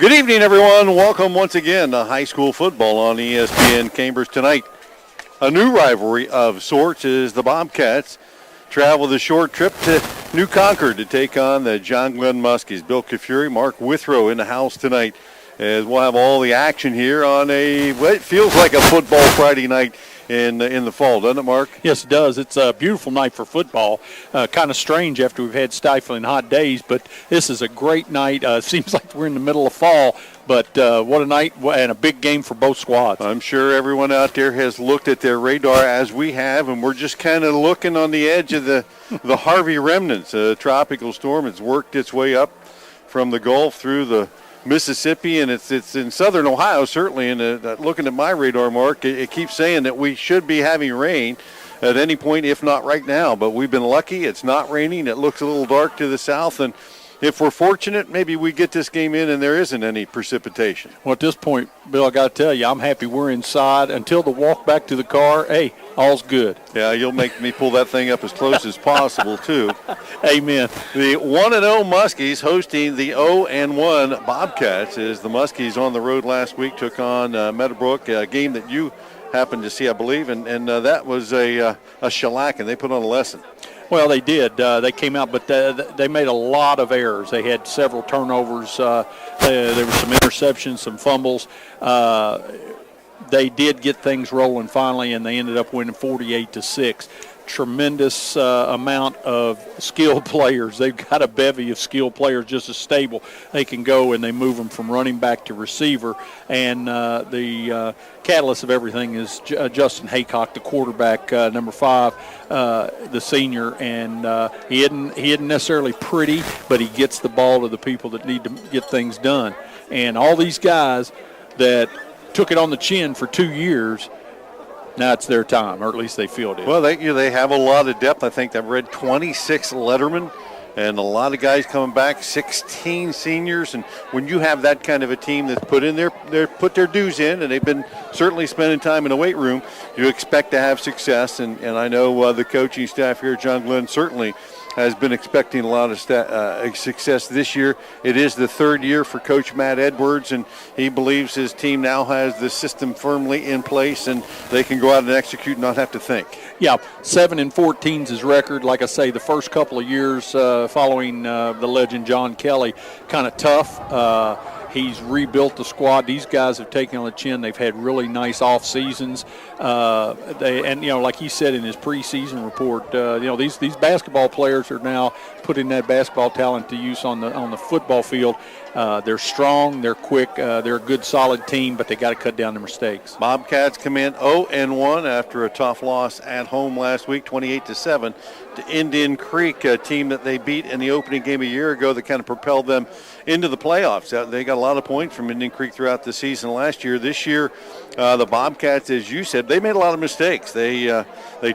Good evening, everyone. Welcome once again to high school football on ESPN Cambridge tonight. A new rivalry of sorts is the Bobcats travel the short trip to New Concord to take on the John Glenn Muskies. Bill Kafuri, Mark Withrow in the house tonight as we'll have all the action here on what feels like a football Friday night in the fall, doesn't it, Mark? Yes, it does. It's a beautiful night for football. Kind of strange after we've had stifling hot days, but this is a great night. Seems like we're in the middle of fall, but what a night and a big game for both squads. I'm sure everyone out there has looked at their radar as we have, and we're just kind of looking on the edge of the Harvey remnants. A tropical storm has worked its way up from the Gulf through the Mississippi, and it's in southern Ohio, certainly. And looking at my radar, Mark, it keeps saying that we should be having rain at any point, if not right now. But we've been lucky. It's not raining. It looks a little dark to the south, and if we're fortunate, maybe we get this game in and there isn't any precipitation. Well, at this point, Bill, I got to tell you, I'm happy we're inside. Until the walk back to the car, hey, all's good. Yeah, you'll make me pull that thing up as close as possible, too. Amen. The 1-0 Muskies hosting the 0-1 Bobcats as the Muskies on the road last week took on Meadowbrook, a game that you happened to see, I believe, and that was a shellacking. They put on a lesson. Well, they did. They came out, but they made a lot of errors. They had several turnovers. There were some interceptions, some fumbles. They did get things rolling finally, and they ended up winning 48-6. Tremendous amount of skilled players. They've got a bevy of skilled players just as stable. They can go and they move them from running back to receiver. And the catalyst of everything is Justin Haycock, the quarterback, number 5, the senior. And he isn't necessarily pretty, but he gets the ball to the people that need to get things done. And all these guys that took it on the chin for 2 years, now it's their time, or at least they feel it. Well, they have a lot of depth. I think I've read 26 lettermen and a lot of guys coming back, 16 seniors. And when you have that kind of a team that's put their dues in, and they've been certainly spending time in the weight room, you expect to have success. And I know the coaching staff here at John Glenn certainly has been expecting a lot of success this year. It is the third year for Coach Matt Edwards, and he believes his team now has the system firmly in place, and they can go out and execute and not have to think. Yeah, 7-14 is his record. Like I say, the first couple of years following the legend John Kelly, kind of tough. He's rebuilt the squad. These guys have taken on the chin. They've had really nice off seasons. Like he said in his preseason report, these basketball players are now putting that basketball talent to use on the football field. They're strong, they're quick, they're a good, solid team, but they got to cut down their mistakes. Bobcats come in 0-1 after a tough loss at home last week, 28-7 to Indian Creek, a team that they beat in the opening game a year ago that kind of propelled them into the playoffs. They got a lot of points from Indian Creek throughout the season last year. This year, the Bobcats, as you said, they made a lot of mistakes. They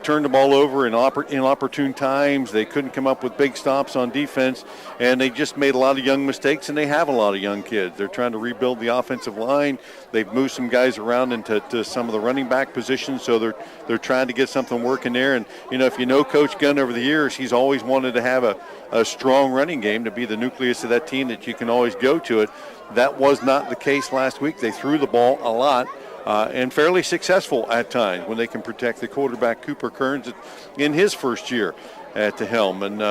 turned the ball over in inopportune times. They couldn't come up with big stops on defense, and they just made a lot of young mistakes, and they have a lot of young kids. They're trying to rebuild the offensive line. They've moved some guys around into some of the running back positions, so they're trying to get something working there. And, if you know Coach Gunn over the years, he's always wanted to have a strong running game to be the nucleus of that team that you can always go to it. That was not the case last week. They threw the ball a lot. And fairly successful at times when they can protect the quarterback, Cooper Kearns, in his first year at the helm. And,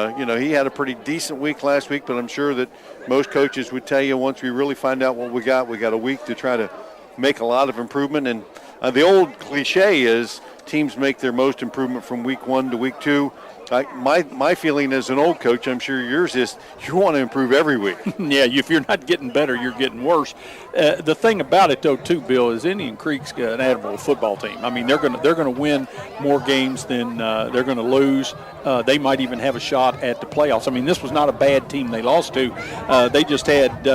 he had a pretty decent week last week, but I'm sure that most coaches would tell you once we really find out what we got a week to try to make a lot of improvement. And the old cliche is teams make their most improvement from week 1 to week 2. My feeling as an old coach, I'm sure yours is, you want to improve every week. Yeah, if you're not getting better, you're getting worse. The thing about it, though, too, Bill, is Indian Creek's an admirable football team. I mean, they're going to win more games than they're going to lose. They might even have a shot at the playoffs. I mean, this was not a bad team they lost to. They just had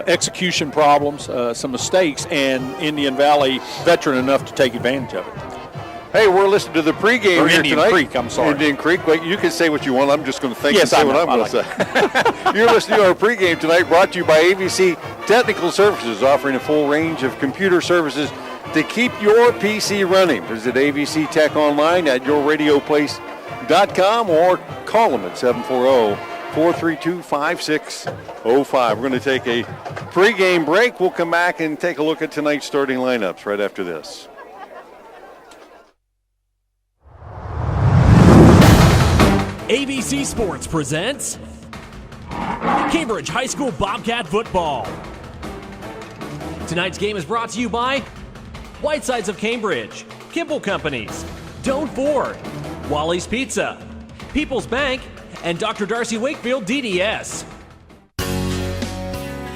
execution problems, some mistakes, and Indian Valley veteran enough to take advantage of it. Hey, we're listening to the pregame here Indian tonight. Creek, I'm sorry. Indian Creek. Wait, you can say what you want. I'm just going to think yes, and say what I'm going to say. You're listening to our pregame tonight, brought to you by ABC Technical Services, offering a full range of computer services to keep your PC running. Visit ABC Tech online at yourradioplace.com or call them at 740 432-5605. We're going to take a pregame break. We'll come back and take a look at tonight's starting lineups right after this. ABC Sports presents Cambridge High School Bobcat Football. Tonight's game is brought to you by Whitesides of Cambridge, Kimball Companies, Doan Ford, Wally's Pizza, People's Bank, and Dr. Darcy Wakefield DDS.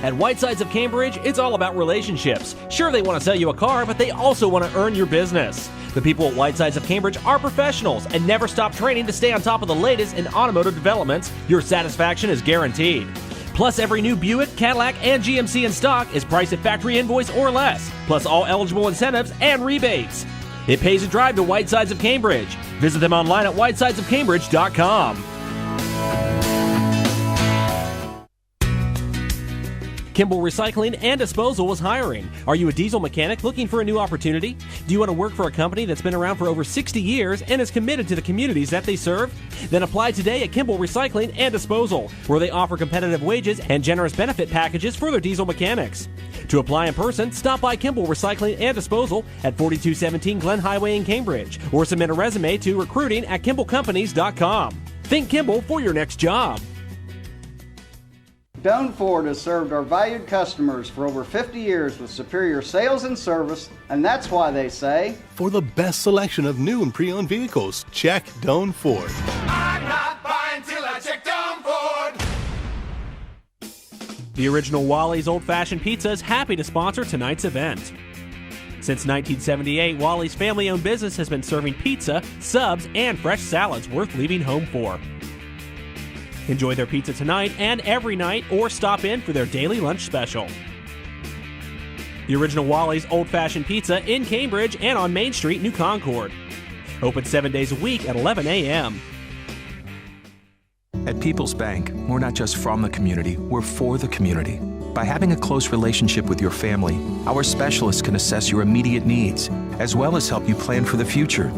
At Whitesides of Cambridge, it's all about relationships. Sure, they want to sell you a car, but they also want to earn your business. The people at Whitesides of Cambridge are professionals and never stop training to stay on top of the latest in automotive developments. Your satisfaction is guaranteed. Plus, every new Buick, Cadillac, and GMC in stock is priced at factory invoice or less, plus all eligible incentives and rebates. It pays to drive to Whitesides of Cambridge. Visit them online at whitesidesofcambridge.com. Kimball Recycling and Disposal is hiring. Are you a diesel mechanic looking for a new opportunity? Do you want to work for a company that's been around for over 60 years and is committed to the communities that they serve? Then apply today at Kimball Recycling and Disposal, where they offer competitive wages and generous benefit packages for their diesel mechanics. To apply in person, stop by Kimball Recycling and Disposal at 4217 Glen Highway in Cambridge, or submit a resume to recruiting@kimballcompanies.com. Think Kimball for your next job. Doan Ford has served our valued customers for over 50 years with superior sales and service, and that's why they say, for the best selection of new and pre-owned vehicles, check Doan Ford. I'm not buying till I check Doan Ford. The original Wally's Old Fashioned Pizza is happy to sponsor tonight's event. Since 1978, Wally's family-owned business has been serving pizza, subs, and fresh salads worth leaving home for. Enjoy their pizza tonight and every night, or stop in for their daily lunch special. The original Wally's Old Fashioned Pizza in Cambridge and on Main Street, New Concord. Open 7 days a week at 11 a.m. At People's Bank, we're not just from the community, we're for the community. By having a close relationship with your family, our specialists can assess your immediate needs, as well as help you plan for the future.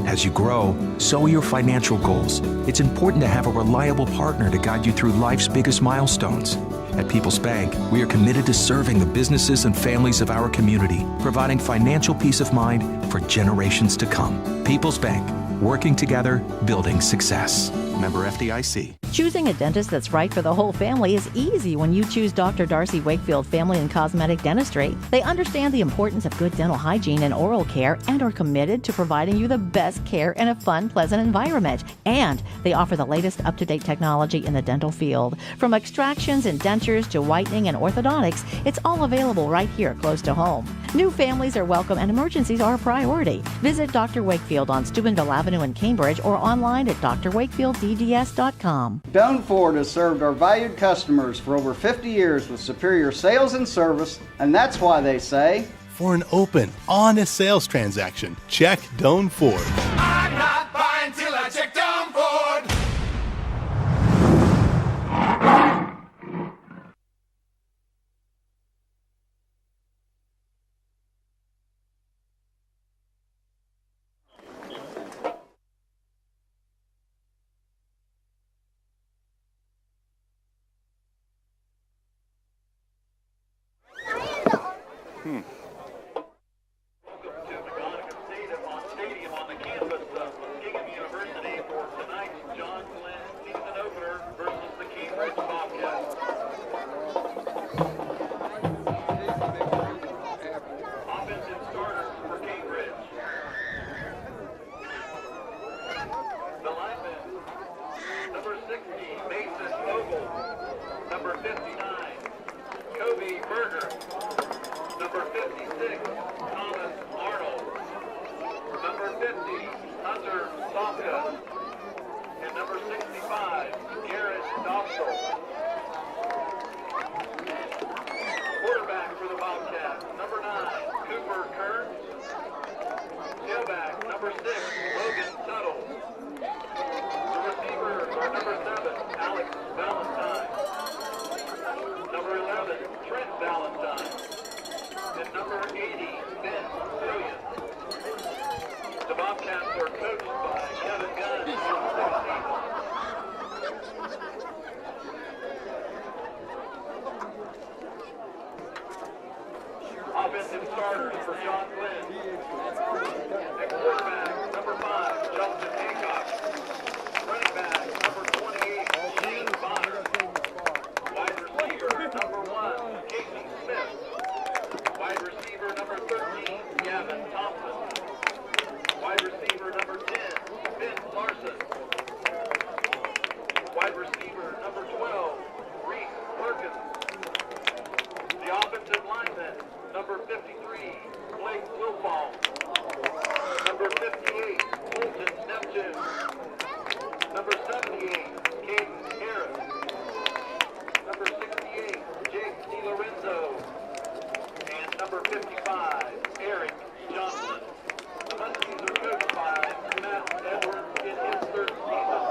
As you grow, so are your financial goals. It's important to have a reliable partner to guide you through life's biggest milestones. At People's Bank, we are committed to serving the businesses and families of our community, providing financial peace of mind for generations to come. People's Bank, working together, building success. Member FDIC. Choosing a dentist that's right for the whole family is easy when you choose Dr. Darcy Wakefield Family and Cosmetic Dentistry. They understand the importance of good dental hygiene and oral care and are committed to providing you the best care in a fun, pleasant environment. And they offer the latest up-to-date technology in the dental field. From extractions and dentures to whitening and orthodontics, it's all available right here close to home. New families are welcome and emergencies are a priority. Visit Dr. Wakefield on Steubenville Avenue in Cambridge or online at drwakefieldDDS.com. Doan Ford has served our valued customers for over 50 years with superior sales and service, and that's why they say, for an open, honest sales transaction, check Doan Ford. I'm not buying till I check Doan Ford. Welcome to McConagha Stadium on the campus of Muskingum University for tonight's John Glenn season opener versus the Cambridge Bobcats. Offensive starters for Cambridge. The linemen, number 60, Mason Ogle. Number 59, Kobe Berger. Number 56, Thomas Arnold. Number 50, Hunter Sofka. And number 65, Garrett Dobsel. Quarterback for the Bobcats, number 9, Cooper Kern. Tailback, number 6, Logan Tuttle. The receivers are number 7, Alex Valentine. Number 11, Trent Valentine. And number 80, Ben Williams. The Bobcats are coached by Kevin Gunn. Offensive starters for John Glenn. At quarterback, number 5, Justin Hancock. Running back, number 28, Shane Bonner. Wide receiver, number 1, Casey Smith. Wide receiver, number 13, Gavin Thompson. Wide receiver, number 10, Vince Larson. Wide receiver, number 12, Reese Perkins. The offensive lineman, number 53, Blake Wilfall. Number 58, Colton Neptune. Number 78, Caden Harris. Number 68, Jake DiLorenzo. And number 55, Eric Johnson. The Muskies are coached by Matt Edwards in his third season.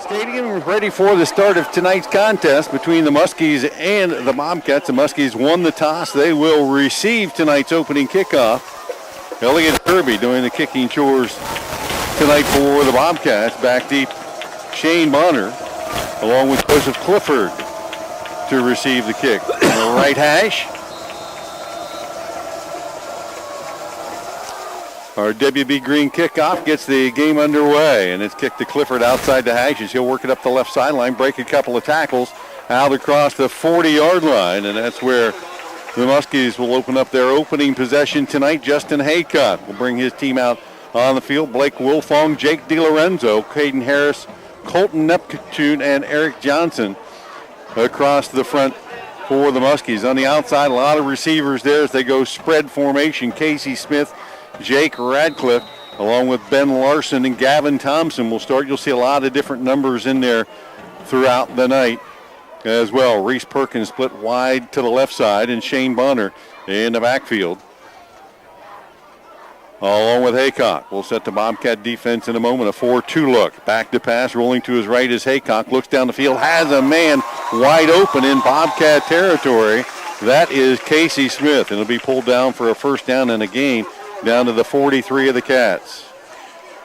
Stadium ready for the start of tonight's contest between the Muskies and the Bobcats. The Muskies won the toss. They will receive tonight's opening kickoff. Elliot Kirby doing the kicking chores tonight for the Bobcats. Back deep, Shane Bonner, along with Joseph Clifford, to receive the kick. On the right hash, Our WB Green kickoff gets the game underway, and it's kicked to Clifford outside the hashes. He'll work it up the left sideline, break a couple of tackles, out across the 40-yard line, and that's where the Muskies will open up their opening possession tonight. Justin Haycock will bring his team out on the field. Blake Wilfong, Jake DiLorenzo, Caden Harris, Colton Neptune, and Eric Johnson across the front for the Muskies. On the outside, a lot of receivers there as they go spread formation. Casey Smith, Jake Radcliffe, along with Ben Larson and Gavin Thompson will start. You'll see a lot of different numbers in there throughout the night as well. Reese Perkins split wide to the left side, and Shane Bonner in the backfield, along with Haycock. We'll set the Bobcat defense in a moment. A 4-2 look. Back to pass, rolling to his right is Haycock. Looks down the field, has a man wide open in Bobcat territory. That is Casey Smith, and it'll be pulled down for a first down and a gain down to the 43 of the Cats.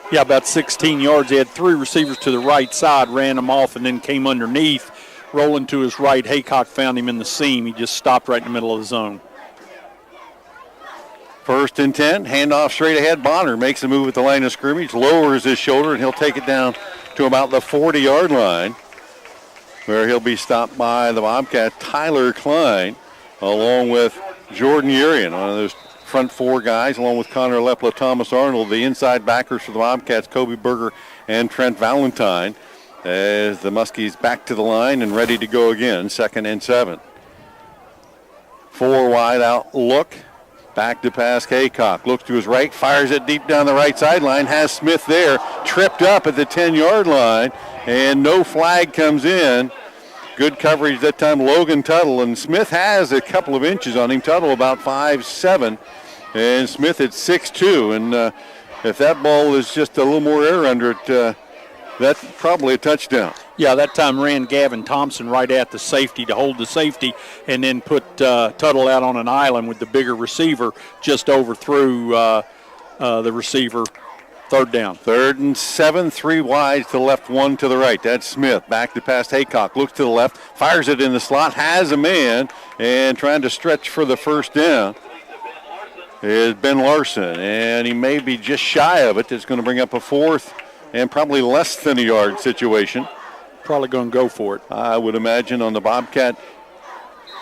Yeah, about 16 yards. He had three receivers to the right side, ran them off, and then came underneath. Rolling to his right, Haycock found him in the seam. He just stopped right in the middle of the zone. 1st and 10, handoff straight ahead. Bonner makes a move at the line of scrimmage, lowers his shoulder, and he'll take it down to about the 40-yard line, where he'll be stopped by the Bobcat, Tyler Klein, along with Jordan Urian, one of those front four guys, along with Connor Lepla, Thomas Arnold. The inside backers for the Bobcats, Kobe Berger and Trent Valentine, as the Muskies back to the line and ready to go again. 2nd and 7. 4 wide out look. Back to pass, Haycock. Looks to his right, fires it deep down the right sideline. Has Smith there, tripped up at the 10-yard line, and no flag comes in. Good coverage that time, Logan Tuttle, and Smith has a couple of inches on him. Tuttle about 5'7", and Smith at 6'2", and if that ball is just a little more air under it, that's probably a touchdown. Yeah, that time ran Gavin Thompson right at the safety to hold the safety, and then put Tuttle out on an island with the bigger receiver, just overthrew the receiver. 3rd down. 3rd and 7, 3 wide to the left, 1 to the right. That's Smith. Back to pass Haycock. Looks to the left, fires it in the slot, has a man, and trying to stretch for the first down is Ben Larson, and he may be just shy of it. It's going to bring up a 4th and probably less than a yard situation. Probably going to go for it. I would imagine on the Bobcat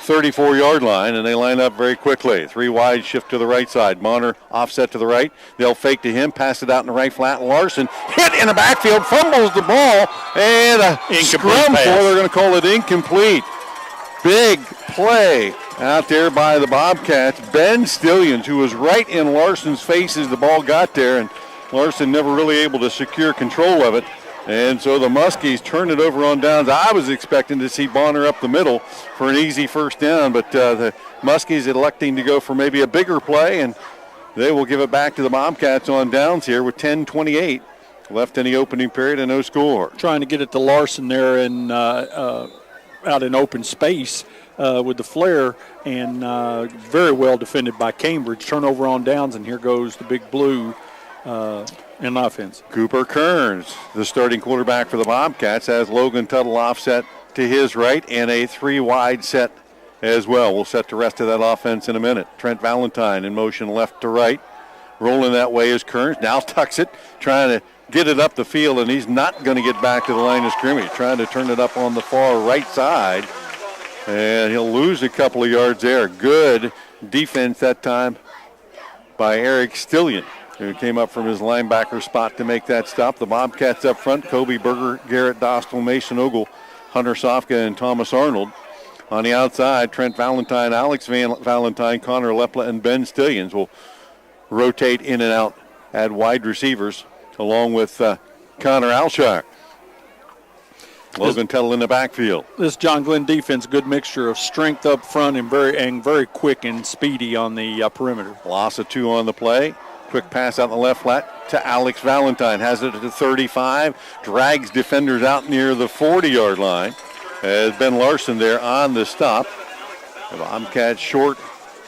34-yard line, and they line up very quickly. 3 wide, shift to the right side. Bonner offset to the right. They'll fake to him, pass it out in the right flat. Larson hit in the backfield, fumbles the ball, and a scrum for. They're going to call it incomplete. Big play out there by the Bobcats. Ben Stillions, who was right in Larson's face as the ball got there, and Larson never really able to secure control of it. And so the Muskies turn it over on downs. I was expecting to see Bonner up the middle for an easy first down, but the Muskies electing to go for maybe a bigger play, and they will give it back to the Bobcats on downs here with 10:28 left in the opening period and no score. Trying to get it to Larson there and out in open space with the flare, and very well defended by Cambridge. Turnover on downs, and here goes the Big Blue in offense. Cooper Kearns, the starting quarterback for the Bobcats, has Logan Tuttle offset to his right and a 3 wide set as well. We'll set the rest of that offense in a minute. Trent Valentine in motion left to right. Rolling that way is Kearns. Now tucks it, trying to get it up the field, and he's not going to get back to the line of scrimmage. Trying to turn it up on the far right side, and he'll lose a couple of yards there. Good defense that time by Eric Stillion, who came up from his linebacker spot to make that stop. The Bobcats up front, Kobe Berger, Garrett Dostal, Mason Ogle, Hunter Sofka, and Thomas Arnold. On the outside, Trent Valentine, Alex Valentine, Connor Lepla, and Ben Stillions will rotate in and out at wide receivers, along with Connor Alshire. Logan Tuttle in the backfield. This John Glenn defense, good mixture of strength up front and very quick and speedy on the perimeter. Loss of 2 on the play. Quick pass out in the left flat to Alex Valentine. Has it at the 35. Drags defenders out near the 40-yard line. As Ben Larson there on the stop. The Bobcats short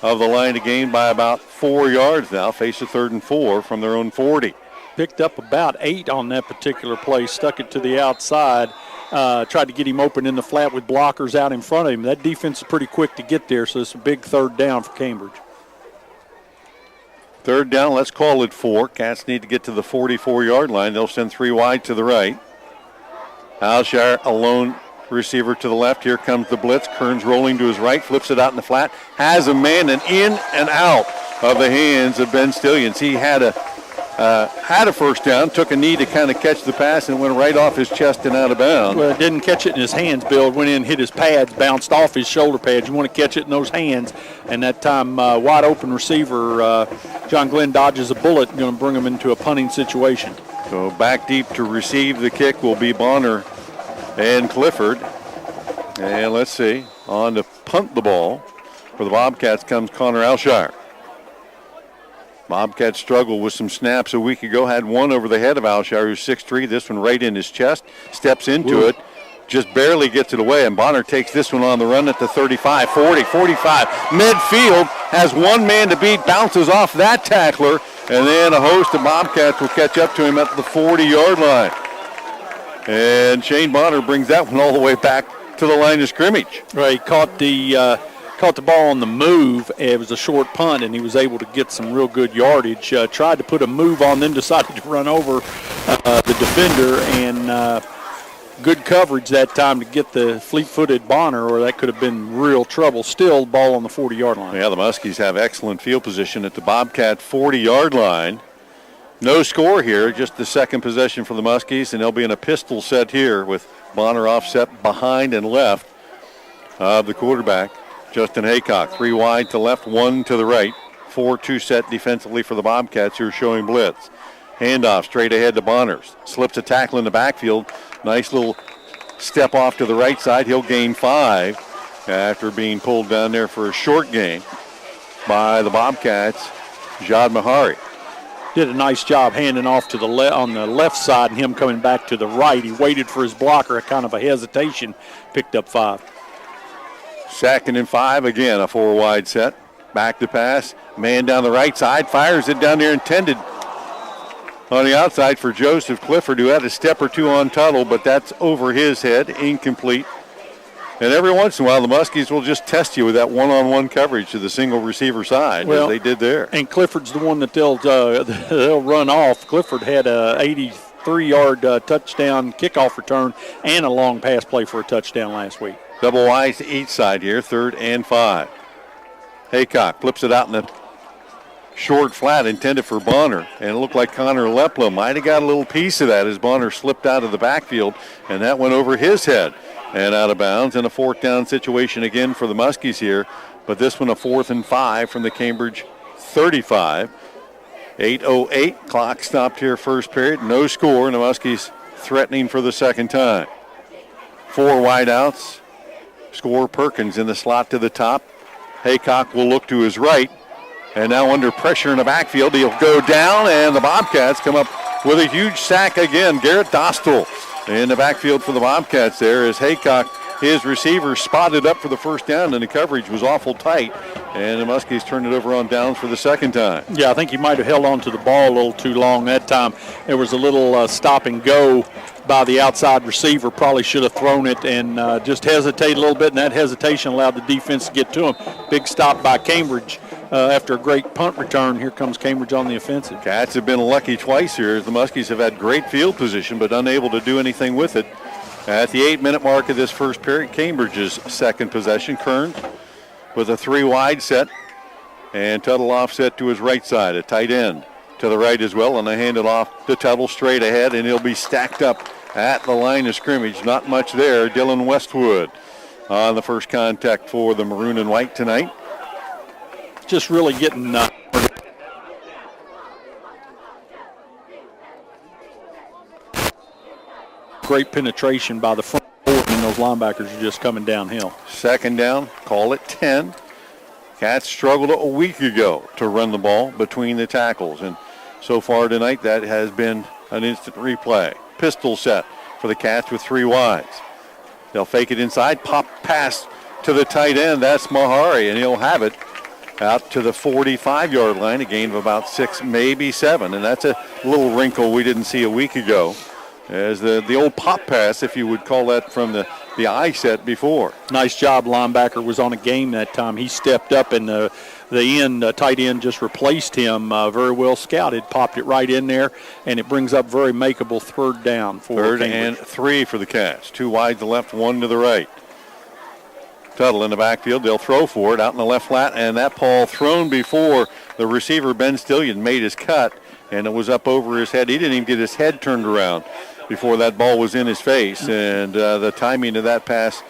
of the line to gain by about 4 yards now. Face a 3rd and 4 from their own 40. Picked up about 8 on that particular play. Stuck it to the outside. Tried to get him open in the flat with blockers out in front of him. That defense is pretty quick to get there, so it's a big 3rd down for Cambridge. Third down, let's call it 4. Cats need to get to the 44-yard line. They'll send 3 wide to the right. Alshire, a lone receiver to the left. Here comes the blitz. Kearns rolling to his right, flips it out in the flat, has a man, and in and out of the hands of Ben Stillions. He had a first down, took a knee to kind of catch the pass, and went right off his chest and out of bounds. Well, didn't catch it in his hands, Bill. It went in, hit his pads, bounced off his shoulder pads. You want to catch it in those hands. And that time, wide open receiver, John Glenn dodges a bullet, going to bring him into a punting situation. So back deep to receive the kick will be Bonner and Clifford. And let's see, on to punt the ball for the Bobcats comes Connor Alshire. Bobcats struggled with some snaps a week ago, had one over the head of Alshire, who's 6'3", this one right in his chest, steps into it, just barely gets it away, and Bonner takes this one on the run at the 35, 40, 45. Midfield, has one man to beat, bounces off that tackler, and then a host of Bobcats will catch up to him at the 40-yard line. And Shane Bonner brings that one all the way back to the line of scrimmage. Right, he caught the ball on the move. It was a short punt, and he was able to get some real good yardage. Tried to put a move on, then decided to run over the defender, and good coverage that time to get the fleet-footed Bonner, or that could have been real trouble. Still, ball on the 40-yard line. Yeah, the Muskies have excellent field position at the Bobcat 40-yard line. No score here, just the second possession for the Muskies, and they'll be in a pistol set here with Bonner offset behind and left of the quarterback, Justin Haycock. 3 wide to left, 1 to the right. 4-2 set defensively for the Bobcats who are showing blitz. Handoff straight ahead to Bonners. Slips a tackle in the backfield. Nice little step off to the right side. He'll gain 5 after being pulled down there for a short gain by the Bobcats, Jad Mahari. Did a nice job handing off to the on the left side and him coming back to the right. He waited for his blocker, a kind of a hesitation, picked up 5. 2nd and 5, again, a 4 wide set. Back to pass, man down the right side, fires it down there intended on the outside for Joseph Clifford, who had a step or two on Tuttle, but that's over his head, incomplete. And every once in a while, the Muskies will just test you with that one-on-one coverage to the single receiver side, as they did there. And Clifford's the one that they'll run off. Clifford had a 83-yard touchdown kickoff return and a long pass play for a touchdown last week. Double Y's to each side here, 3rd and 5. Haycock flips it out in the short flat intended for Bonner, and it looked like Connor Lepla might have got a little piece of that as Bonner slipped out of the backfield, and that went over his head and out of bounds. And a 4th down situation again for the Muskies here, but this one a 4th and 5 from the Cambridge 35. 8:08, clock stopped here first period, no score, and the Muskies threatening for the second time. 4 wide outs. Score Perkins in the slot to the top. Haycock will look to his right. And now under pressure in the backfield, he'll go down, and the Bobcats come up with a huge sack again. Garrett Dostal in the backfield for the Bobcats there as Haycock, his receiver, spotted up for the first down, and the coverage was awful tight. And the Muskies turned it over on downs for the second time. Yeah, I think he might have held on to the ball a little too long that time. There was a little stop and go by the outside receiver. Probably should have thrown it and just hesitated a little bit, and that hesitation allowed the defense to get to him. Big stop by Cambridge after a great punt return. Here comes Cambridge on the offensive. Cats have been lucky twice here. The Muskies have had great field position but unable to do anything with it. At the 8-minute mark of this first period, Cambridge's second possession. Kearns with a 3 wide set, and Tuttle offset to his right side, a tight end to the right as well, and they hand it off to Tuttle straight ahead, and he'll be stacked up at the line of scrimmage. Not much there. Dylan Westwood on the first contact for the maroon and white tonight. Just really getting great penetration by the front four, and those linebackers are just coming downhill. 2nd down, call it 10. Cats struggled a week ago to run the ball between the tackles, and so far tonight that has been an instant replay. Pistol set for the Cats with 3 wides. They'll fake it inside, pop pass to the tight end. That's Mahari, and he'll have it out to the 45-yard line, a gain of about 6, maybe 7, and that's a little wrinkle we didn't see a week ago, as the old pop pass, if you would call that, from the eye set before. Nice job. Linebacker was on a game that time. He stepped up, and the tight end just replaced him. Very well scouted, popped it right in there, and it brings up very makeable third down for Third Cambridge. and 3 for the Cats. 2 wide to the left, 1 to the right. Tuttle in the backfield. They'll throw for it out in the left flat, and that ball thrown before the receiver, Ben Stillion, made his cut, and it was up over his head. He didn't even get his head turned around before that ball was in his face, and the timing of that pass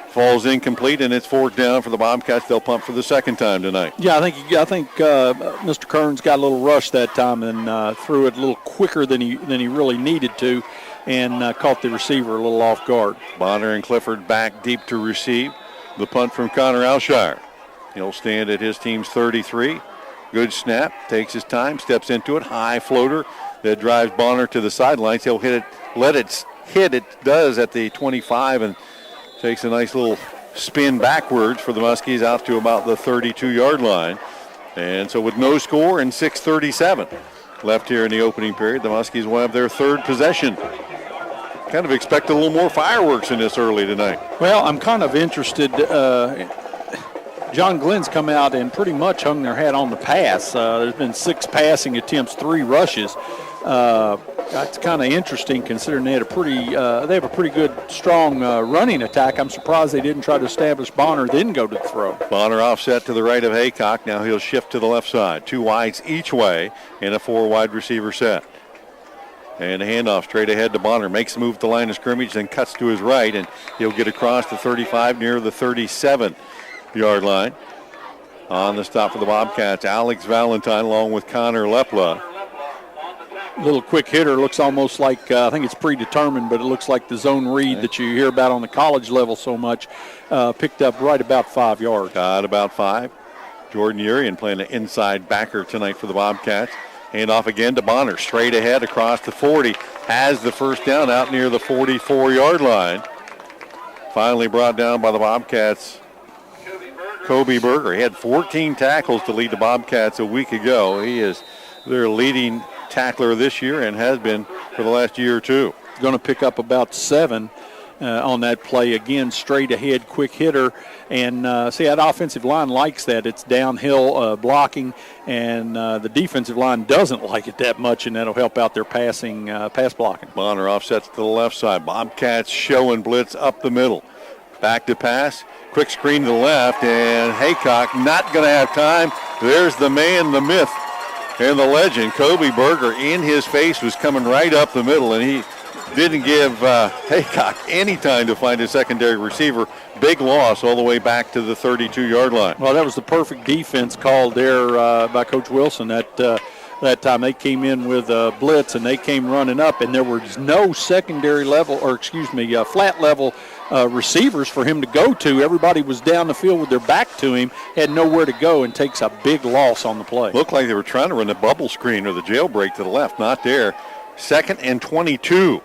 falls incomplete, and it's fourth down for the Bobcats. They'll punt for the second time tonight. Yeah, I think Mr. Kearns got a little rushed that time and threw it a little quicker than he really needed to, and caught the receiver a little off guard. Bonner and Clifford back deep to receive the punt from Connor Alshire. He'll stand at his team's 33. Good snap, takes his time, steps into it, high floater that drives Bonner to the sidelines. He'll hit it, let it hit. It does at the 25 and takes a nice little spin backwards for the Muskies out to about the 32-yard line. And so with no score and 6:37 left here in the opening period, the Muskies will have their third possession. Kind of expect a little more fireworks in this early tonight. Well, I'm kind of interested. John Glenn's come out and pretty much hung their hat on the pass. There's been 6 passing attempts, 3 rushes. That's kind of interesting considering they have a pretty good, strong running attack. I'm surprised they didn't try to establish Bonner, then go to the throw. Bonner offset to the right of Haycock. Now he'll shift to the left side. 2 wides each way in a 4 wide receiver set. And a handoff straight ahead to Bonner. Makes the move to the line of scrimmage, then cuts to his right, and he'll get across the 35 near the 37-yard line. On the stop for the Bobcats, Alex Valentine along with Connor Lepla. Little quick hitter, looks almost like, I think it's predetermined, but it looks like the zone read that you hear about on the college level so much. Picked up right about 5 yards. Got about 5. Jordan Urian playing the inside backer tonight for the Bobcats. Hand off again to Bonner, straight ahead across the 40. Has the first down out near the 44-yard line. Finally brought down by the Bobcats, Kobe Berger. He had 14 tackles to lead the Bobcats a week ago. He is their leading tackler this year and has been for the last year or two. Going to pick up about 7 on that play. Again, straight ahead, quick hitter. And see, that offensive line likes that. It's downhill blocking, and the defensive line doesn't like it that much, and that'll help out their pass blocking. Bonner offsets to the left side. Bobcats show and blitz up the middle. Back to pass. Quick screen to the left, and Haycock not going to have time. There's the man, the myth, and the legend. Kobe Berger in his face was coming right up the middle, and he didn't give Haycock any time to find a secondary receiver. Big loss all the way back to the 32-yard line. Well, that was the perfect defense called there by Coach Wilson. That time they came in with a blitz, and they came running up, and there was no secondary level, flat level receivers for him to go to. Everybody was down the field with their back to him, had nowhere to go, and takes a big loss on the play. Looked like they were trying to run the bubble screen or the jailbreak to the left. Not there. 2nd and 22.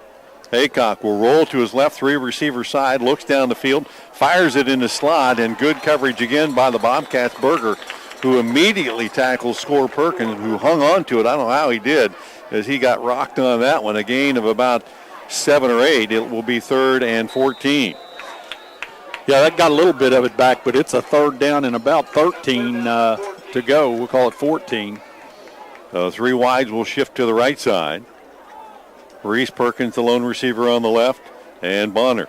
Haycock will roll to his left 3 receiver side, looks down the field, fires it in the slot, and good coverage again by the Bobcats. Berger, who immediately tackles Score Perkins, who hung on to it. I don't know how he did, as he got rocked on that one. A gain of about 7 or 8. It will be 3rd and 14. Yeah, that got a little bit of it back, but it's a 3rd down and about 13 to go. We'll call it 14. 3 wides will shift to the right side. Reese Perkins, the lone receiver on the left, and Bonner.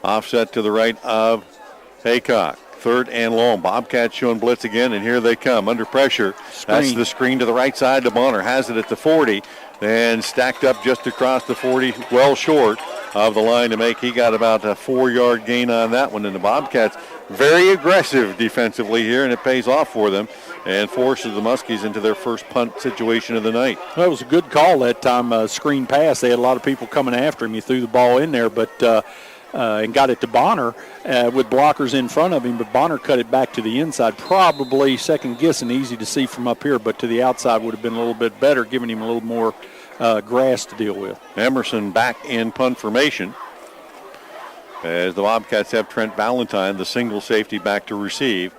Offset to the right of Haycock. 3rd and long. Bobcats showing blitz again, and here they come under pressure. That's the screen to the right side to Bonner. Has it at the 40, and stacked up just across the 40, well short of the line to make. He got about a 4-yard gain on that one, and the Bobcats very aggressive defensively here, and it pays off for them and forces the Muskies into their first punt situation of the night. Well, it was a good call that time, screen pass. They had a lot of people coming after him. He threw the ball in there, but and got it to Bonner with blockers in front of him, but Bonner cut it back to the inside. Probably second guessing, easy to see from up here, but to the outside would have been a little bit better, giving him a little more grass to deal with. Emerson back in punt formation as the Bobcats have Trent Valentine, the single safety, back to receive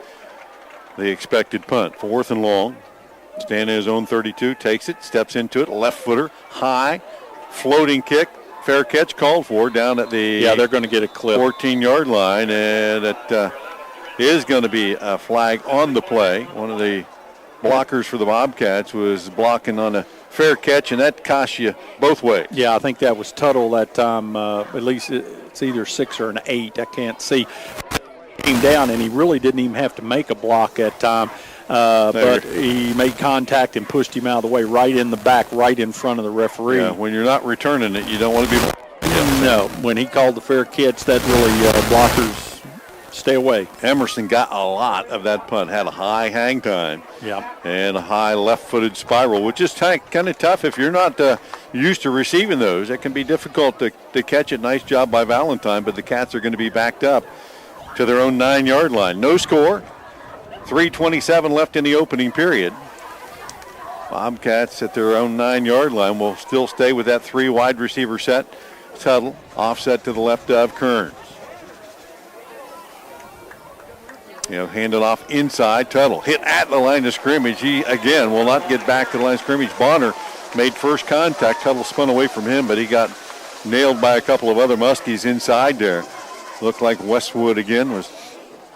the expected punt. 4th and long. Standing in his own 32, takes it, steps into it, left footer, high, floating kick. Fair catch called for down at the they're going to get a clip. 14-yard line, and is going to be a flag on the play. One of the blockers for the Bobcats was blocking on a fair catch, and that cost you both ways. Yeah, I think that was Tuttle that time. At least it's either 6 or an 8. I can't see. Came down, and he really didn't even have to make a block that time. But he made contact and pushed him out of the way, right in the back, right in front of the referee. Yeah, when you're not returning it, you don't want to be. No, when he called the fair catch, that really blockers stay away. Emerson got a lot of that punt, had a high hang time. Yeah. And a high left-footed spiral, which is kind of tough if you're not used to receiving those. It can be difficult to catch it. Nice job by Valentine, but the Cats are going to be backed up to their own 9-yard line. No score. 3:27 left in the opening period. Bobcats at their own 9-yard line will still stay with that 3 wide receiver set. Tuttle, offset to the left of Kearns. Hand it off inside. Tuttle hit at the line of scrimmage. He, again, will not get back to the line of scrimmage. Bonner made first contact. Tuttle spun away from him, but he got nailed by a couple of other Muskies inside there. Looked like Westwood, again, was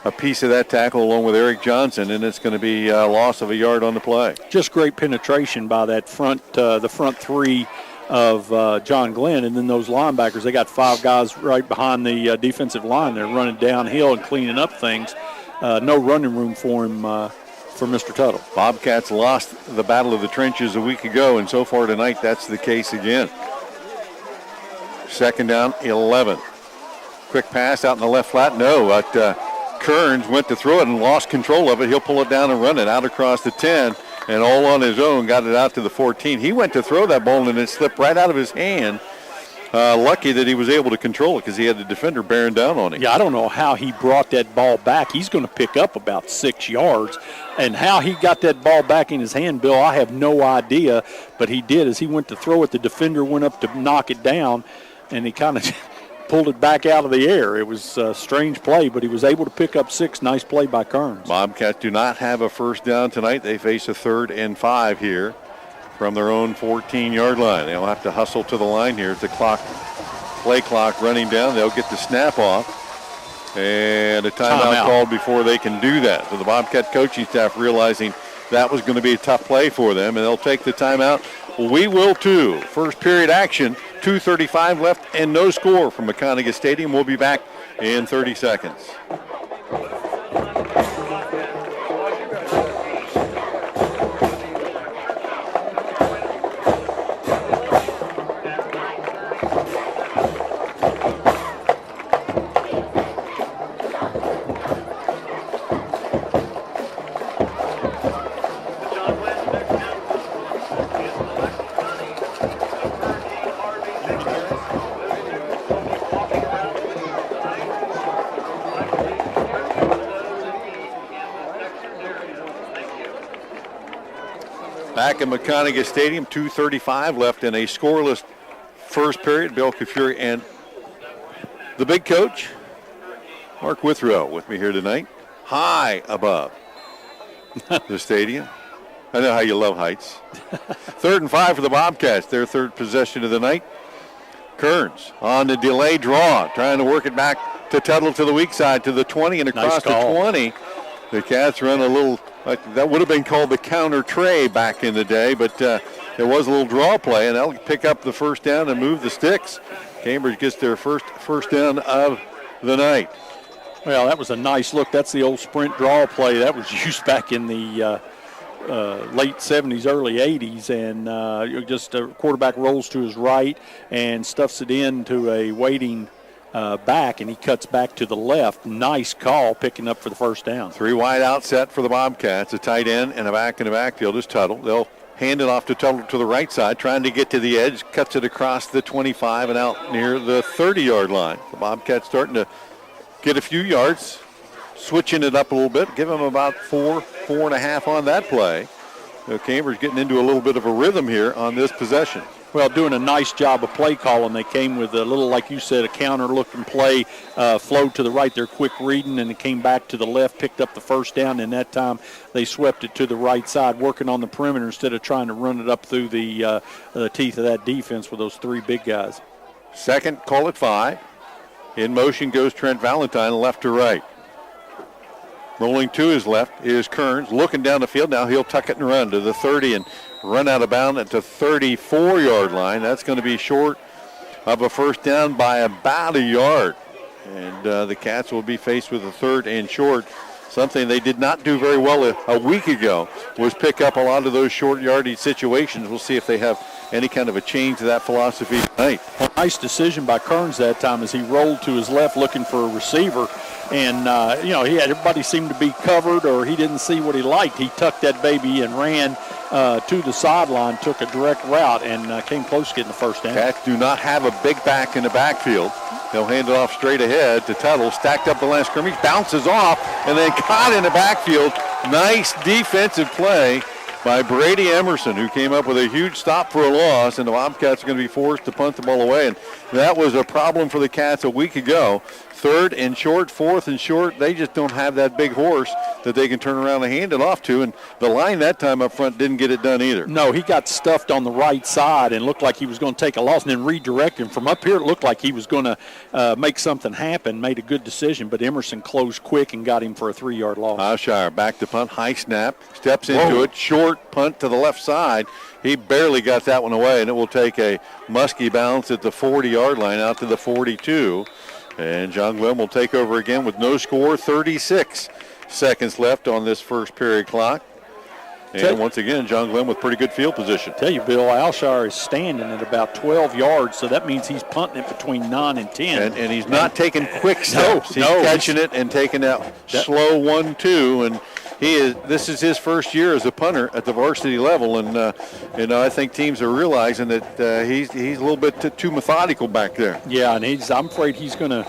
a piece of that tackle along with Eric Johnson, and it's going to be a loss of a yard on the play. Just great penetration by that the front 3 of John Glenn, and then those linebackers. They got 5 guys right behind the defensive line. They're running downhill and cleaning up things. No running room for him for Mr. Tuttle. Bobcats lost the Battle of the Trenches a week ago, and so far tonight that's the case again. 2nd down, 11. Quick pass out in the left flat. No, but Kearns went to throw it and lost control of it. He'll pull it down and run it out across the 10, and all on his own got it out to the 14. He went to throw that ball, and it slipped right out of his hand. Lucky that he was able to control it because he had the defender bearing down on him. Yeah, I don't know how he brought that ball back. He's going to pick up about 6 yards. And how he got that ball back in his hand, Bill, I have no idea. But he did. As he went to throw it, the defender went up to knock it down, and he kind of pulled it back out of the air. It was a strange play, but he was able to pick up 6. Nice play by Kearns. Bobcats do not have a first down tonight. They face a 3rd and 5 here from their own 14-yard line. They'll have to hustle to the line here. The play clock running down. They'll get the snap off. And a timeout called before they can do that. So the Bobcat coaching staff realizing that was going to be a tough play for them, and they'll take the timeout. We will too. First period action, 2:35 left and no score from McConagha Stadium. We'll be back in 30 seconds. Back at McConagha Stadium, 2:35 left in a scoreless first period. Bill Kafuri and the big coach, Mark Withrow, with me here tonight, high above the stadium. I know how you love heights. 3rd and 5 for the Bobcats, their 3rd possession of the night. Kearns on the delay draw, trying to work it back to Tuttle to the weak side, to the 20 and across the 20. The Cats run a little, that would have been called the counter tray back in the day, but there was a little draw play, and they'll pick up the first down and move the sticks. Cambridge gets their first down of the night. Well, that was a nice look. That's the old sprint draw play. That was used back in the late 70s, early 80s, and just a quarterback rolls to his right and stuffs it into a waiting back, and he cuts back to the left. Nice call, picking up for the first down. 3 wide out set for the Bobcats, a tight end and a back in the backfield is Tuttle. They'll hand it off to Tuttle to the right side, trying to get to the edge, cuts it across the 25 and out near the 30-yard line. The Bobcats starting to get a few yards, switching it up a little bit, give them about 4.5 on that play. So Cambridge getting into a little bit of a rhythm here on this possession. Well, doing a nice job of play calling. They came with a little, like you said, a counter-looking play, flowed to the right. They're quick reading, and it came back to the left, picked up the first down, and that time they swept it to the right side, working on the perimeter instead of trying to run it up through the teeth of that defense with those 3 big guys. Second, call it 5. In motion goes Trent Valentine, left to right. Rolling to his left is Kearns, looking down the field. Now he'll tuck it and run to the 30 and run out of bounds at the 34-yard line. That's going to be short of a first down by about a yard. And the Cats will be faced with a 3rd and short. Something they did not do very well a week ago was pick up a lot of those short yardage situations. We'll see if they have any kind of a change to that philosophy tonight. Well, nice decision by Kearns that time as he rolled to his left looking for a receiver. And, everybody seemed to be covered or he didn't see what he liked. He tucked that baby and ran to the sideline, took a direct route, and came close to getting the first down. Cats do not have a big back in the backfield. They'll hand it off straight ahead to Tuttle. Stacked up the last scrimmage, bounces off, and then caught in the backfield. Nice defensive play by Brady Emerson, who came up with a huge stop for a loss, and the Bobcats are going to be forced to punt the ball away. And that was a problem for the Cats a week ago. 3rd and short, 4th and short. They just don't have that big horse that they can turn around and hand it off to. And the line that time up front didn't get it done either. No, he got stuffed on the right side and looked like he was going to take a loss and then redirect him. From up here, it looked like he was going to make something happen, made a good decision. But Emerson closed quick and got him for a 3-yard loss. Oshire back to punt, high snap, steps into it, short punt to the left side. He barely got that one away, and it will take a musky bounce at the 40-yard line out to the 42. And John Glenn will take over again with no score, 36 seconds left on this first period clock. And once again, John Glenn with pretty good field position. Tell you, Bill, Alshire is standing at about 12 yards, so that means he's punting it between 9 and 10. And he's not taking quick steps. He's catching it and taking that slow 1-2. And this is his first year as a punter at the varsity level. And, I think teams are realizing that he's a little bit too methodical back there. Yeah, and I'm afraid he's going to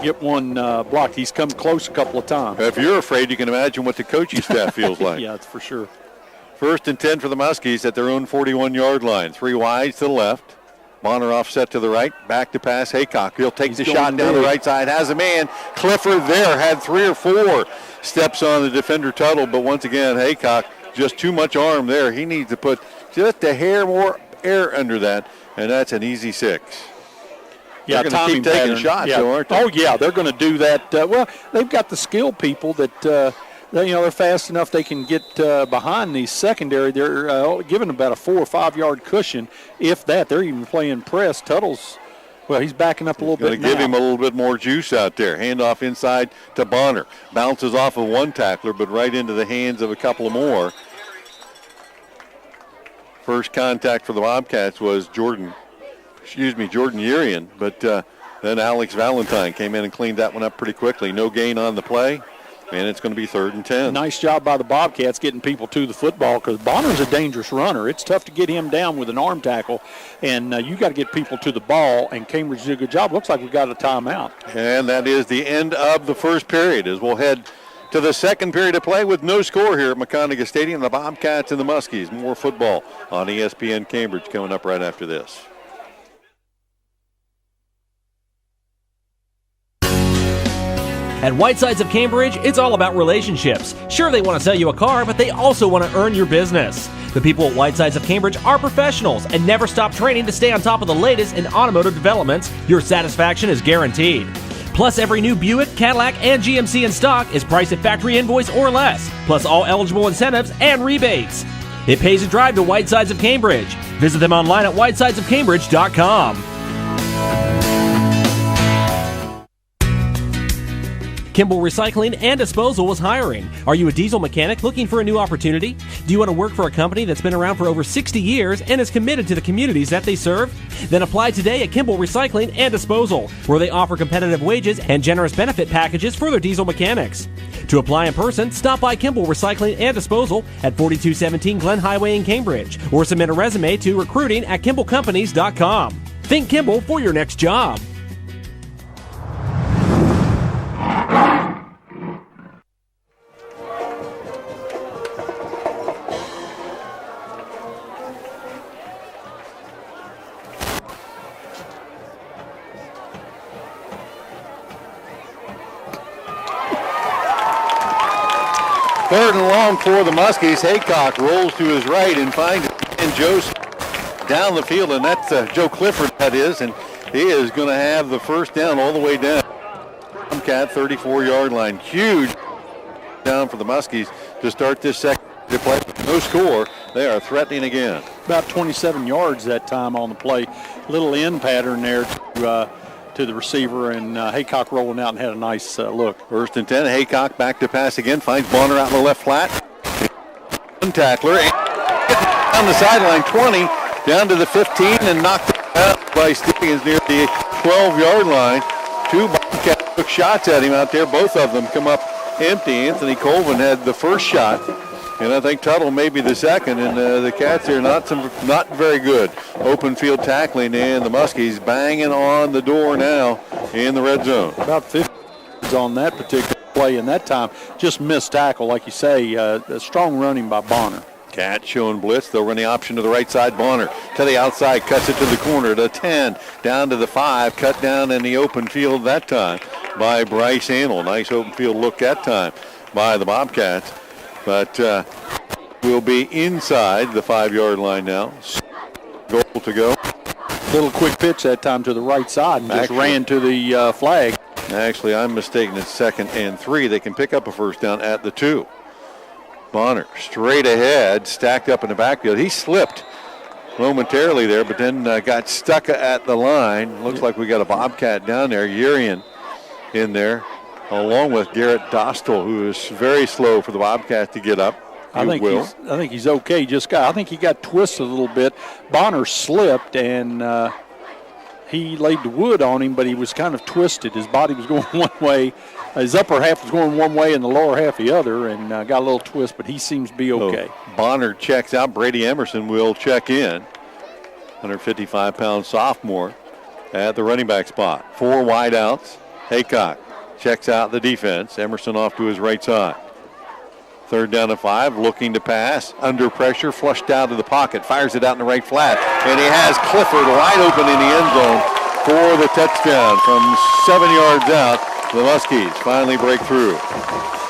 get one blocked. He's come close a couple of times. If you're afraid, you can imagine what the coaching staff feels like. Yeah, that's for sure. 1st and 10 for the Muskies at their own 41-yard line. 3 wides to the left. Bonner offset to the right. Back to pass. Haycock. He'll take the shot down the right side. Has a man. Clifford there had 3 or 4 steps on the defender Tuttle. But once again, Haycock, just too much arm there. He needs to put just a hair more air under that. And that's an easy 6. Yeah, they're going to keep taking shots, aren't they? Oh, yeah, they're going to do that. Well, they've got the skill people that, they're fast enough they can get behind the secondary. They're giving about a 4 or 5 yard cushion, if that. They're even playing press. Tuttle's, he's backing up a little bit now. Going to give him a little bit more juice out there. Handoff inside to Bonner. Bounces off of one tackler, but right into the hands of a couple of more. First contact for the Bobcats was Jordan Urian, but then Alex Valentine came in and cleaned that one up pretty quickly. No gain on the play, and it's going to be 3rd and 10. Nice job by the Bobcats getting people to the football because Bonner's a dangerous runner. It's tough to get him down with an arm tackle, and you got to get people to the ball, and Cambridge did a good job. Looks like we got a timeout. And that is the end of the first period as we'll head to the second period of play with no score here at McConagha Stadium. The Bobcats and the Muskies. More football on ESPN Cambridge coming up right after this. At Whitesides of Cambridge, it's all about relationships. Sure, they want to sell you a car, but they also want to earn your business. The people at Whitesides of Cambridge are professionals and never stop training to stay on top of the latest in automotive developments. Your satisfaction is guaranteed. Plus, every new Buick, Cadillac, and GMC in stock is priced at factory invoice or less, plus all eligible incentives and rebates. It pays to drive to Whitesides of Cambridge. Visit them online at whitesidesofcambridge.com. Kimball Recycling and Disposal is hiring. Are you a diesel mechanic looking for a new opportunity? Do you want to work for a company that's been around for over 60 years and is committed to the communities that they serve? Then apply today at Kimball Recycling and Disposal, where they offer competitive wages and generous benefit packages for their diesel mechanics. To apply in person, stop by Kimball Recycling and Disposal at 4217 Glen Highway in Cambridge, or submit a resume to recruiting@kimballcompanies.com. Think Kimball for your next job. Third and long for the Muskies. Haycock rolls to his right and finds Joe down the field, and that's Joe Clifford, that is, and he is going to have the first down all the way down. Tomcat 34-yard line. Huge down for the Muskies to start this second play. No score. They are threatening again. About 27 yards that time on the play. Little end pattern there to the receiver, and Haycock rolling out and had a nice look. 1st and 10. Haycock back to pass again. Finds Bonner out in the left flat. One tackler. Down the sideline, 20. Down to the 15 and knocked out by Stevens near the 12-yard line. 2 Bobcats took shots at him out there. Both of them come up empty. Anthony Colvin had the first shot, and I think Tuttle maybe the second. And the Cats are not very good open field tackling, and the Muskies banging on the door now in the red zone. About 50 on that particular play, and that time just missed tackle, like you say. A strong running by Bonner. Cats showing blitz. They'll run the option to the right side. Bonner to the outside, cuts it to the corner, to 10, down to the 5, cut down in the open field that time by Bryce Antle. Nice open field look that time by the Bobcats. But will be inside the 5-yard line now. Goal to go. Little quick pitch that time to the right side and just ran to the flag. Actually, I'm mistaken. It's 2nd and 3. They can pick up a first down at the 2. Bonner straight ahead, stacked up in the backfield. He slipped momentarily there, but then got stuck at the line. Looks like we got a Bobcat down there. Urian in there, along with Garrett Dostal, who is very slow for the Bobcat to get up. I think he's okay. I think he got twisted a little bit. Bonner slipped, and he laid the wood on him, but he was kind of twisted. His body was going one way. His upper half was going one way and the lower half the other, and got a little twist, but he seems to be okay. So Bonner checks out. Brady Emerson will check in. 155-pound sophomore at the running back spot. 4 wideouts. Haycock checks out the defense. Emerson off to his right side. 3rd down and 5, looking to pass. Under pressure, flushed down to the pocket. Fires it out in the right flat. And he has Clifford wide open in the end zone for the touchdown from 7 yards out. The Muskies finally break through.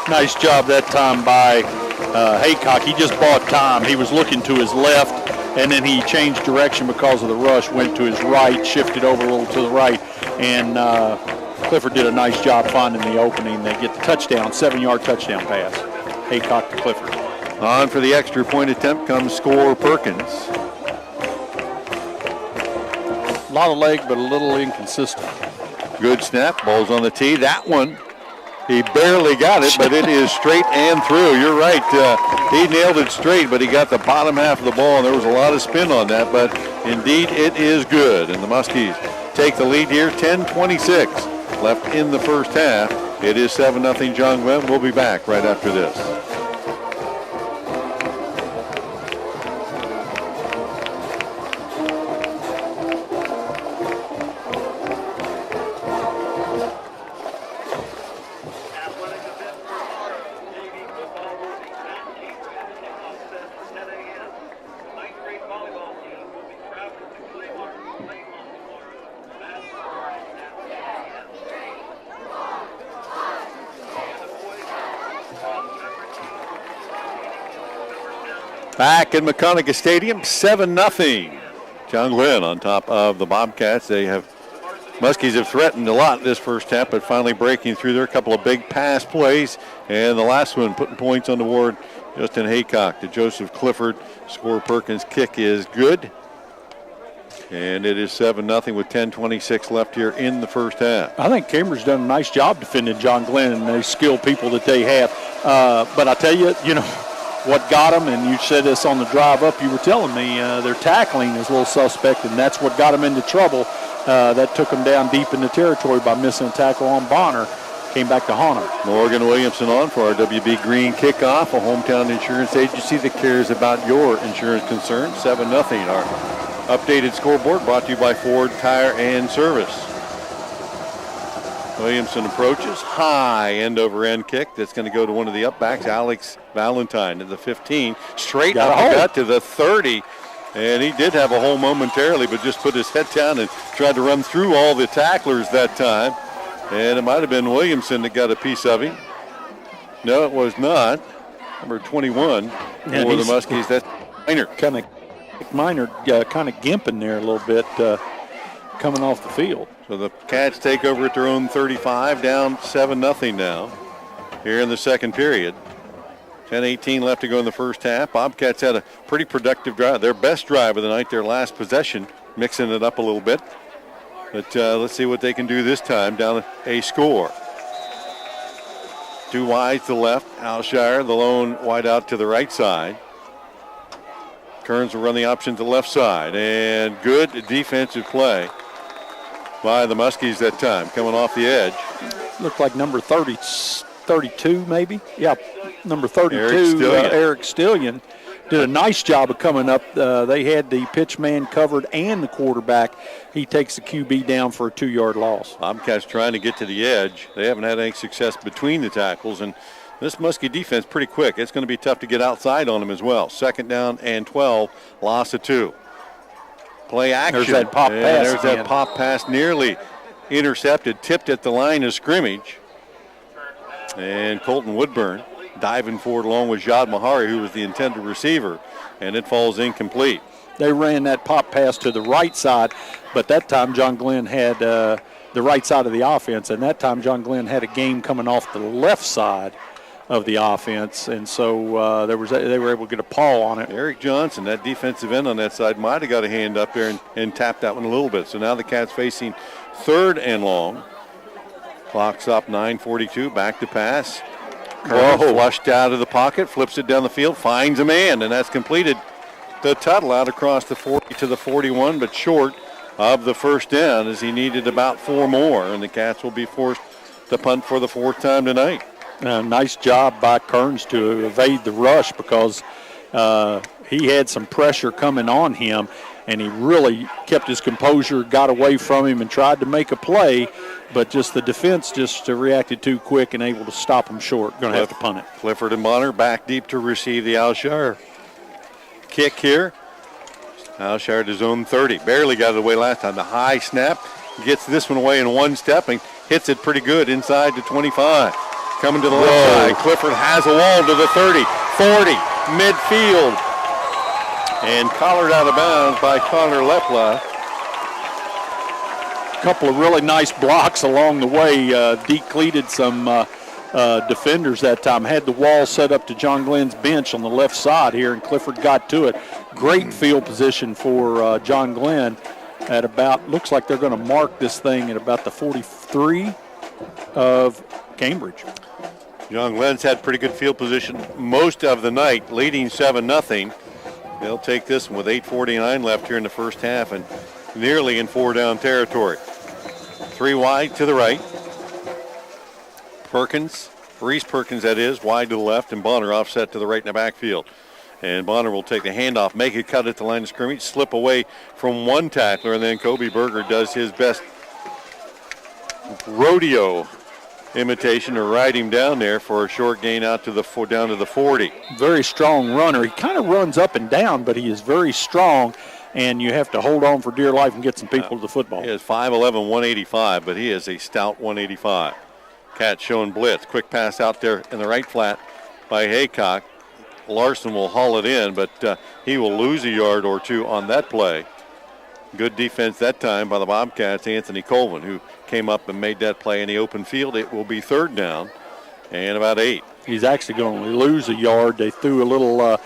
Nice job that time by Haycock. He just bought time. He was looking to his left, and then he changed direction because of the rush, went to his right, shifted over a little to the right, and Clifford did a nice job finding the opening. They get the touchdown, 7-yard touchdown pass. Haycock to Clifford. On for the extra point attempt comes Score Perkins. A lot of leg, but a little inconsistent. Good snap, ball's on the tee. That one, he barely got it, but it is straight and through. You're right, he nailed it straight, but he got the bottom half of the ball, and there was a lot of spin on that, but indeed it is good. And the Muskies take the lead here, 10:26 left in the first half. It is 7-0 John Glenn. We'll be back right after this. Back in McConagha Stadium, 7-0. John Glenn on top of the Bobcats. Muskies have threatened a lot this first half, but finally breaking through there. A couple of big pass plays, and the last one putting points on the board. Justin Haycock to Joseph Clifford. Score Perkins' kick is good. And it is 7-0 with 10:26 left here in the first half. I think Cambridge's done a nice job defending John Glenn and the skilled people that they have. But I tell you, what got them, and you said this on the drive up, you were telling me their tackling is a little suspect, and that's what got them into trouble. That took them down deep in the territory by missing a tackle on Bonner. Came back to haunt them. Morgan Williamson on for our WB Green kickoff, a hometown insurance agency that cares about your insurance concerns. 7-0. Our updated scoreboard brought to you by Ford Tire and Service. Williamson approaches, high end-over-end kick. That's going to go to one of the upbacks, Alex Valentine at the 15. Straight up the gut to the 30. And he did have a hole momentarily, but just put his head down and tried to run through all the tacklers that time. And it might have been Williamson that got a piece of him. No, it was not. Number 21 for the Muskies. That's Minor. Minor kind of gimping there a little bit coming off the field. So the Cats take over at their own 35, down 7-0 now. here in the second period. 10:18 left to go in the first half. Bobcats had a pretty productive drive. Their best drive of the night, their last possession, mixing it up a little bit. But let's see what they can do this time down a score. Two wide to the left. Alshire, the lone wide out to the right side. Kearns will run the option to the left side. And good defensive play by the Muskies that time, coming off the edge. Looked like number 32 maybe. Yeah, number 32, Eric Stillion, did a nice job of coming up. They had the pitch man covered and the quarterback. He takes the QB down for a 2-yard loss. Bobcats trying to get to the edge. They haven't had any success between the tackles, and this Muskie defense pretty quick. It's going to be tough to get outside on them as well. 2nd down and 12, loss of 2. Play action. There's that pop pass. There's that pop pass nearly intercepted, tipped at the line of scrimmage. And Colton Woodburn diving forward along with Jad Mahari, who was the intended receiver, and it falls incomplete. They ran that pop pass to the right side, but that time John Glenn had the right side of the offense, and that time John Glenn had a game coming off the left side of the offense, and so they were able to get a paw on it. Eric Johnson, that defensive end on that side, might have got a hand up there and tapped that one a little bit. So now the Cats facing 3rd and long. Clock's up, 9:42, back to pass. Kearns flushed out of the pocket, flips it down the field, finds a man, and that's completed. The Tuttle out across the 40 to the 41, but short of the first down as he needed about 4 more, and the Cats will be forced to punt for the 4th time tonight. Nice job by Kearns to evade the rush because he had some pressure coming on him, and he really kept his composure, got away from him, and tried to make a play, but just the defense just reacted too quick and able to stop him short. Going to have to punt it. Clifford and Bonner back deep to receive the Alshire kick here. Alshire to zone 30. Barely got it away last time. The high snap gets this one away in one step and hits it pretty good inside to 25. Coming to the left side. Clifford has a wall to the 30, 40, midfield. And collared out of bounds by Connor Lepla. A couple of really nice blocks along the way. Decleated some defenders that time. Had the wall set up to John Glenn's bench on the left side here, and Clifford got to it. Great field position for John Glenn at about, looks like they're going to mark this thing at about the 43 of Cambridge. John Glenn's had pretty good field position most of the night, leading 7-0. They'll take this one with 8:49 left here in the first half and nearly in 4-down territory. 3 wide to the right. Reese Perkins that is, wide to the left, and Bonner offset to the right in the backfield. And Bonner will take the handoff, make a cut at the line of scrimmage, slip away from one tackler, and then Kobe Berger does his best rodeo imitation to ride him down there for a short gain out to the down to the 40. Very strong runner. He kind of runs up and down, but he is very strong, and you have to hold on for dear life and get some people to the football. He is 5'11", 185, but he is a stout 185. Cat showing blitz. Quick pass out there in the right flat by Haycock. Larson will haul it in, but he will lose a yard or two on that play. Good defense that time by the Bobcats, Anthony Colvin, who came up and made that play in the open field. It will be 3rd down and about 8. He's actually going to lose a yard. They threw a little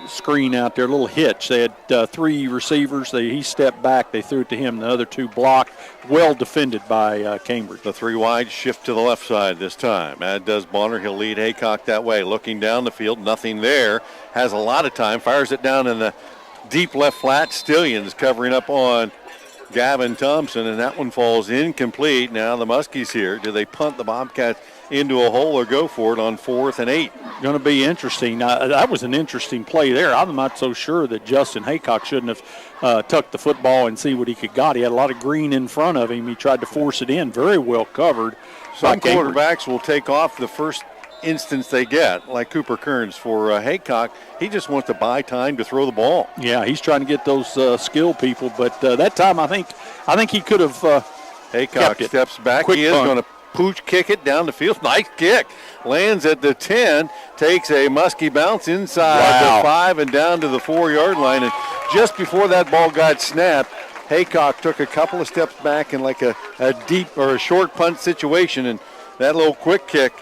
screen out there, a little hitch. They had 3 receivers. He stepped back. They threw it to him. The other 2 blocked. Well defended by Cambridge. The 3 wide shift to the left side this time. As does Bonner. He'll lead Haycock that way. Looking down the field, nothing there. Has a lot of time. Fires it down in the deep left flat. Stillions covering up on Gavin Thompson, and that one falls incomplete. Now the Muskies here. Do they punt the Bobcats into a hole or go for it on 4th and 8? Going to be interesting. That was an interesting play there. I'm not so sure that Justin Haycock shouldn't have tucked the football and see what he could got. He had a lot of green in front of him. He tried to force it in. Very well covered. Some quarterbacks will take off the first instance they get, like Cooper Kearns. For Haycock, he just wants to buy time to throw the ball. Yeah, he's trying to get those skill people, but that time I think he could have Haycock steps back. Quick he is going to pooch kick it down the field. Nice kick. Lands at the 10, takes a musky bounce inside the 5 and down to the 4-yard line. And just before that ball got snapped, Haycock took a couple of steps back in like a deep or a short punt situation, and that little quick kick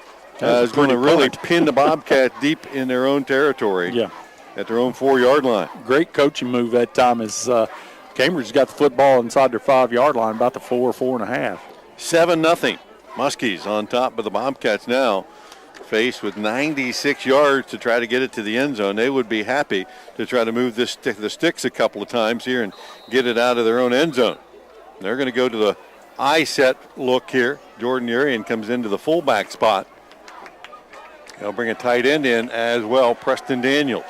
is going to really pin the Bobcats deep in their own territory. Yeah. At their own 4-yard line. Great coaching move that time as Cambridge got the football inside their 5-yard line, about the 4.5. 7-0. Muskies on top of the Bobcats now, faced with 96 yards to try to get it to the end zone. They would be happy to try to move the sticks a couple of times here and get it out of their own end zone. They're going to go to the I-set look here. Jordan Urian comes into the fullback spot. They'll bring a tight end in as well, Preston Daniels.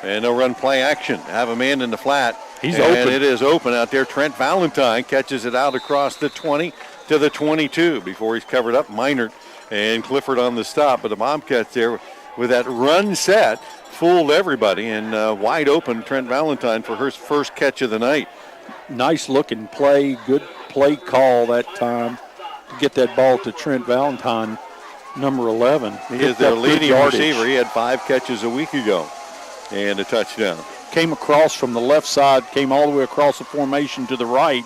And they'll run play action. Have a man in the flat. He's and open. It is open out there. Trent Valentine catches it out across the 20 to the 22 before he's covered up. Meinert and Clifford on the stop. But the Bobcats there with that run set fooled everybody. And wide open, Trent Valentine for her first catch of the night. Nice looking play. Good play call that time to get that ball to Trent Valentine, number 11. He is their leading receiver. He had 5 catches a week ago. And a touchdown. Came across from the left side, came all the way across the formation to the right,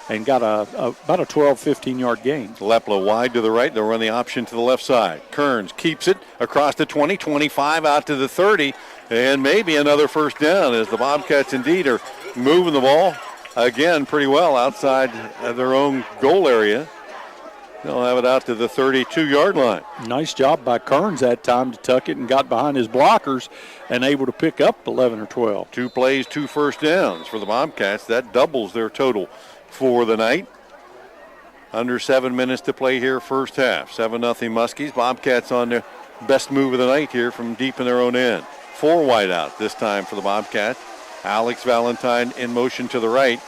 and got about a 12, 15-yard gain. Lepla wide to the right. They'll run the option to the left side. Kearns keeps it across the 20, 25 out to the 30, and maybe another first down as the Bobcats indeed are moving the ball again pretty well outside of their own goal area. They'll have it out to the 32-yard line. Nice job by Kearns that time to tuck it and got behind his blockers and able to pick up 11 or 12. 2 plays, 2 first downs for the Bobcats. That doubles their total for the night. Under 7 minutes to play here, first half. 7-0 Muskies. Bobcats on their best move of the night here from deep in their own end. 4 wide out this time for the Bobcats. Alex Valentine in motion to the right.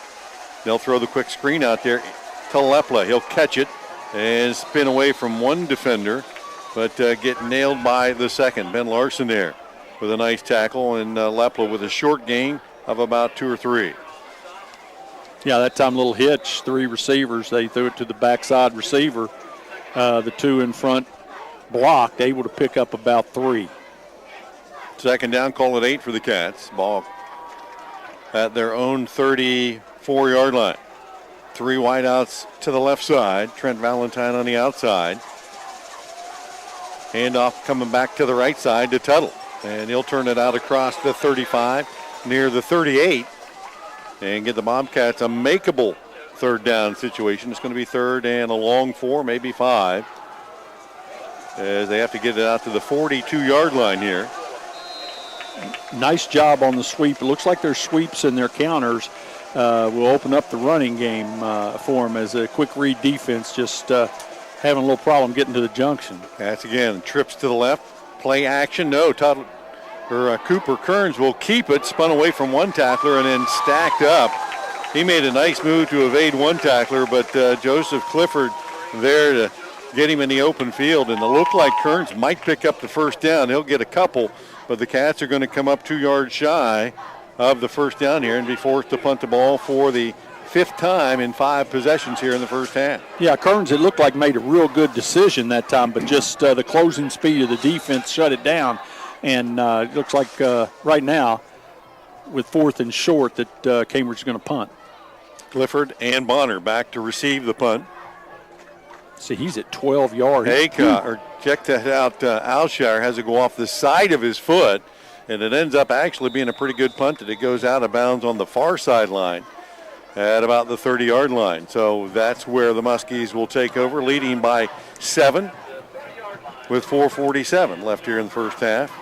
They'll throw the quick screen out there to Lepla. He'll catch it and spin away from one defender, but get nailed by the second. Ben Larson there with a nice tackle, and Lepla with a short gain of about 2 or 3. Yeah, that time a little hitch. 3 receivers. They threw it to the backside receiver. The 2 in front blocked, able to pick up about 3. Second down, call it 8 for the Cats. Ball at their own 34-yard line. 3 wideouts to the left side. Trent Valentine on the outside. Handoff coming back to the right side to Tuttle. And he'll turn it out across the 35 near the 38 and get the Bobcats a makeable third down situation. It's going to be 3rd and a long 4, maybe 5, as they have to get it out to the 42-yard line here. Nice job on the sweep. It looks like their sweeps and their counters will open up the running game for them as a quick read defense just having a little problem getting to the junction. That's again trips to the left. Play action. No, Cooper Kearns will keep it. Spun away from one tackler and then stacked up. He made a nice move to evade one tackler, but Joseph Clifford there to get him in the open field. And it looked like Kearns might pick up the first down. He'll get a couple, but the Cats are going to come up 2 yards shy of the first down here and be forced to punt the ball for the 5th time in 5 possessions here in the first half. Yeah, Kearns, it looked like made a real good decision that time, but just the closing speed of the defense shut it down. And it looks like right now with 4th and short that Cambridge is going to punt. Clifford and Bonner back to receive the punt. See, he's at 12 yards. Check that out. Alshire has to go off the side of his foot, and it ends up actually being a pretty good punt that it goes out of bounds on the far sideline at about the 30-yard line. So that's where the Muskies will take over, leading by 7 with 4:47 left here in the first half.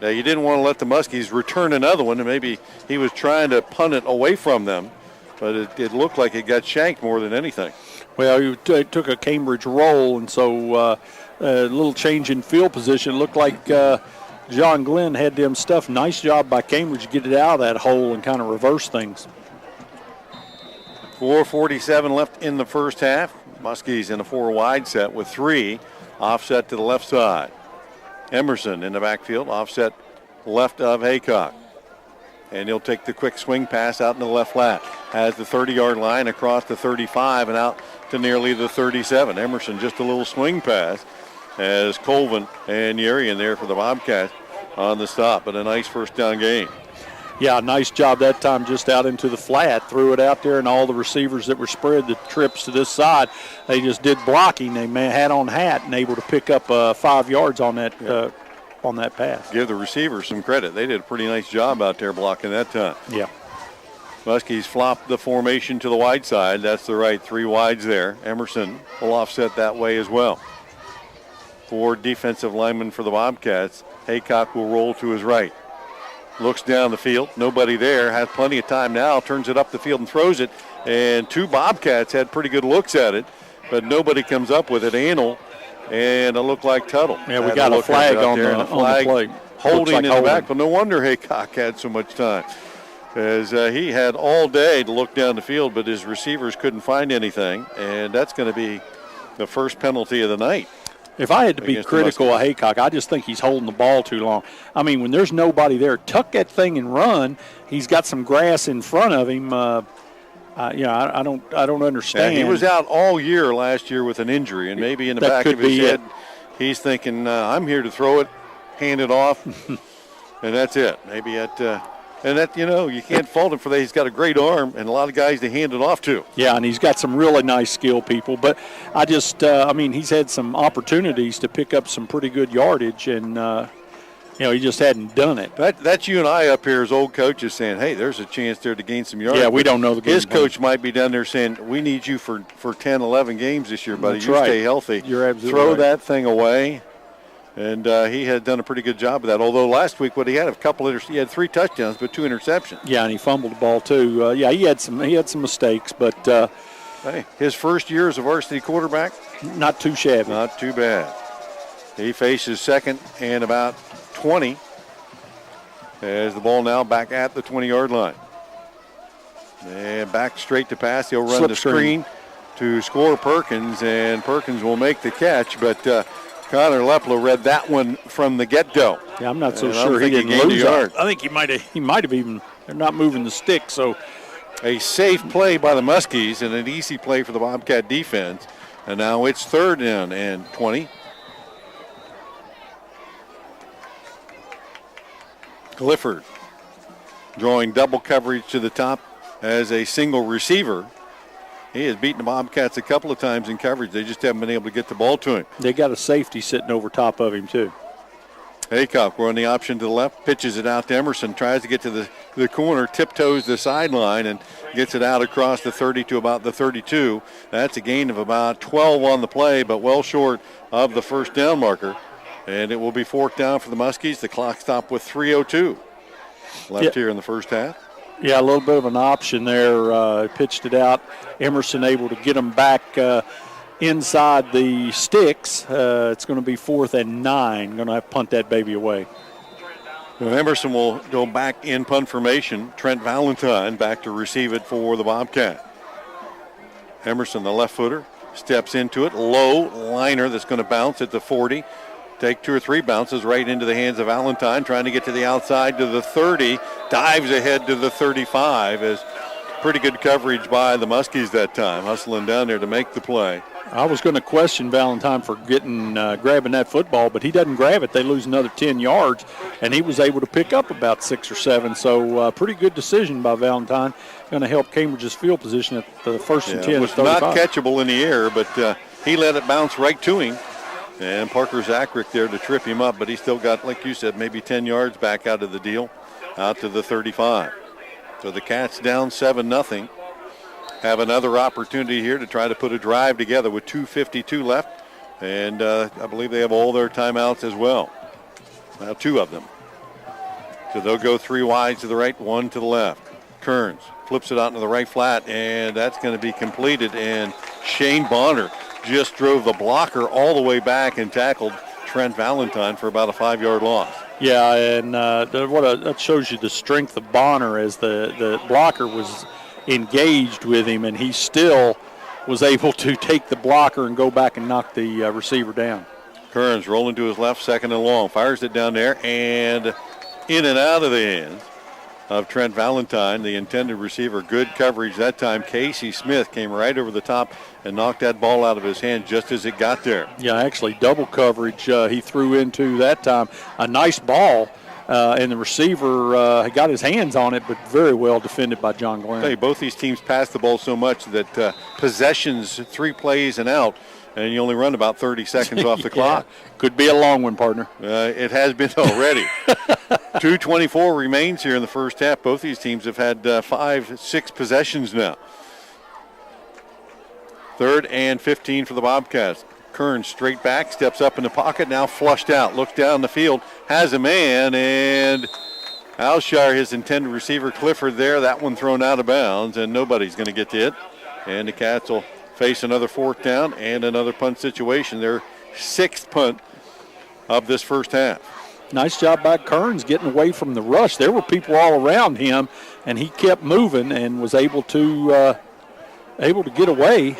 Now, you didn't want to let the Muskies return another one, and maybe he was trying to punt it away from them, but it looked like it got shanked more than anything. Well, he took a Cambridge roll, and so a little change in field position. Looked like John Glenn had them stuffed. Nice job by Cambridge to get it out of that hole and kind of reverse things. 4:47 left in the first half. Muskies in a 4 wide set with 3 offset to the left side. Emerson in the backfield, offset left of Haycock. And he'll take the quick swing pass out in the left flat. Has the 30-yard line across the 35 and out to nearly the 37. Emerson just a little swing pass as Colvin and Urian there for the Bobcats on the stop, but a nice first down gain. Yeah, nice job that time, just out into the flat. Threw it out there, and all the receivers that were spread the trips to this side, they just did blocking. They had on hat and able to pick up 5 yards on that pass. Give the receivers some credit. They did a pretty nice job out there blocking that time. Yeah. Muskies flopped the formation to the wide side. That's the right 3 wides there. Emerson will offset that way as well. 4 defensive linemen for the Bobcats. Haycock will roll to his right. Looks down the field. Nobody there. Has plenty of time now. Turns it up the field and throws it. And 2 Bobcats had pretty good looks at it, but nobody comes up with it. Anal and it looked like Tuttle. Yeah, we got a flag on the play. Holding like in the back. But no wonder Haycock had so much time, as he had all day to look down the field, but his receivers couldn't find anything. And that's going to be the first penalty of the night. If I had to be critical of Haycock, I just think he's holding the ball too long. I mean, when there's nobody there, tuck that thing and run. He's got some grass in front of him. I don't understand. Yeah, he was out all year last year with an injury, and maybe in the back of his head, he's thinking, I'm here to throw it, hand it off, and that's it. Maybe you can't fault him for that. He's got a great arm and a lot of guys to hand it off to. Yeah, and he's got some really nice skill people. But I just, he's had some opportunities to pick up some pretty good yardage, and, he just hadn't done it. That's you and I up here as old coaches saying, hey, there's a chance there to gain some yardage. Yeah, we don't know the game. His coach might be down there saying, we need you for 10, 11 games this year, buddy. That's you right. Stay healthy. You're absolutely Throw right. that thing away. And he had done a pretty good job of that. Although last week, he had he had 3 touchdowns, but 2 interceptions. Yeah, and he fumbled the ball too. He had some mistakes, but hey, his first year as a varsity quarterback, not too shabby. Not too bad. He faces second and about 20. As the ball now back at the 20-yard line. And back straight to pass. He'll run the screen to score Perkins, and Perkins will make the catch, but Connor Leplo read that one from the get-go. Yeah, I'm not so sure he didn't lose it. I think he might have even, they're not moving the stick, so. A safe play by the Muskies and an easy play for the Bobcat defense. And now it's 3rd down and 20. Clifford drawing double coverage to the top as a single receiver. He has beaten the Bobcats a couple of times in coverage. They just haven't been able to get the ball to him. They got a safety sitting over top of him, too. Haycock, we're on the option to the left, pitches it out to Emerson, tries to get to the corner, tiptoes the sideline, and gets it out across the 30 to about the 32. That's a gain of about 12 on the play, but well short of the first down marker. And it will be 4th down for the Muskies. The clock stopped with 3:02 left here in the first half. Yeah, a little bit of an option there. Pitched it out. Emerson able to get them back inside the sticks. It's going to be 4th and 9. Going to have to punt that baby away. Well, Emerson will go back in punt formation. Trent Valentine back to receive it for the Bobcat. Emerson, the left footer, steps into it. Low liner that's going to bounce at the 40. Take 2 or 3 bounces right into the hands of Valentine, trying to get to the outside to the 30. Dives ahead to the 35. As pretty good coverage by the Muskies that time, hustling down there to make the play. I was going to question Valentine for grabbing that football, but he doesn't grab it. They lose another 10 yards, and he was able to pick up about 6 or 7. So pretty good decision by Valentine. Going to help Cambridge's field position at the 1st and 10. It was not catchable in the air, but he let it bounce right to him. And Parker Zacharick there to trip him up, but he still got, like you said, maybe 10 yards back out of the deal, out to the 35. So the Cats down 7-0. Have another opportunity here to try to put a drive together with 2:52 left. And I believe they have all their timeouts as well. Now 2 of them. So they'll go 3 wide to the right, 1 to the left. Kearns flips it out into the right flat, and that's going to be completed. And Shane Bonner just drove the blocker all the way back and tackled Trent Valentine for about a 5-yard loss. Yeah, and that shows you the strength of Bonner, as the blocker was engaged with him, and he still was able to take the blocker and go back and knock the receiver down. Kearns rolling to his left, 2nd and long, fires it down there, and in and out of the hands of Trent Valentine, the intended receiver. Good coverage that time. Casey Smith came right over the top and knocked that ball out of his hand just as it got there. Yeah, actually double coverage he threw into that time. A nice ball and the receiver got his hands on it, but very well defended by John Glenn. I tell you, both these teams pass the ball so much that possessions, 3 plays and out, and you only run about 30 seconds off the clock. Could be a long one, partner. It has been already. 2:24 remains here in the first half. Both these teams have had 5-6 possessions now. 3rd and 15 for the Bobcats. Kern straight back, steps up in the pocket, now flushed out, looks down the field, has a man, and Alshire, his intended receiver, Clifford there. That one thrown out of bounds, and nobody's going to get to it. And the Cats will face another 4th down and another punt situation. Their 6th punt of this first half. Nice job by Kearns getting away from the rush. There were people all around him, and he kept moving and was able to get away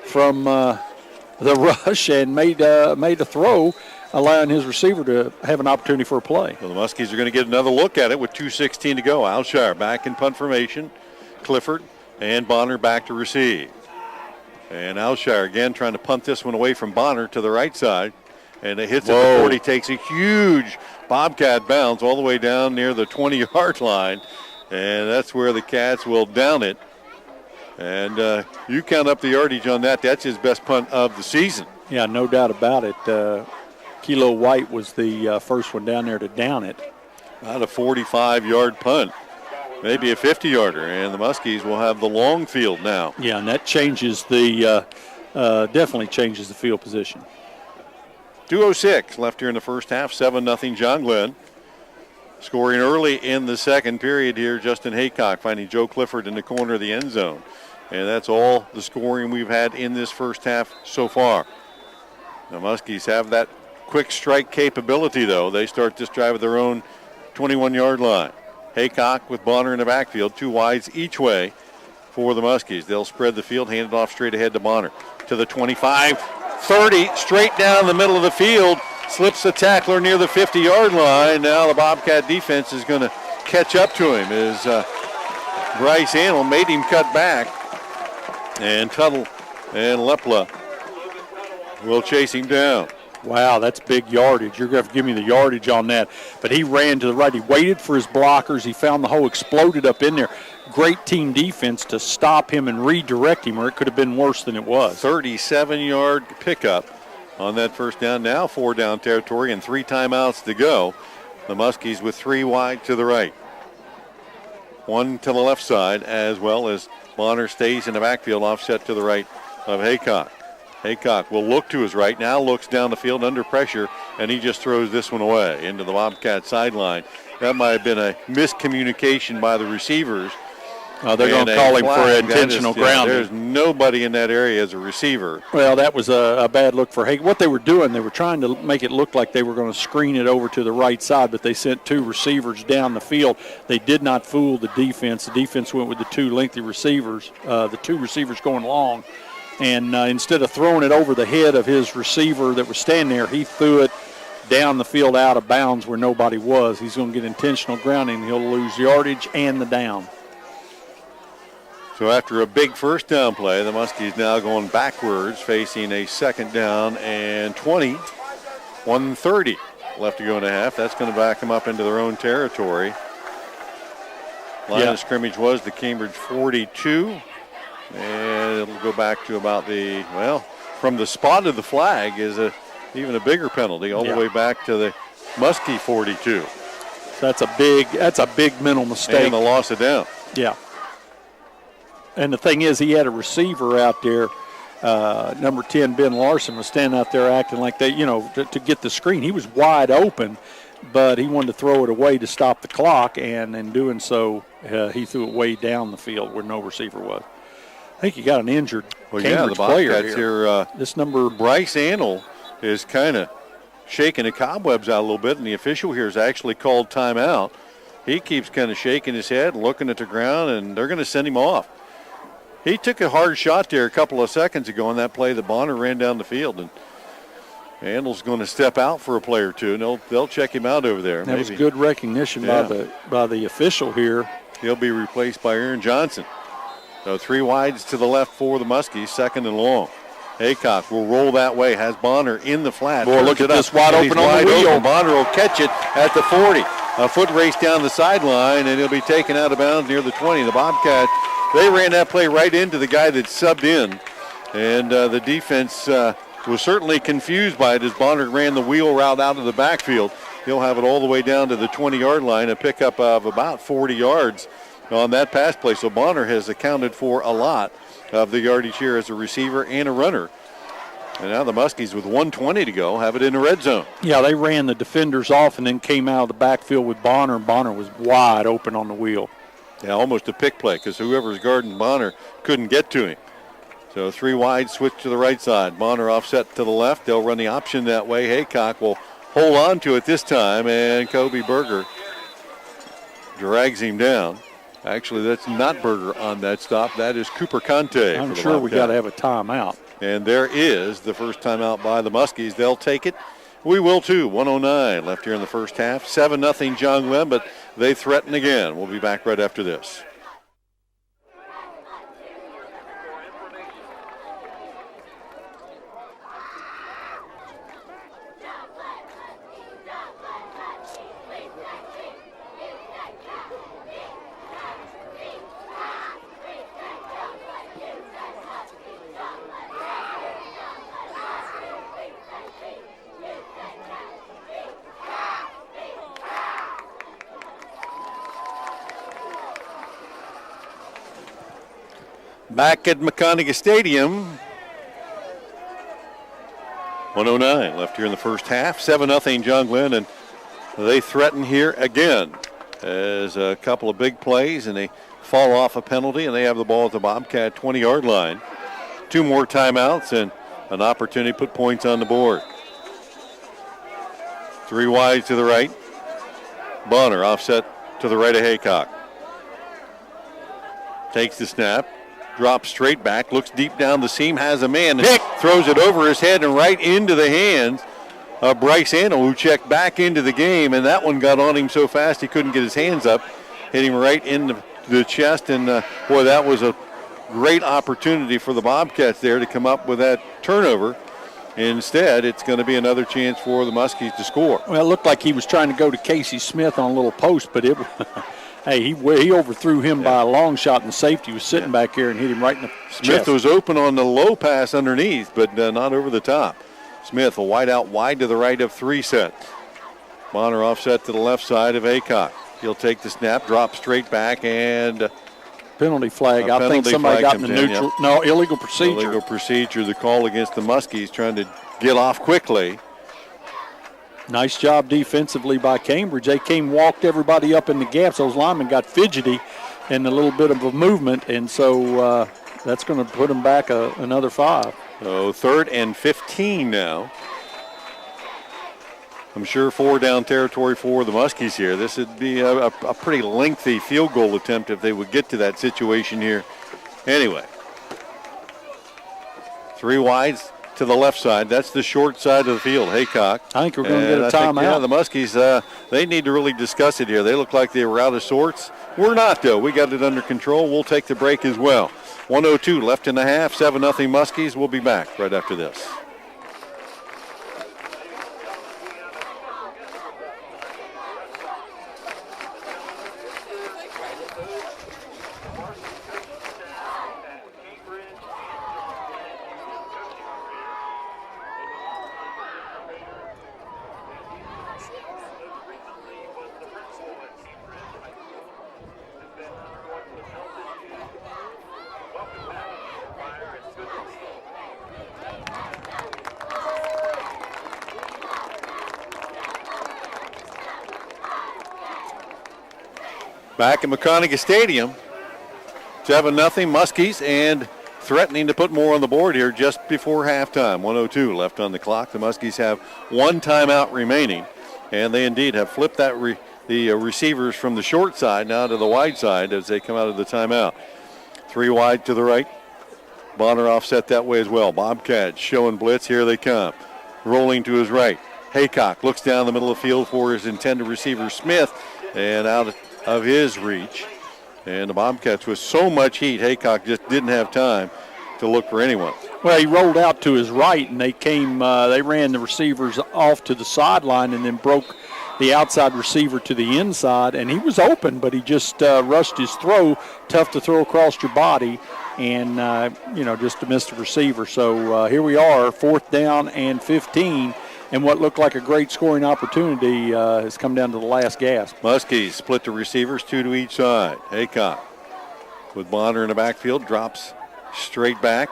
from the rush and made a throw, allowing his receiver to have an opportunity for a play. Well, the Muskies are going to get another look at it with 2:16 to go. Alshire back in punt formation. Clifford and Bonner back to receive. And Alshire again trying to punt this one away from Bonner to the right side. And it hits at the 40, takes a huge Bobcat bounce all the way down near the 20-yard line. And that's where the Cats will down it. And you count up the yardage on that. That's his best punt of the season. Yeah, no doubt about it. Kilo White was the first one down there to down it. About a 45-yard punt, maybe a 50-yarder. And the Muskies will have the long field now. Yeah, and that changes definitely changes the field position. 2:06 left here in the first half, 7-0 John Glenn. Scoring early in the second period here, Justin Haycock finding Joe Clifford in the corner of the end zone. And that's all the scoring we've had in this first half so far. The Muskies have that quick strike capability, though. They start this drive at their own 21-yard line. Haycock with Bonner in the backfield, 2 wides each way for the Muskies. They'll spread the field, hand it off straight ahead to Bonner. To the 25, 30, straight down the middle of the field. Slips the tackler near the 50-yard line. Now the Bobcat defense is going to catch up to him as Bryce Antle made him cut back. And Tuttle and Lepla will chase him down. Wow, that's big yardage. You're going to have to give me the yardage on that. But he ran to the right. He waited for his blockers. He found the hole, exploded up in there. Great team defense to stop him and redirect him, or it could have been worse than it was. 37-yard pickup on that first down. Now 4 down territory and 3 timeouts to go. The Muskies with 3 wide to the right. 1 to the left side, as well as Bonner stays in the backfield, offset to the right of Haycock. Haycock will look to his right, now looks down the field under pressure, and he just throws this one away into the Bobcat sideline. That might have been a miscommunication by the receivers. They're going to call him for intentional grounding. There's nobody in that area as a receiver. Well, that was a bad look for Haycock. What they were doing, they were trying to make it look like they were going to screen it over to the right side, but they sent 2 receivers down the field. They did not fool the defense. The defense went with the 2 lengthy receivers, the 2 receivers going long. And instead of throwing it over the head of his receiver that was standing there, he threw it down the field out of bounds where nobody was. He's going to get intentional grounding. He'll lose yardage and the down. So after a big first down play, the Muskies now going backwards, facing a 2nd down and 20. 1:30 left to go in a half. That's going to back them up into their own territory. Line of scrimmage was the Cambridge 42. And it'll go back to about from the spot of the flag is even a bigger penalty, all the way back to the Muskie 42. So that's a big mental mistake. And a loss of down. Yeah. And the thing is, he had a receiver out there. Number 10, Ben Larson, was standing out there acting like they, to get the screen. He was wide open, but he wanted to throw it away to stop the clock, and in doing so, he threw it way down the field where no receiver was. I think you got an injured Cambridge player here. This number, Bryce Antle, is kind of shaking the cobwebs out a little bit, and the official here has actually called timeout. He keeps kind of shaking his head, looking at the ground, and they're going to send him off. He took a hard shot there a couple of seconds ago on that play that Bonner ran down the field, and Antle's going to step out for a play or two, and they'll check him out over there. That was good recognition by the official here. He'll be replaced by Aaron Johnson. So 3 wides to the left for the Muskies, 2nd and long. Haycock will roll that way, has Bonner in the flat. Boy, look at this wide open on the wheel. Bonner will catch it at the 40. a foot race down the sideline, and he'll be taken out of bounds near the 20. The Bobcats, they ran that play right into the guy that subbed in, and the defense was certainly confused by it as Bonner ran the wheel route out of the backfield. He'll have it all the way down to the 20-yard line, a pickup of about 40 yards on that pass play. So Bonner has accounted for a lot of the yardage here as a receiver and a runner. And now the Muskies, with 1:20 to go, have it in the red zone. Yeah, they ran the defenders off and then came out of the backfield with Bonner, and Bonner was wide open on the wheel. Yeah, almost a pick play because whoever's guarding Bonner couldn't get to him. So 3 wide, switch to the right side. Bonner offset to the left. They'll run the option that way. Haycock will hold on to it this time, and Kobe Berger drags him down. Actually, that's not Berger on that stop. That is Cooper Conte. I'm sure we got to have a timeout. And there is the first timeout by the Muskies. They'll take it. We will too. 1:09 left here in the first half. 7-0 John Glenn, but they threaten again. We'll be back right after this. Back at McConagha Stadium. 1:09 left here in the first half. 7-0 John Glenn, and they threaten here again as a couple of big plays, and they fall off a penalty, and they have the ball at the Bobcat 20-yard line. 2 more timeouts and an opportunity to put points on the board. 3 wide to the right. Bonner offset to the right of Haycock. Takes the snap. Drops straight back, looks deep down the seam, has a man, and throws it over his head and right into the hands of Bryce Anno, who checked back into the game, and that one got on him so fast he couldn't get his hands up. Hit him right in the chest, and boy, that was a great opportunity for the Bobcats there to come up with that turnover. Instead, it's going to be another chance for the Muskies to score. Well, it looked like he was trying to go to Casey Smith on a little post, but it hey, he overthrew him by a long shot, and the safety was sitting back here and hit him right in the Smith chest. was open on the low pass underneath, but not over the top. Smith, a wide out wide to the right of 3 set. Bonner offset to the left side of Aycock. He'll take the snap, drop straight back, and penalty flag. I think somebody got in the neutral. Yep. No, illegal procedure. Illegal procedure, the call against the Muskies, trying to get off quickly. Nice job defensively by Cambridge. They walked everybody up in the gaps. Those linemen got fidgety and a little bit of a movement, and so that's going to put them back another 5. So 3rd and 15 now. I'm sure 4 down territory for the Muskies here. This would be a pretty lengthy field goal attempt if they would get to that situation here. Anyway, 3 wides to the left side. That's the short side of the field. Haycock. I think we're going to get a timeout. Yeah, the Muskies, they need to really discuss it here. They look like they were out of sorts. We're not, though. We got it under control. We'll take the break as well. 1:02 left in the half. 7-0 Muskies. We'll be back right after this. Back at McConagha Stadium, 7-0 Muskies, and threatening to put more on the board here just before halftime. 1:02 left on the clock. The Muskies have 1 timeout remaining, and they indeed have flipped that the receivers from the short side now to the wide side as they come out of the timeout. 3 wide to the right. Bonner offset that way as well. Bobcats showing blitz. Here they come. Rolling to his right. Haycock looks down the middle of the field for his intended receiver, Smith, and out of his reach. And the Bobcats, with so much heat, Haycock just didn't have time to look for anyone. Well, he rolled out to his right, and they ran the receivers off to the sideline and then broke the outside receiver to the inside, and he was open, but he just rushed his throw. Tough to throw across your body, and, just to miss the receiver. So here we are, 4th down and 15, and what looked like a great scoring opportunity has come down to the last gasp. Muskies split the receivers, 2 to each side. Haycock with Bonner in the backfield, drops straight back,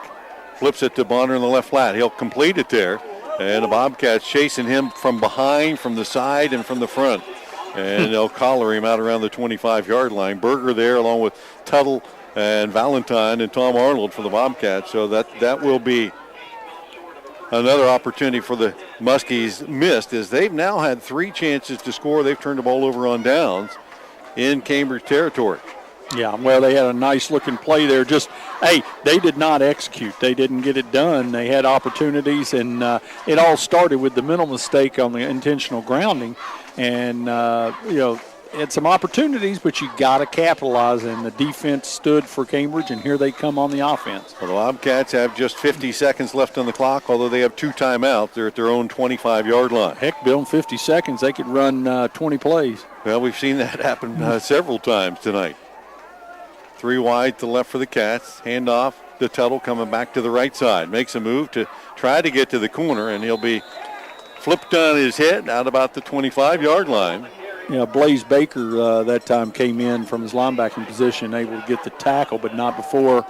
flips it to Bonner in the left flat. He'll complete it there, and the Bobcats chasing him from behind, from the side, and from the front. And they'll collar him out around the 25-yard line. Berger there along with Tuttle and Valentine and Tom Arnold for the Bobcats. So that will be another opportunity for the Muskies missed, as they've now had 3 chances to score. They've turned the ball over on downs in Cambridge territory. Yeah, well, they had a nice-looking play there. They did not execute. They didn't get it done. They had opportunities, and it all started with the mental mistake on the intentional grounding. And, had some opportunities, but you got to capitalize, and the defense stood for Cambridge, and here they come on the offense. Well, the Bobcats have just 50 seconds left on the clock, although they have 2 timeouts. They're at their own 25-yard line. Heck, Bill, in 50 seconds, they could run 20 plays. Well, we've seen that happen several times tonight. 3 wide to left for the Cats. Handoff to Tuttle coming back to the right side. Makes a move to try to get to the corner, and he'll be flipped on his head out about the 25-yard line. Blaze Baker that time came in from his linebacking position, able to get the tackle, but not before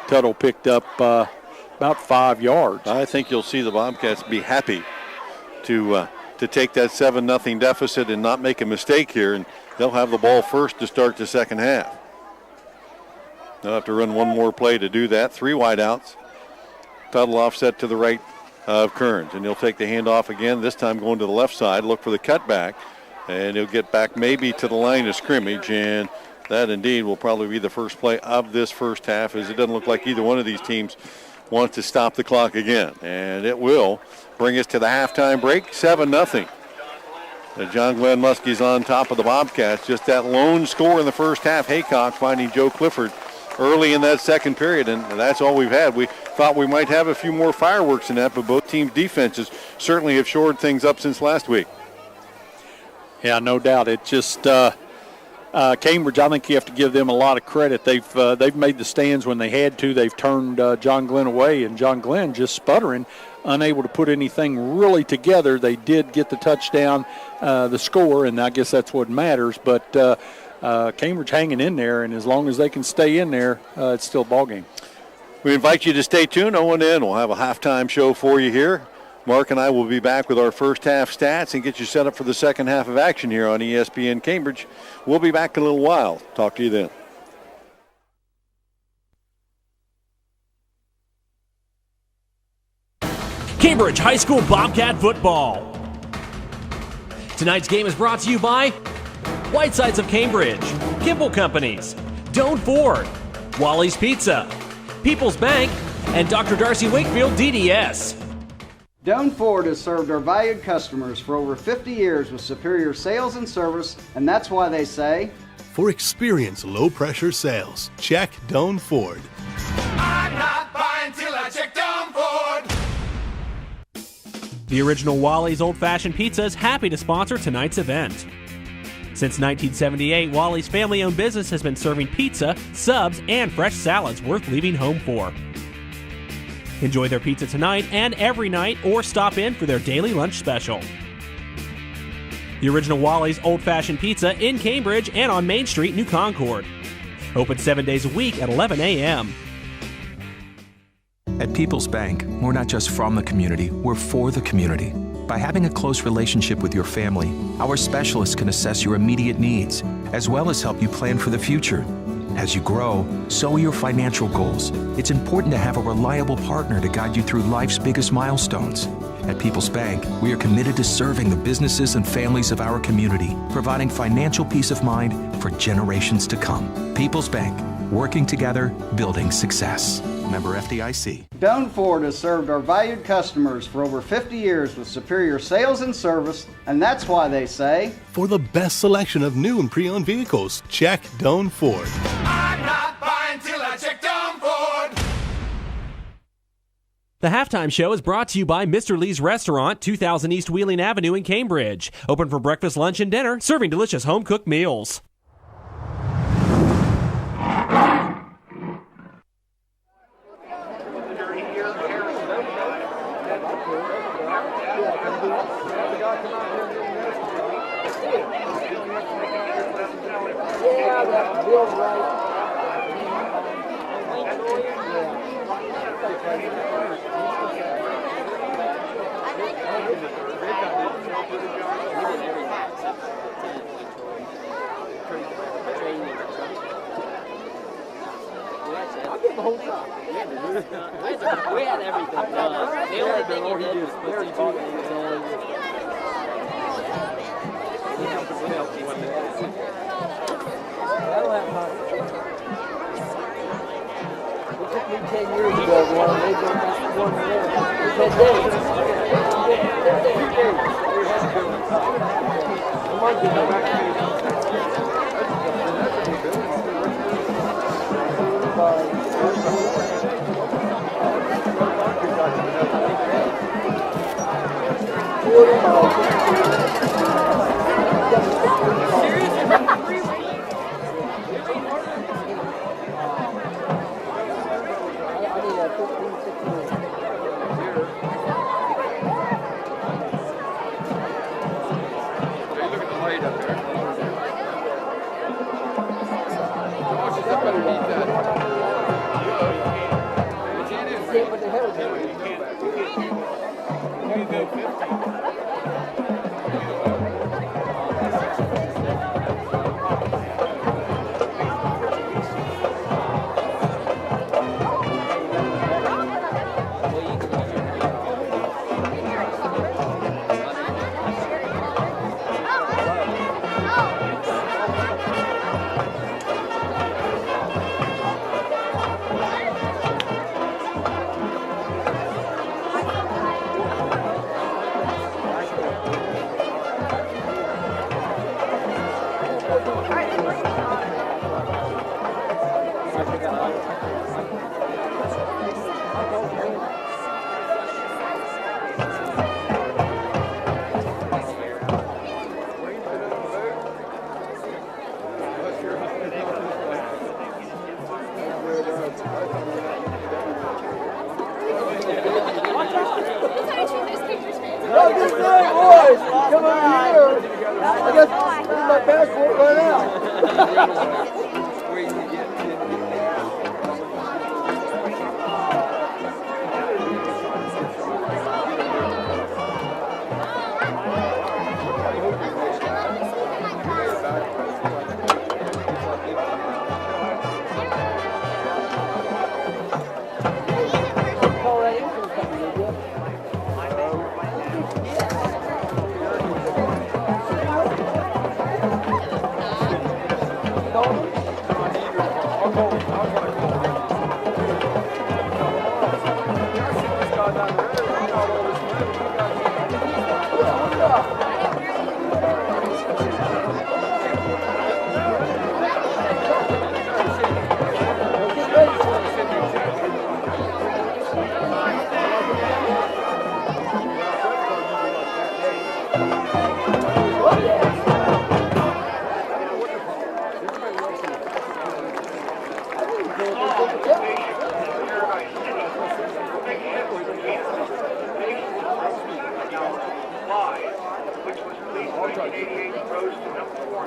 Tuttle picked up about 5 yards. I think you'll see the Bobcats be happy to take that 7-0 deficit and not make a mistake here, and they'll have the ball first to start the second half. They'll have to run one more play to do that. 3 wideouts. Tuttle offset to the right of Kearns, and he'll take the handoff again, this time going to the left side, look for the cutback, and he'll get back maybe to the line of scrimmage, and that indeed will probably be the first play of this first half, as it doesn't look like either one of these teams wants to stop the clock again, and it will bring us to the halftime break, 7-0. John Glenn Muskies on top of the Bobcats. Just that lone score in the first half, Haycock finding Joe Clifford early in that second period, and that's all we've had. We thought we might have a few more fireworks in that, but both teams' defenses certainly have shored things up since last week. Yeah, no doubt. It just Cambridge, I think you have to give them a lot of credit. They've made the stands when they had to. They've turned John Glenn away, and John Glenn just sputtering, unable to put anything really together. They did get the touchdown, the score, and I guess that's what matters. But Cambridge hanging in there, and as long as they can stay in there, it's still a ball game. We invite you to stay tuned. Owen in. We'll have a halftime show for you here. Mark and I will be back with our first half stats and get you set up for the second half of action here on ESPN Cambridge. We'll be back in a little while. Talk to you then. Cambridge High School Bobcat Football. Tonight's game is brought to you by Whitesides of Cambridge, Kimball Companies, Doan Ford, Wally's Pizza, People's Bank, and Dr. Darcy Wakefield DDS. Doan Ford has served our valued customers for over 50 years with superior sales and service, and that's why they say, For experienced low-pressure sales, check Doan Ford. I'm not buying till I check Doan Ford. The original Wally's Old Fashioned Pizza is happy to sponsor tonight's event. Since 1978, Wally's family-owned business has been serving pizza, subs, and fresh salads worth leaving home for. Enjoy their pizza tonight and every night, or stop in for their daily lunch special. The original Wally's Old Fashioned Pizza in Cambridge and on Main Street, New Concord. Open 7 days a week at 11 a.m. At People's Bank, we're not just from the community, we're for the community. By having a close relationship with your family, our specialists can assess your immediate needs, as well as help you plan for the future. As you grow, so are your financial goals. It's important to have a reliable partner to guide you through life's biggest milestones. At People's Bank, we are committed to serving the businesses and families of our community, providing financial peace of mind for generations to come. People's Bank, working together, building success. Member FDIC. Doan Ford has served our valued customers for over 50 years with superior sales and service, and that's why they say, For the best selection of new and pre-owned vehicles, check Doan Ford. I'm not buying till I check Doan Ford. The halftime show is brought to you by Mr. Lee's Restaurant, 2000 East Wheeling Avenue in Cambridge. Open for breakfast, lunch, and dinner, serving delicious home-cooked meals. We had everything done. The only thing you did was put two things on. It took me 10 years ago to want to make one more. 10 days. 88 goes to number 4,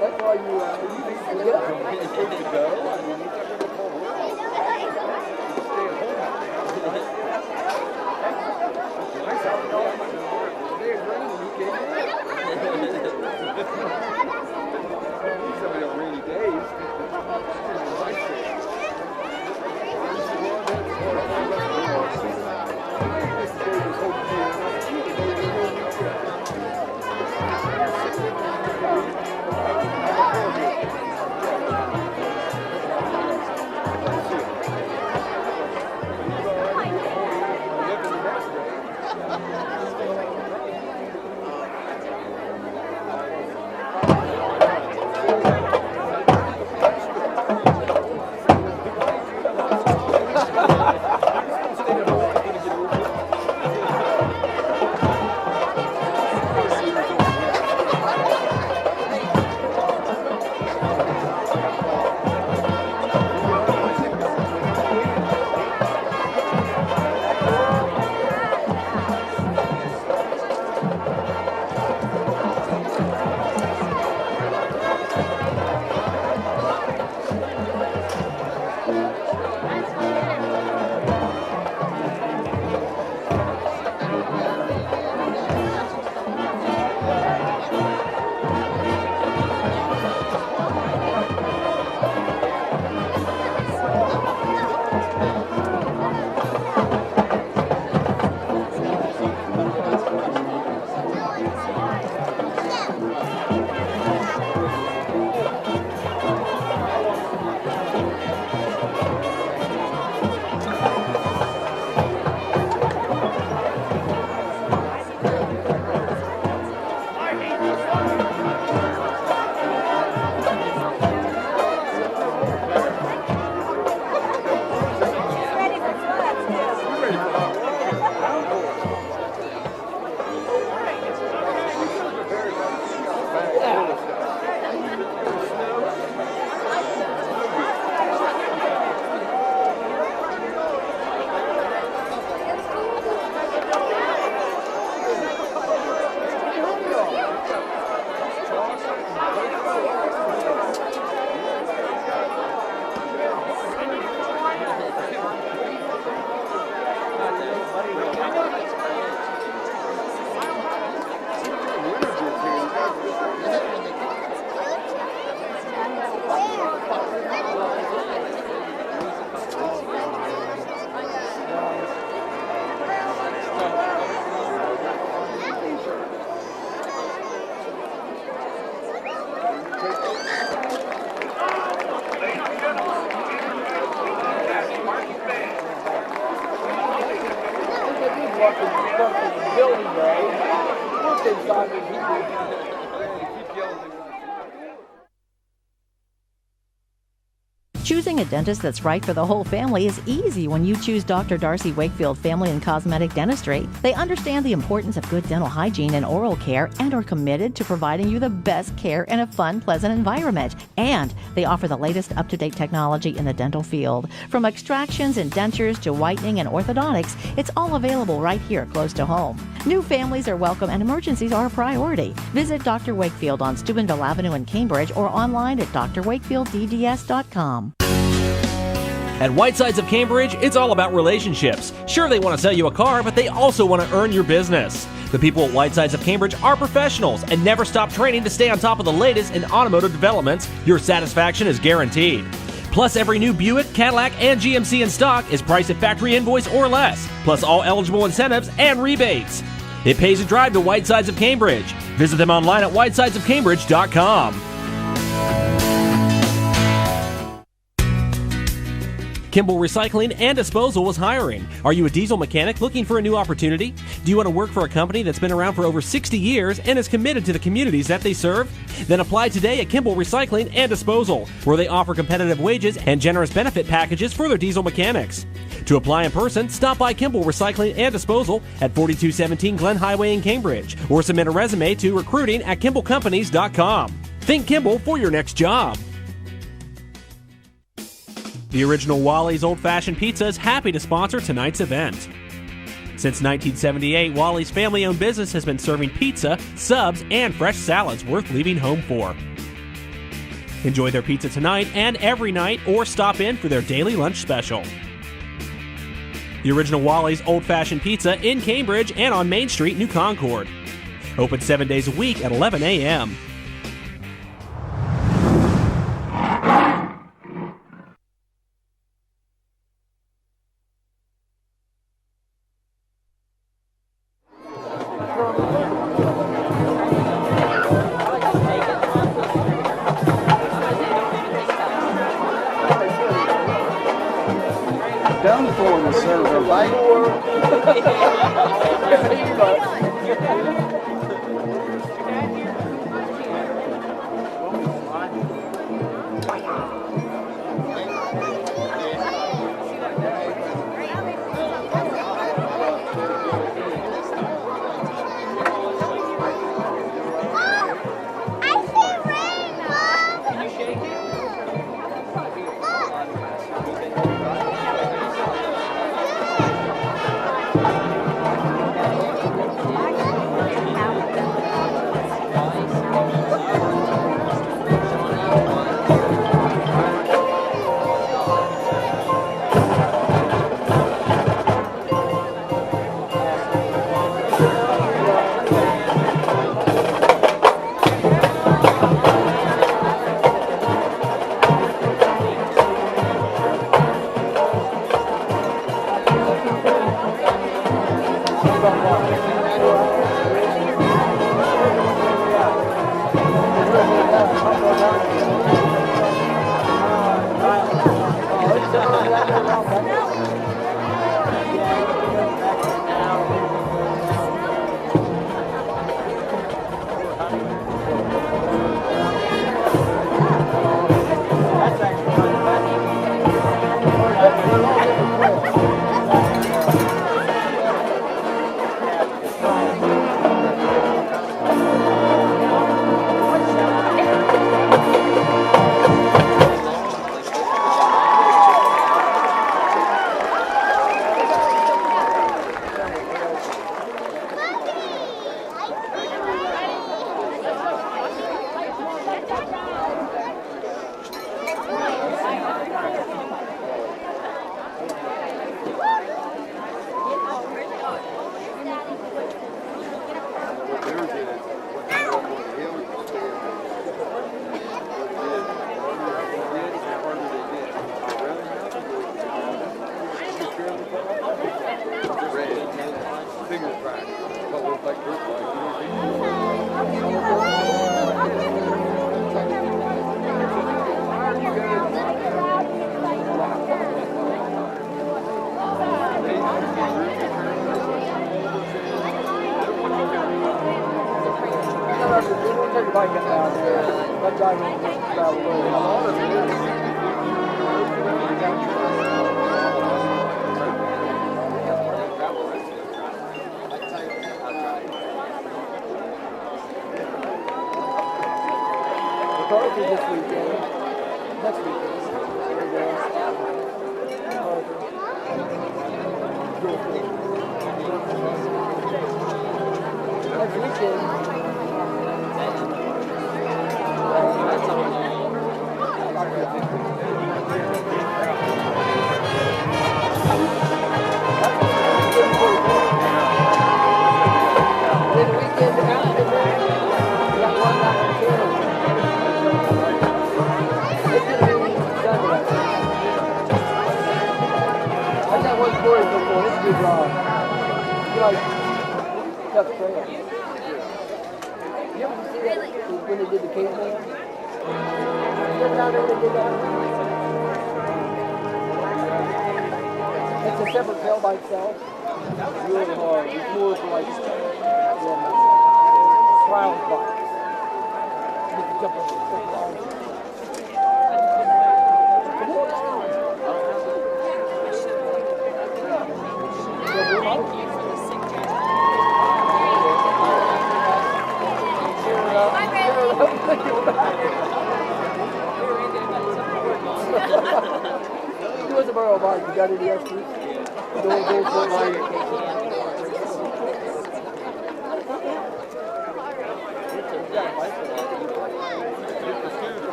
That's why you go. Choosing a dentist that's right for the whole family is easy when you choose Dr. Darcy Wakefield Family and Cosmetic Dentistry. They understand the importance of good dental hygiene and oral care and are committed to providing you the best care in a fun, pleasant environment. And they offer the latest up-to-date technology in the dental field. From extractions and dentures to whitening and orthodontics, it's all available right here close to home. New families are welcome and emergencies are a priority. Visit Dr. Wakefield on Steubenville Avenue in Cambridge or online at drwakefieldDDS.com. At Whitesides of Cambridge, it's all about relationships. Sure, they want to sell you a car, but they also want to earn your business. The people at Whitesides of Cambridge are professionals and never stop training to stay on top of the latest in automotive developments. Your satisfaction is guaranteed. Plus, every new Buick, Cadillac, and GMC in stock is priced at factory invoice or less, plus all eligible incentives and rebates. It pays to drive to Whitesides of Cambridge. Visit them online at whitesidesofcambridge.com. Kimball Recycling and Disposal was hiring. Are you a diesel mechanic looking for a new opportunity? Do you want to work for a company that's been around for over 60 years and is committed to the communities that they serve? Then apply today at Kimball Recycling and Disposal, where they offer competitive wages and generous benefit packages for their diesel mechanics. To apply in person, stop by Kimball Recycling and Disposal at 4217 Glen Highway in Cambridge, or submit a resume to recruiting@kimballcompanies.com. Think Kimball for your next job. The original Wally's Old Fashioned Pizza is happy to sponsor tonight's event. Since 1978, Wally's family-owned business has been serving pizza, subs, and fresh salads worth leaving home for. Enjoy their pizza tonight and every night, or stop in for their daily lunch special. The original Wally's Old Fashioned Pizza in Cambridge and on Main Street, New Concord. Open 7 days a week at 11 a.m. Done for to serve our bite.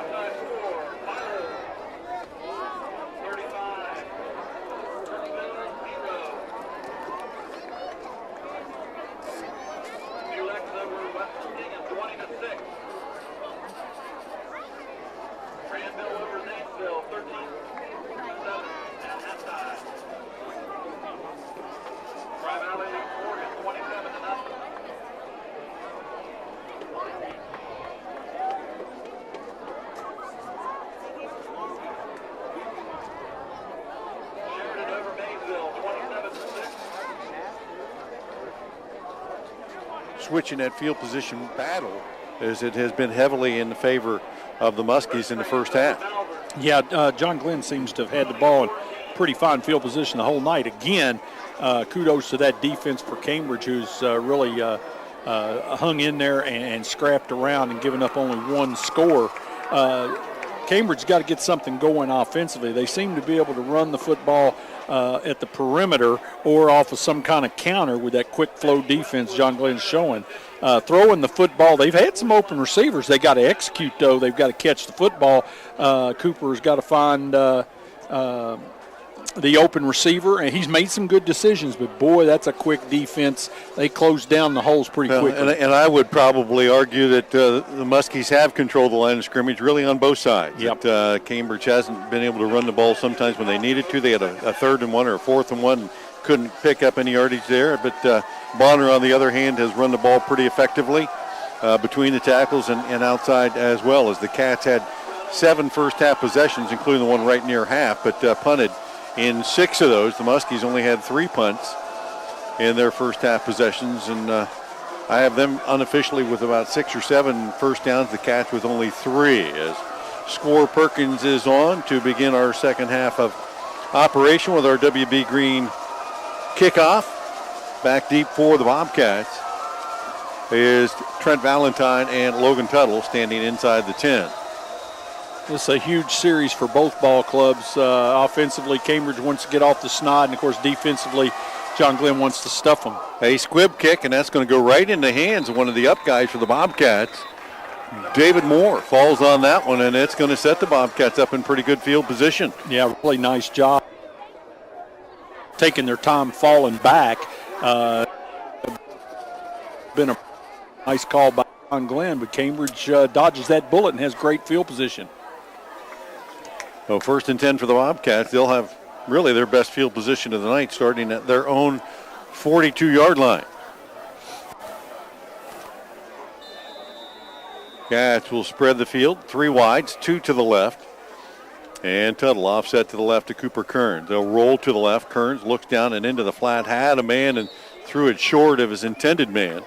halftime score, Myers 35, Kirksville 0. New Lex over West Muskingum 20-6. Granville over Zanesville 13-7 at halftime. Tri-Valley Morgan 27-0. Sheridan over Maysville 27-6. Switching that field position battle as it has been heavily in the favor of the Muskies in the first half. Yeah, John Glenn seems to have had the ball in pretty fine field position the whole night. Again, kudos to that defense for Cambridge, who's really hung in there and scrapped around and given up only one score. Cambridge's got to get something going offensively. They seem to be able to run the football at the perimeter or off of some kind of counter with that quick flow defense John Glenn's showing. Throwing the football, they've had some open receivers. They got to execute, though. They've got to catch the football. Cooper's got to find the open receiver, and he's made some good decisions, but boy, that's a quick defense. They closed down the holes pretty quickly. And I would probably argue that the Muskies have controlled the line of scrimmage really on both sides. Yep. That, Cambridge hasn't been able to run the ball sometimes when they needed to. They had a 3rd and 1 or a 4th and 1 and couldn't pick up any yardage there. But Bonner, on the other hand, has run the ball pretty effectively between the tackles and outside as well, as the Cats had 7 first-half possessions, including the one right near half, but punted in 6 of those. The Muskies only had 3 punts in their first half possessions, and I have them unofficially with about 6 or 7 first downs, the Cats with only 3. As Score Perkins is on to begin our second half of operation with our WB Green kickoff. Back deep for the Bobcats is Trent Valentine and Logan Tuttle standing inside the 10. This is a huge series for both ball clubs. Offensively, Cambridge wants to get off the snide, and, of course, defensively, John Glenn wants to stuff them. A squib kick, and that's going to go right in the hands of one of the up guys for the Bobcats. David Moore falls on that one, and it's going to set the Bobcats up in pretty good field position. Yeah, really nice job taking their time falling back. Been a nice call by John Glenn, but Cambridge dodges that bullet and has great field position. So 1st and 10 for the Bobcats. They'll have really their best field position of the night, starting at their own 42-yard line. Cats will spread the field, 3 wides, 2 to the left. And Tuttle offset to the left to Cooper Kearns. They'll roll to the left. Kearns looks down and into the flat, had a man and threw it short of his intended man.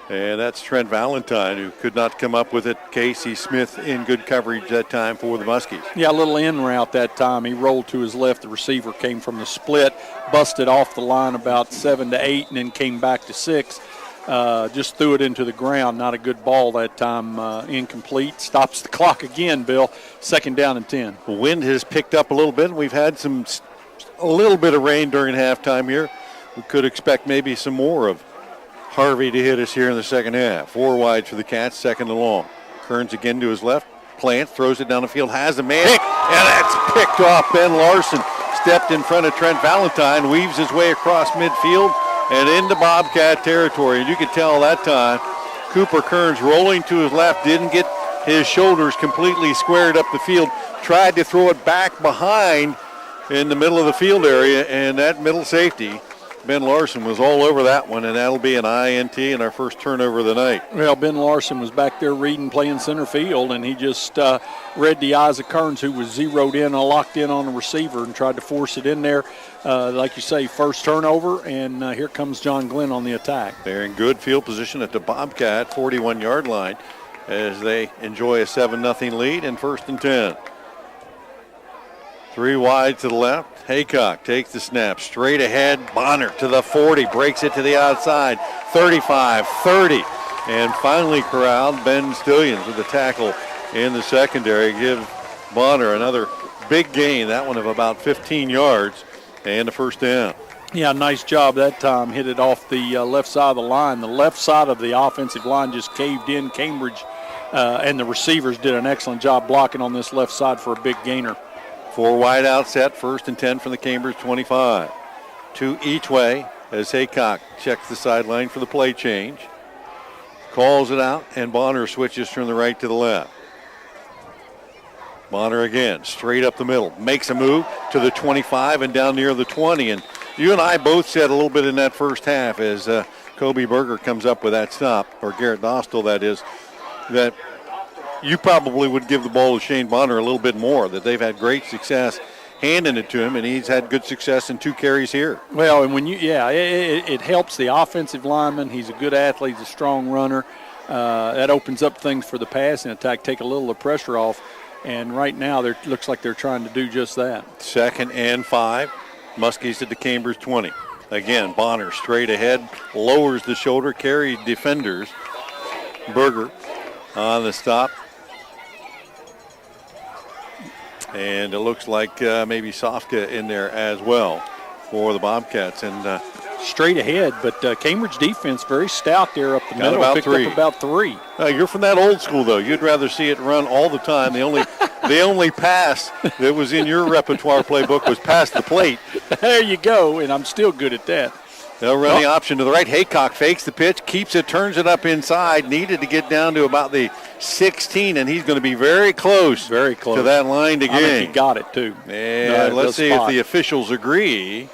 And that's Trent Valentine, who could not come up with it. Casey Smith in good coverage that time for the Muskies. Yeah, a little in route that time. He rolled to his left. The receiver came from the split, busted off the line about 7 to 8, and then came back to 6. Just threw it into the ground. Not a good ball that time. Incomplete. Stops the clock again, Bill. 2nd down and 10. The wind has picked up a little bit. We've had a little bit of rain during halftime here. We could expect maybe some more of Harvey to hit us here in the second half. 4 wide for the Cats, 2nd and long. Kearns again to his left. Plant throws it down the field, has a man, and that's picked off. Ben Larson stepped in front of Trent Valentine, weaves his way across midfield and into Bobcat territory. And you could tell that time Cooper Kearns rolling to his left, didn't get his shoulders completely squared up the field, tried to throw it back behind in the middle of the field area, and that middle safety, Ben Larson, was all over that one, and that'll be an INT and our first turnover of the night. Well, Ben Larson was back there reading, playing center field, and he just read the eyes of Kearns, who was zeroed in, locked in on the receiver, and tried to force it in there. Like you say, first turnover, and here comes John Glenn on the attack. They're in good field position at the Bobcat 41-yard line as they enjoy a 7-0 lead and 1st and 10. 3 wide to the left. Haycock takes the snap straight ahead. Bonner to the 40, breaks it to the outside. 35, 30, and finally corralled. Ben Stillions with the tackle in the secondary. Give Bonner another big gain, that one of about 15 yards, and a first down. Yeah, nice job that time. Hit it off the left side of the line. The left side of the offensive line just caved in. Cambridge and the receivers did an excellent job blocking on this left side for a big gainer. 4 wide out set, 1st and 10 from the Cambridge 25. 2 each way as Haycock checks the sideline for the play change. Calls it out, and Bonner switches from the right to the left. Bonner again, straight up the middle, makes a move to the 25 and down near the 20. And you and I both said a little bit in that first half as Kobe Berger comes up with that stop, or Garrett Dostal, that is, that you probably would give the ball to Shane Bonner a little bit more, that they've had great success handing it to him, and he's had good success in 2 carries here. Well, and when it helps the offensive lineman. He's a good athlete, he's a strong runner. That opens up things for the passing attack, take a little of the pressure off. And right now, it looks like they're trying to do just that. 2nd and 5. Muskies at the Cambridge 20. Again, Bonner straight ahead, lowers the shoulder, carries defenders. Berger on the stop. And it looks like maybe Sofka in there as well for the Bobcats. And straight ahead, but Cambridge defense very stout there up the middle. About picked 3. up about 3. You're from that old school, though. You'd rather see it run all the time. The only pass that was in your repertoire playbook was past the plate. There you go, and I'm still good at that. They'll run the option to the right. Haycock fakes the pitch, keeps it, turns it up inside. Needed to get down to about the 16, and he's going to be very close to that line to gain. I think he got it, too. And let's see if the officials agree.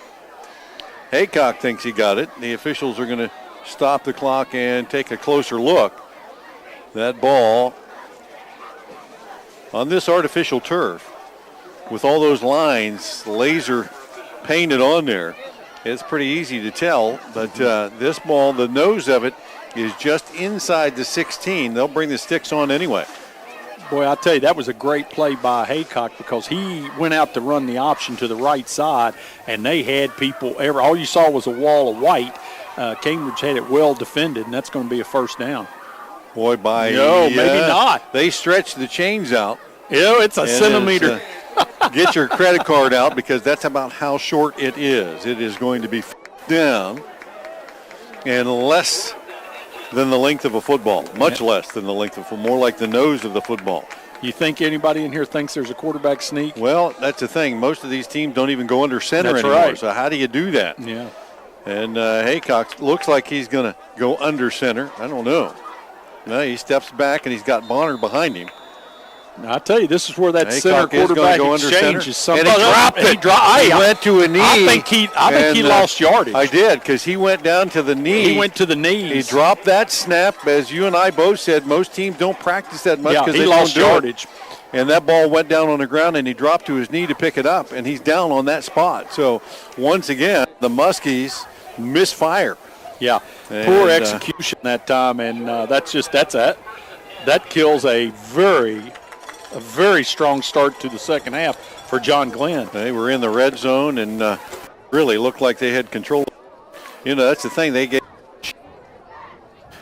Haycock thinks he got it. The officials are going to stop the clock and take a closer look. That ball on this artificial turf with all those lines laser painted on there, it's pretty easy to tell. But this ball, the nose of it is just inside the 16. They'll bring the sticks on anyway. Boy, I tell you, that was a great play by Haycock because he went out to run the option to the right side, and they had people all you saw was a wall of white. Cambridge had it well defended, and that's going to be a first down. Boy, maybe not. They stretched the chains out. It's a centimeter. Get your credit card out because that's about how short it is. It is going to be down and less than the length of a football, much less than the length of, more like the nose of the football. You think anybody in here thinks there's a quarterback sneak? Well, that's the thing. Most of these teams don't even go under center anymore. Right. So how do you do that? Yeah. And Haycock looks like he's going to go under center. I don't know. No, he steps back and he's got Bonner behind him. I tell you, this is where that Haycock center quarterback exchange is something. And he dropped it. He went to a knee. I think he lost yardage. I did, because he went down to the knee. He went to the knees. He dropped that snap. As you and I both said, most teams don't practice that much because he they lost yardage. And that ball went down on the ground, and he dropped to his knee to pick it up, and he's down on that spot. So, once again, the Muskies misfire. Yeah, poor execution that time, and that kills a very strong start to the second half for John Glenn. They were in the red zone and really looked like they had control. You know, that's the thing. They get,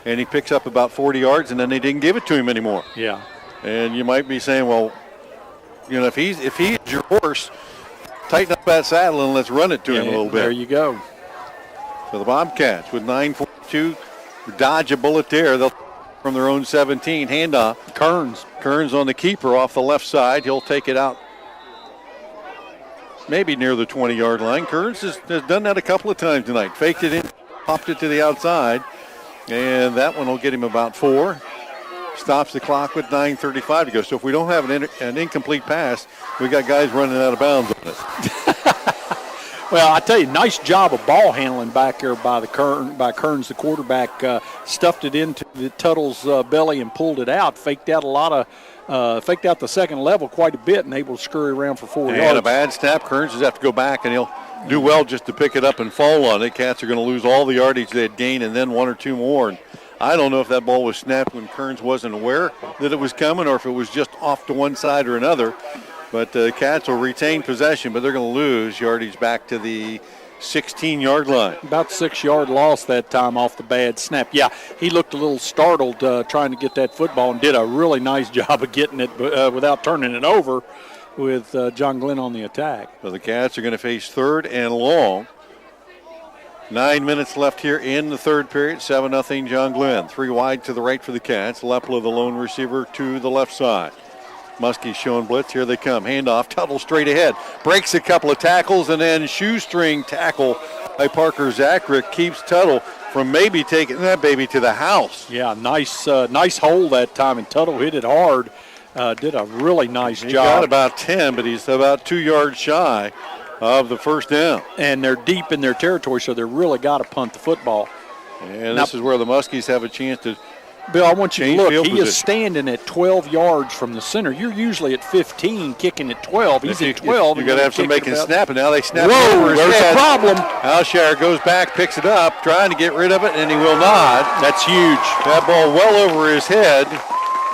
and he picks up about 40 yards, and then they didn't give it to him anymore. Yeah. And you might be saying, well, you know, if he's your horse, tighten up that saddle and let's run it to him a little bit. There you go. So the Bobcats with 9:42 dodge a bullet there. They'll from their own 17 handoff. Kearns on the keeper off the left side. He'll take it out maybe near the 20-yard line. Kearns has done that a couple of times tonight. Faked it in, popped it to the outside, and that one will get him about 4. Stops the clock with 9:35 to go. So if we don't have an incomplete pass, we got guys running out of bounds on it. Well, I tell you, nice job of ball handling back there by Kearns, the quarterback. Stuffed it into the Tuttle's belly and pulled it out. Faked out the second level quite a bit and able to scurry around for 4 yards. And a bad snap. Kearns just have to go back, and he'll do well just to pick it up and fall on it. Cats are going to lose all the yardage they had gained and then 1 or 2 more. And I don't know if that ball was snapped when Kearns wasn't aware that it was coming or if it was just off to one side or another. But the Cats will retain possession, but they're going to lose yardage back to the 16-yard line. About 6-yard loss that time off the bad snap. Yeah, he looked a little startled trying to get that football and did a really nice job of getting it without turning it over with John Glenn on the attack. So the Cats are going to face 3rd and long 9 minutes left here in the third period. 7-0 John Glenn. 3 wide to the right for the Cats. Lepla, the lone receiver, to the left side. Muskie's showing blitz. Here they come. Handoff. Tuttle straight ahead. Breaks a couple of tackles, and then shoestring tackle by Parker Zacharick keeps Tuttle from maybe taking that baby to the house. Yeah, nice hole that time, and Tuttle hit it hard. Did a really nice job. He got about 10, but he's about 2 yards shy of the first down. And they're deep in their territory, so they really got to punt the football. And this is where the Muskies have a chance to Bill, I want you to look. He position. is standing at 12 yards from the center. You're usually at 15, kicking at 12. He's at 12. You got to have somebody can snap it. Now they snap it over his there's head. a problem. Alshire goes back, picks it up, trying to get rid of it, and he will not. That's huge. That ball well over his head.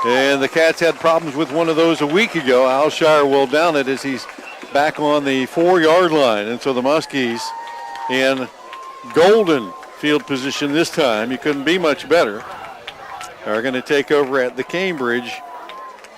And the Cats had problems with one of those a week ago. Alshire will down it as he's back on the 4-yard line. And so the Muskies in golden field position this time. You couldn't be much better. Are going to take over at the Cambridge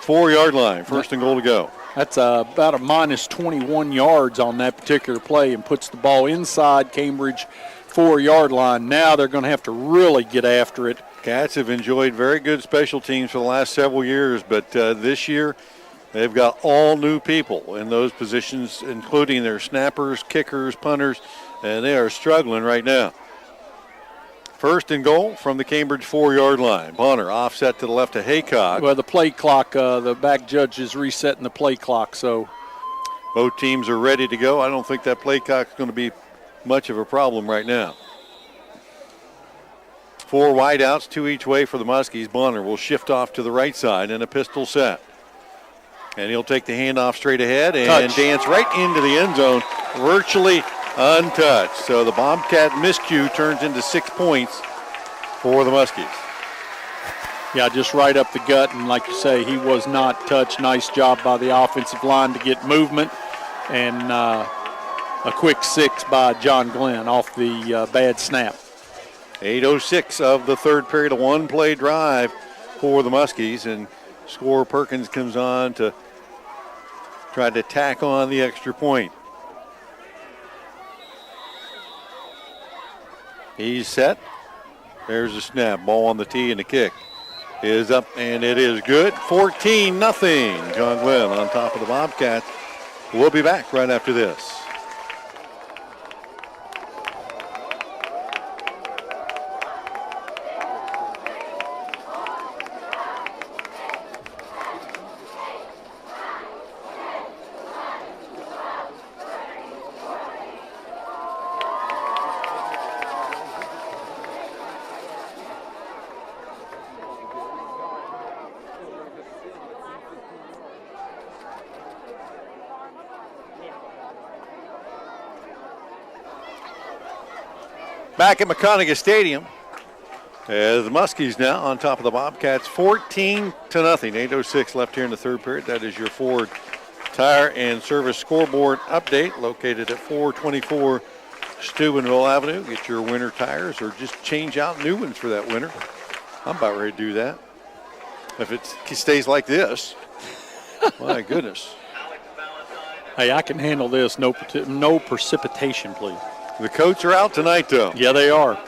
4-yard line. First and goal to go. That's about a minus 21 yards on that particular play and puts the ball inside Cambridge 4-yard line. Now they're going to have to really get after it. Cats have enjoyed very good special teams for the last several years, but this year they've got all new people in those positions, including their snappers, kickers, punters, and they are struggling right now. First and goal from the Cambridge 4-yard line. Bonner offset to the left of Haycock. Well, the play clock, the back judge is resetting the play clock, so both teams are ready to go. I don't think that play clock is going to be much of a problem right now. 4 wideouts, 2 each way for the Muskies. Bonner will shift off to the right side in a pistol set. And he'll take the handoff straight ahead and dance right into the end zone, virtually untouched. So the Bobcat miscue turns into 6 points for the Muskies. Yeah, just right up the gut, and like you say, he was not touched. Nice job by the offensive line to get movement, and a quick 6 by John Glenn off the bad snap. 8:06 of the third period, a one-play drive for the Muskies, and scorer Perkins comes on to try to tack on the extra point. He's set. There's a snap. Ball on the tee, and the kick is up, and it is good. 14-0. John Glenn on top of the Bobcats. We'll be back right after this. Back at McConagha Stadium, as the Muskies now on top of the Bobcats, 14-0. 8:06 left here in the third period. That is your Ford Tire and Service scoreboard update, located at 424 Steubenville Avenue. Get your winter tires or just change out new ones for that winter. I'm about ready to do that. If it stays like this, my goodness. Hey, I can handle this. No precipitation, please. The coats are out tonight, though. Yeah, they are.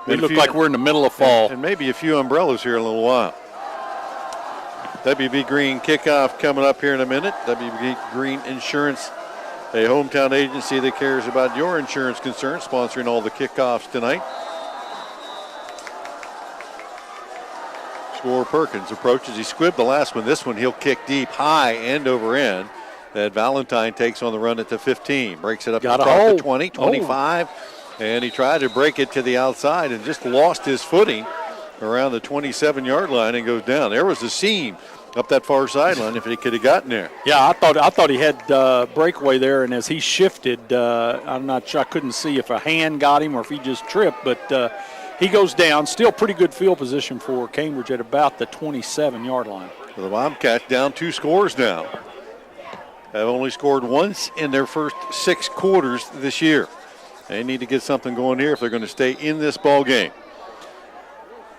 They look like we're in the middle of fall. And maybe a few umbrellas here in a little while. WB Green kickoff coming up here in a minute. WB Green Insurance, a hometown agency that cares about your insurance concerns, sponsoring all the kickoffs tonight. Scorer Perkins approaches. He squibbed the last one. This one he'll kick deep, high, end over end. That Valentine takes on the run at the 15. Breaks it up to 20, 25. And he tried to break it to the outside and just lost his footing around the 27-yard line and goes down. There was a seam up that far sideline if he could have gotten there. Yeah, I thought he had breakaway there, and as he shifted, I'm not sure. I couldn't see if a hand got him or if he just tripped, but he goes down. Still pretty good field position for Cambridge at about the 27-yard line. So the Bobcats down 2 scores now. Have only scored once in their first 6 quarters this year. They need to get something going here if they're going to stay in this ball game.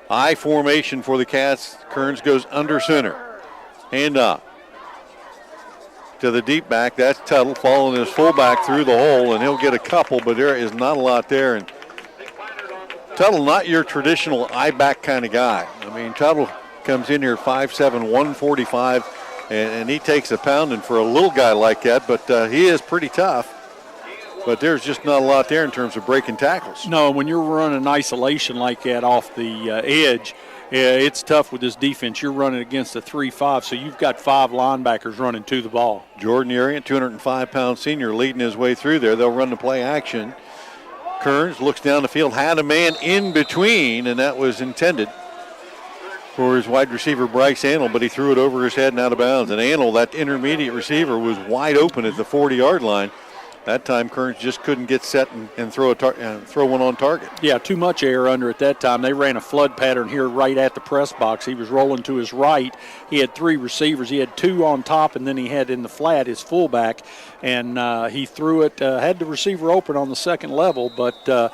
I formation for the Cats. Kearns goes under center. Handoff to the deep back. That's Tuttle following his fullback through the hole, and he'll get a couple, but there is not a lot there. And Tuttle, not your traditional I-back kind of guy. I mean, Tuttle comes in here 5'7", 145, and he takes a pounding for a little guy like that, but he is pretty tough. But there's just not a lot there in terms of breaking tackles. No, when you're running isolation like that off the edge, it's tough with this defense. You're running against a 3-5, so you've got 5 linebackers running to the ball. Jordan Urian, 205-pound senior, leading his way through there. They'll run the play action. Kearns looks down the field, had a man in between, and that was intended for his wide receiver, Bryce Antle, but he threw it over his head and out of bounds. And Antle, that intermediate receiver, was wide open at the 40-yard line. That time, Kearns just couldn't get set and throw one on target. Yeah, too much air under at that time. They ran a flood pattern here right at the press box. He was rolling to his right. He had 3 receivers. He had 2 on top, and then he had in the flat his fullback. And he threw it, had the receiver open on the second level, but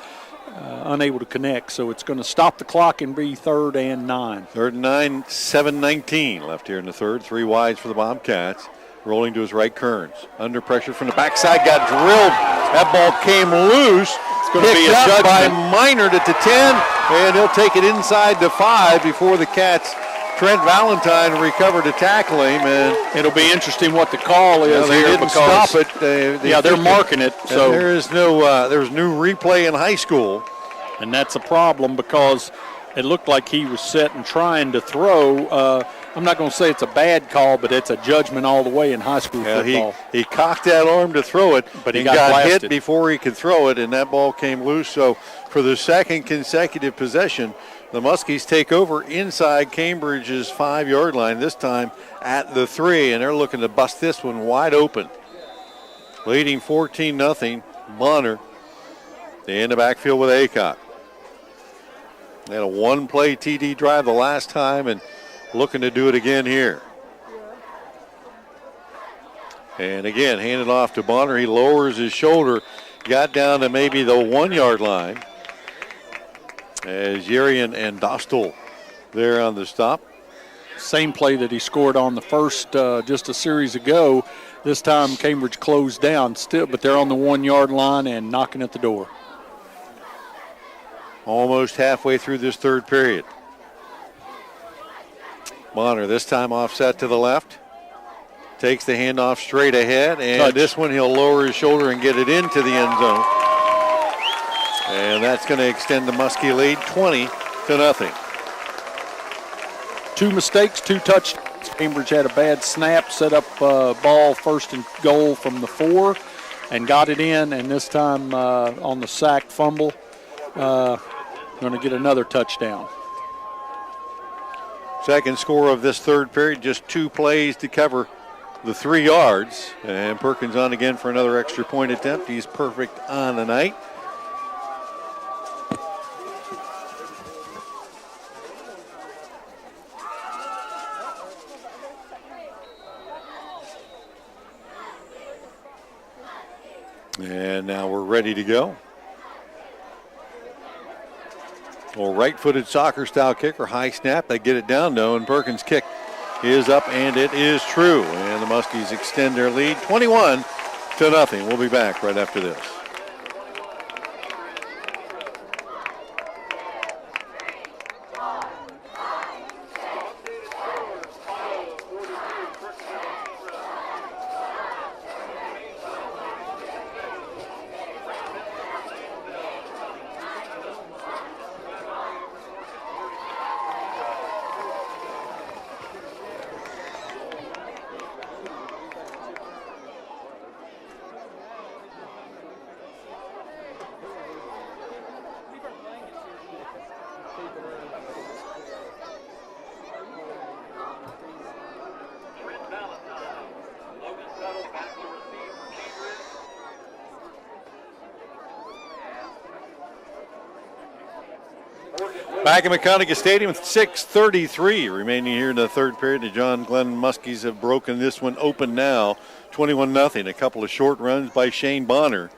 unable to connect. So it's going to stop the clock and be 3rd and 9. 3rd and 9, 7:19 left here in the third. 3 wides for the Bobcats. Rolling to his right, Kearns. Under pressure from the backside, got drilled. That ball came loose. It's going to be a judgment by judgment. Minard at the 10, and he'll take it inside the 5 before the Cats. Trent Valentine recovered to tackle him, and it'll be interesting what the call is they here didn't because stop it. they're marking it. So there's new replay in high school, and that's a problem because it looked like he was set and trying to throw. I'm not going to say it's a bad call, but it's a judgment all the way in high school football. He cocked that arm to throw it, but he got hit before he could throw it, and that ball came loose. So for the second consecutive possession, the Muskies take over inside Cambridge's 5-yard line, this time at the 3, and they're looking to bust this one wide open. Leading 14-0, Bonner. They in the backfield with Aycock. They had a 1-play TD drive the last time, and looking to do it again here. And again, handed off to Bonner. He lowers his shoulder, got down to maybe the 1-yard line. As Urian and Dostal there on the stop. Same play that he scored on the first just a series ago. This time Cambridge closed down still, but they're on the 1-yard line and knocking at the door. Almost halfway through this third period. Bonner this time offset to the left. Takes the handoff straight ahead, and this one he'll lower his shoulder and get it into the end zone. And that's going to extend the Muskie lead 20-0. 2 mistakes, 2 touchdowns. Cambridge had a bad snap, set up ball 1st and goal from the 4 and got it in, and this time on the sack fumble, going to get another touchdown. Second score of this third period, just 2 plays to cover the 3 yards. And Perkins on again for another extra point attempt. He's perfect on the night. And now we're ready to go. Well, right-footed soccer-style kicker, high snap. They get it down, though, and Perkins' kick is up, and it is true. And the Muskies extend their lead 21-0. We'll be back right after this. Back in McConagha Stadium with 6:33 remaining here in the third period. The John Glenn Muskies have broken this one open now, 21-0. A couple of short runs by Shane Bonner.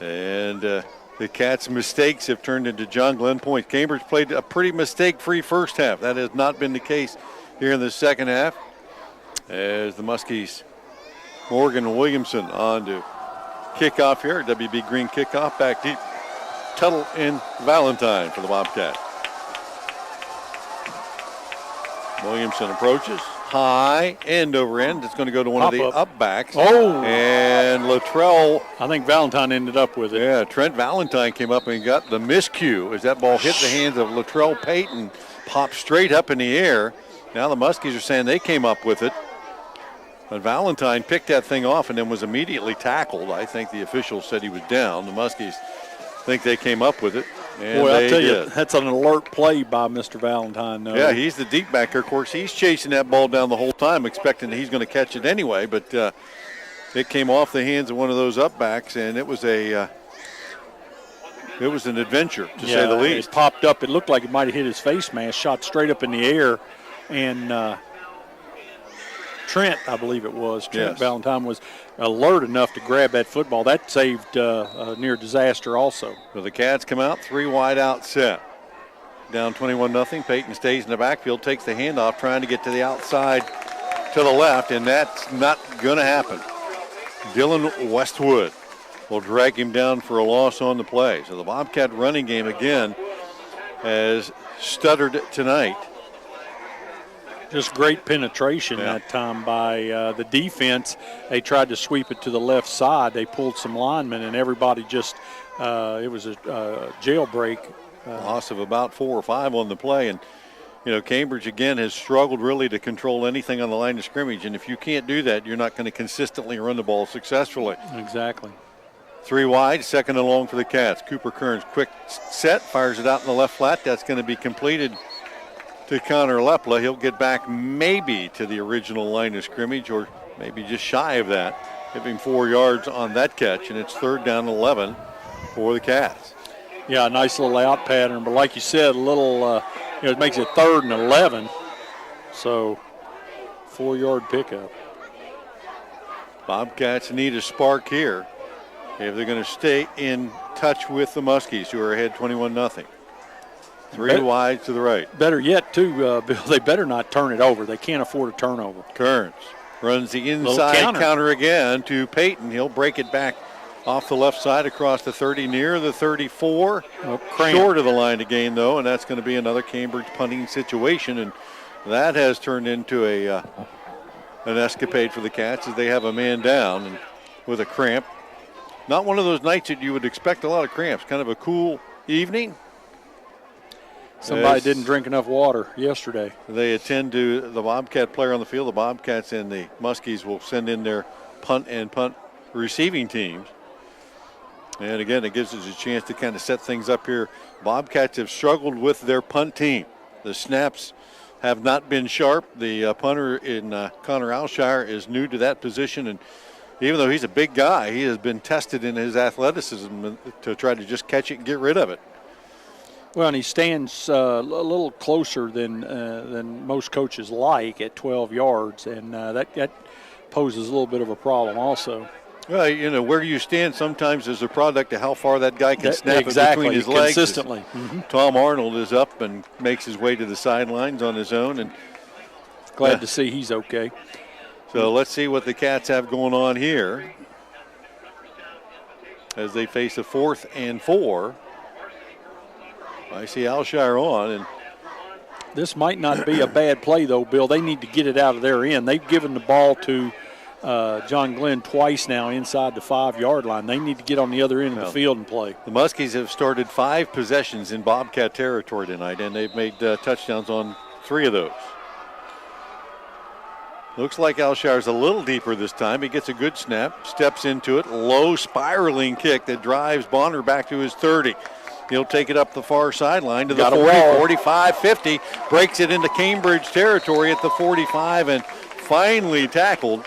And the Cats' mistakes have turned into John Glenn points. Cambridge played a pretty mistake-free first half. That has not been the case here in the second half. As the Muskies, Morgan Williamson on to kickoff here. WB Green kickoff back deep Tuttle and Valentine for the Bobcat. Williamson approaches. High, end over end. It's going to go to one of the up backs. Oh. And Luttrell. I think Valentine ended up with it. Yeah, Trent Valentine came up and got the miscue as that ball hit the hands of Luttrell Payton, popped straight up in the air. Now the Muskies are saying they came up with it. But Valentine picked that thing off and then was immediately tackled. I think the officials said he was down. The Muskies think they came up with it. And boy, I tell you, did. that's an alert play by Mr. Valentine. Yeah, he's the deep backer. Of course, he's chasing that ball down the whole time, expecting that he's going to catch it anyway. But it came off the hands of one of those up backs, and it was an adventure, to say the least. It popped up. It looked like it might have hit his face mask, shot straight up in the air. And Trent, I believe it was, Trent Valentine was alert enough to grab that football. That saved a near disaster also. So the Cats come out, 3 wide out set. Down 21-0. Payton stays in the backfield, takes the handoff, trying to get to the outside to the left, and that's not going to happen. Dylan Westwood will drag him down for a loss on the play. So the Bobcat running game again has stuttered tonight. Just great penetration that time by the defense. They tried to sweep it to the left side. They pulled some linemen, and everybody just it was a jailbreak. Loss of about 4 or 5 on the play. And, Cambridge, again, has struggled really to control anything on the line of scrimmage. And if you can't do that, you're not going to consistently run the ball successfully. Exactly. 3 wide, second and long for the Cats. Cooper Kearns, quick set, fires it out in the left flat. That's going to be completed to Connor Lepla. He'll get back maybe to the original line of scrimmage or maybe just shy of that, giving 4 yards on that catch, and it's 3rd down 11 for the Cats. Yeah, a nice little out pattern, but like you said, a little, it makes it 3rd and 11, so 4-yard pickup. Bobcats need a spark here if they're going to stay in touch with the Muskies, who are ahead 21-0. 3 wide to the right. Better yet, too, Bill, they better not turn it over. They can't afford a turnover. Kearns runs the inside counter again to Payton. He'll break it back off the left side across the 30 near the 34. Short of the line to gain, though, and that's going to be another Cambridge punting situation. And that has turned into an escapade for the Cats as they have a man down and with a cramp. Not one of those nights that you would expect a lot of cramps. Kind of a cool evening. Somebody didn't drink enough water yesterday. They attend to the Bobcat player on the field. The Bobcats and the Muskies will send in their punt and punt receiving teams. And again, it gives us a chance to kind of set things up here. Bobcats have struggled with their punt team. The snaps have not been sharp. The punter in Connor Alshire is new to that position, and even though he's a big guy, he has been tested in his athleticism to try to just catch it and get rid of it. Well, and he stands a little closer than most coaches like at 12 yards, and that poses a little bit of a problem also. Well, where you stand sometimes is a product of how far that guy can snap it between his legs. Consistently. Mm-hmm. Tom Arnold is up and makes his way to the sidelines on his own. And glad to see he's okay. So let's see what the Cats have going on here as they face a 4th and 4. I see Alshire on. And this might not be a bad play, though, Bill. They need to get it out of their end. They've given the ball to John Glenn twice now inside the 5-yard line. They need to get on the other end of the field and play. The Muskies have started 5 possessions in Bobcat territory tonight, and they've made touchdowns on 3 of those. Looks like Alshire's a little deeper this time. He gets a good snap, steps into it, low spiraling kick that drives Bonner back to his 30. He'll take it up the far sideline to the 40, 45, 50, breaks it into Cambridge territory at the 45, and finally tackled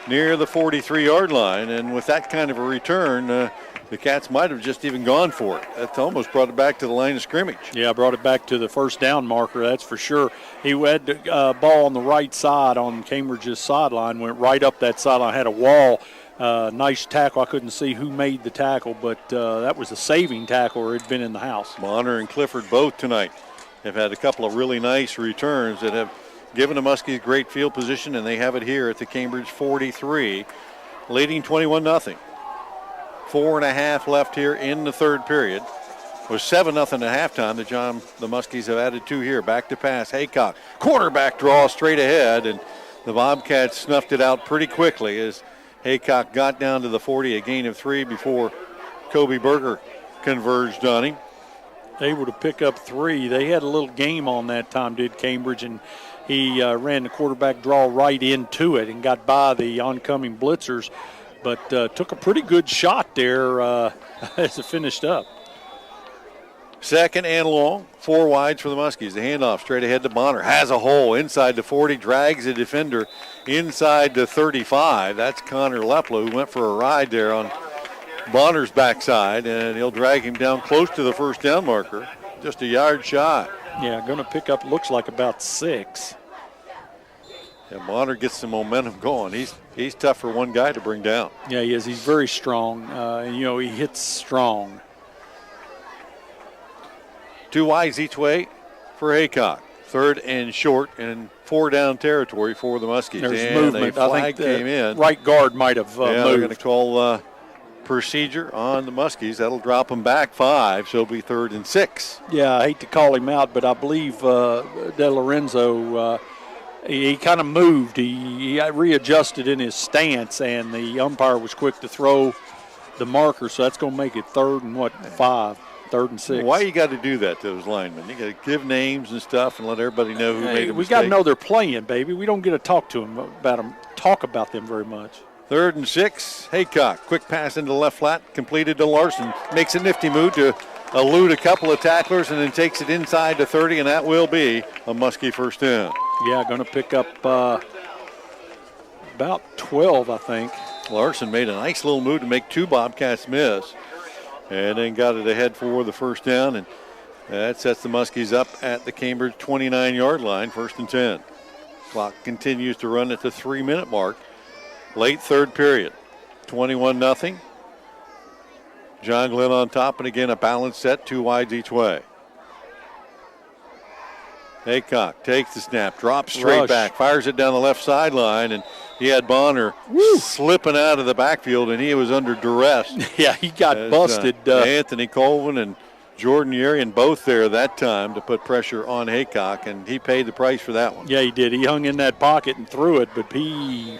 near the 43-yard line. And with that kind of a return, the Cats might have just even gone for it. That's almost brought it back to the line of scrimmage. Yeah, brought it back to the first down marker, that's for sure. He had the ball on the right side on Cambridge's sideline, went right up that sideline, had a wall. Nice tackle. I couldn't see who made the tackle, but that was a saving tackle or it'd been in the house. Bonner and Clifford both tonight have had a couple of really nice returns that have given the Muskies great field position, and they have it here at the Cambridge 43, leading 21-0. 4.5 left here in the 3rd period. was 7-0 at halftime. The Muskies have added 2 here. Back to pass. Haycock, quarterback draw straight ahead, and the Bobcats snuffed it out pretty quickly as Haycock got down to the 40, a gain of 3 before Kobe Berger converged on him. Able to pick up 3. They had a little game on that time, did Cambridge, and he ran the quarterback draw right into it and got by the oncoming blitzers, but took a pretty good shot there as it finished up. 2nd and long, 4 wides for the Muskies. The handoff straight ahead to Bonner. Has a hole inside the 40, drags a defender inside the 35. That's Connor Leplo, who went for a ride there on Bonner's backside, and he'll drag him down close to the first down marker, just a yard shy. Yeah, going to pick up, looks like about 6. And Bonner gets some momentum going. He's tough for one guy to bring down. Yeah, he is. He's very strong. And, he hits strong. 2 wides each way for Haycock. 3rd and short and 4 down territory for the Muskies. There's and movement. A flag I think came in. Right guard might have moved. They're going to call procedure on the Muskies. That'll drop them back 5, so it'll be 3rd and 6. Yeah, I hate to call him out, but I believe De Lorenzo, he kind of moved. He readjusted in his stance, and the umpire was quick to throw the marker, so that's going to make it 3rd and 5. 3rd and 6. Why you got to do that to those linemen? You got to give names and stuff and let everybody know who made a mistake. We got to know they're playing, baby. We don't get to talk about them very much. 3rd and 6. Haycock, quick pass into the left flat, completed to Larson. Makes a nifty move to elude a couple of tacklers and then takes it inside to 30, and that will be a Muskie first down. Yeah, going to pick up about 12, I think. Larson made a nice little move to make 2 Bobcats miss, and then got it ahead for the first down, and that sets the Muskies up at the Cambridge 29-yard line, 1st and 10. Clock continues to run at the 3-minute mark. Late 3rd period, 21-0. John Glenn on top, and again a balanced set, 2 wides each way. Haycock takes the snap, drops straight back, fires it down the left sideline, and he had Bonner slipping out of the backfield, and he was under duress. Yeah, he got busted. Anthony Colvin and Jordan Urian both there that time to put pressure on Haycock, and he paid the price for that one. Yeah, he did. He hung in that pocket and threw it, but he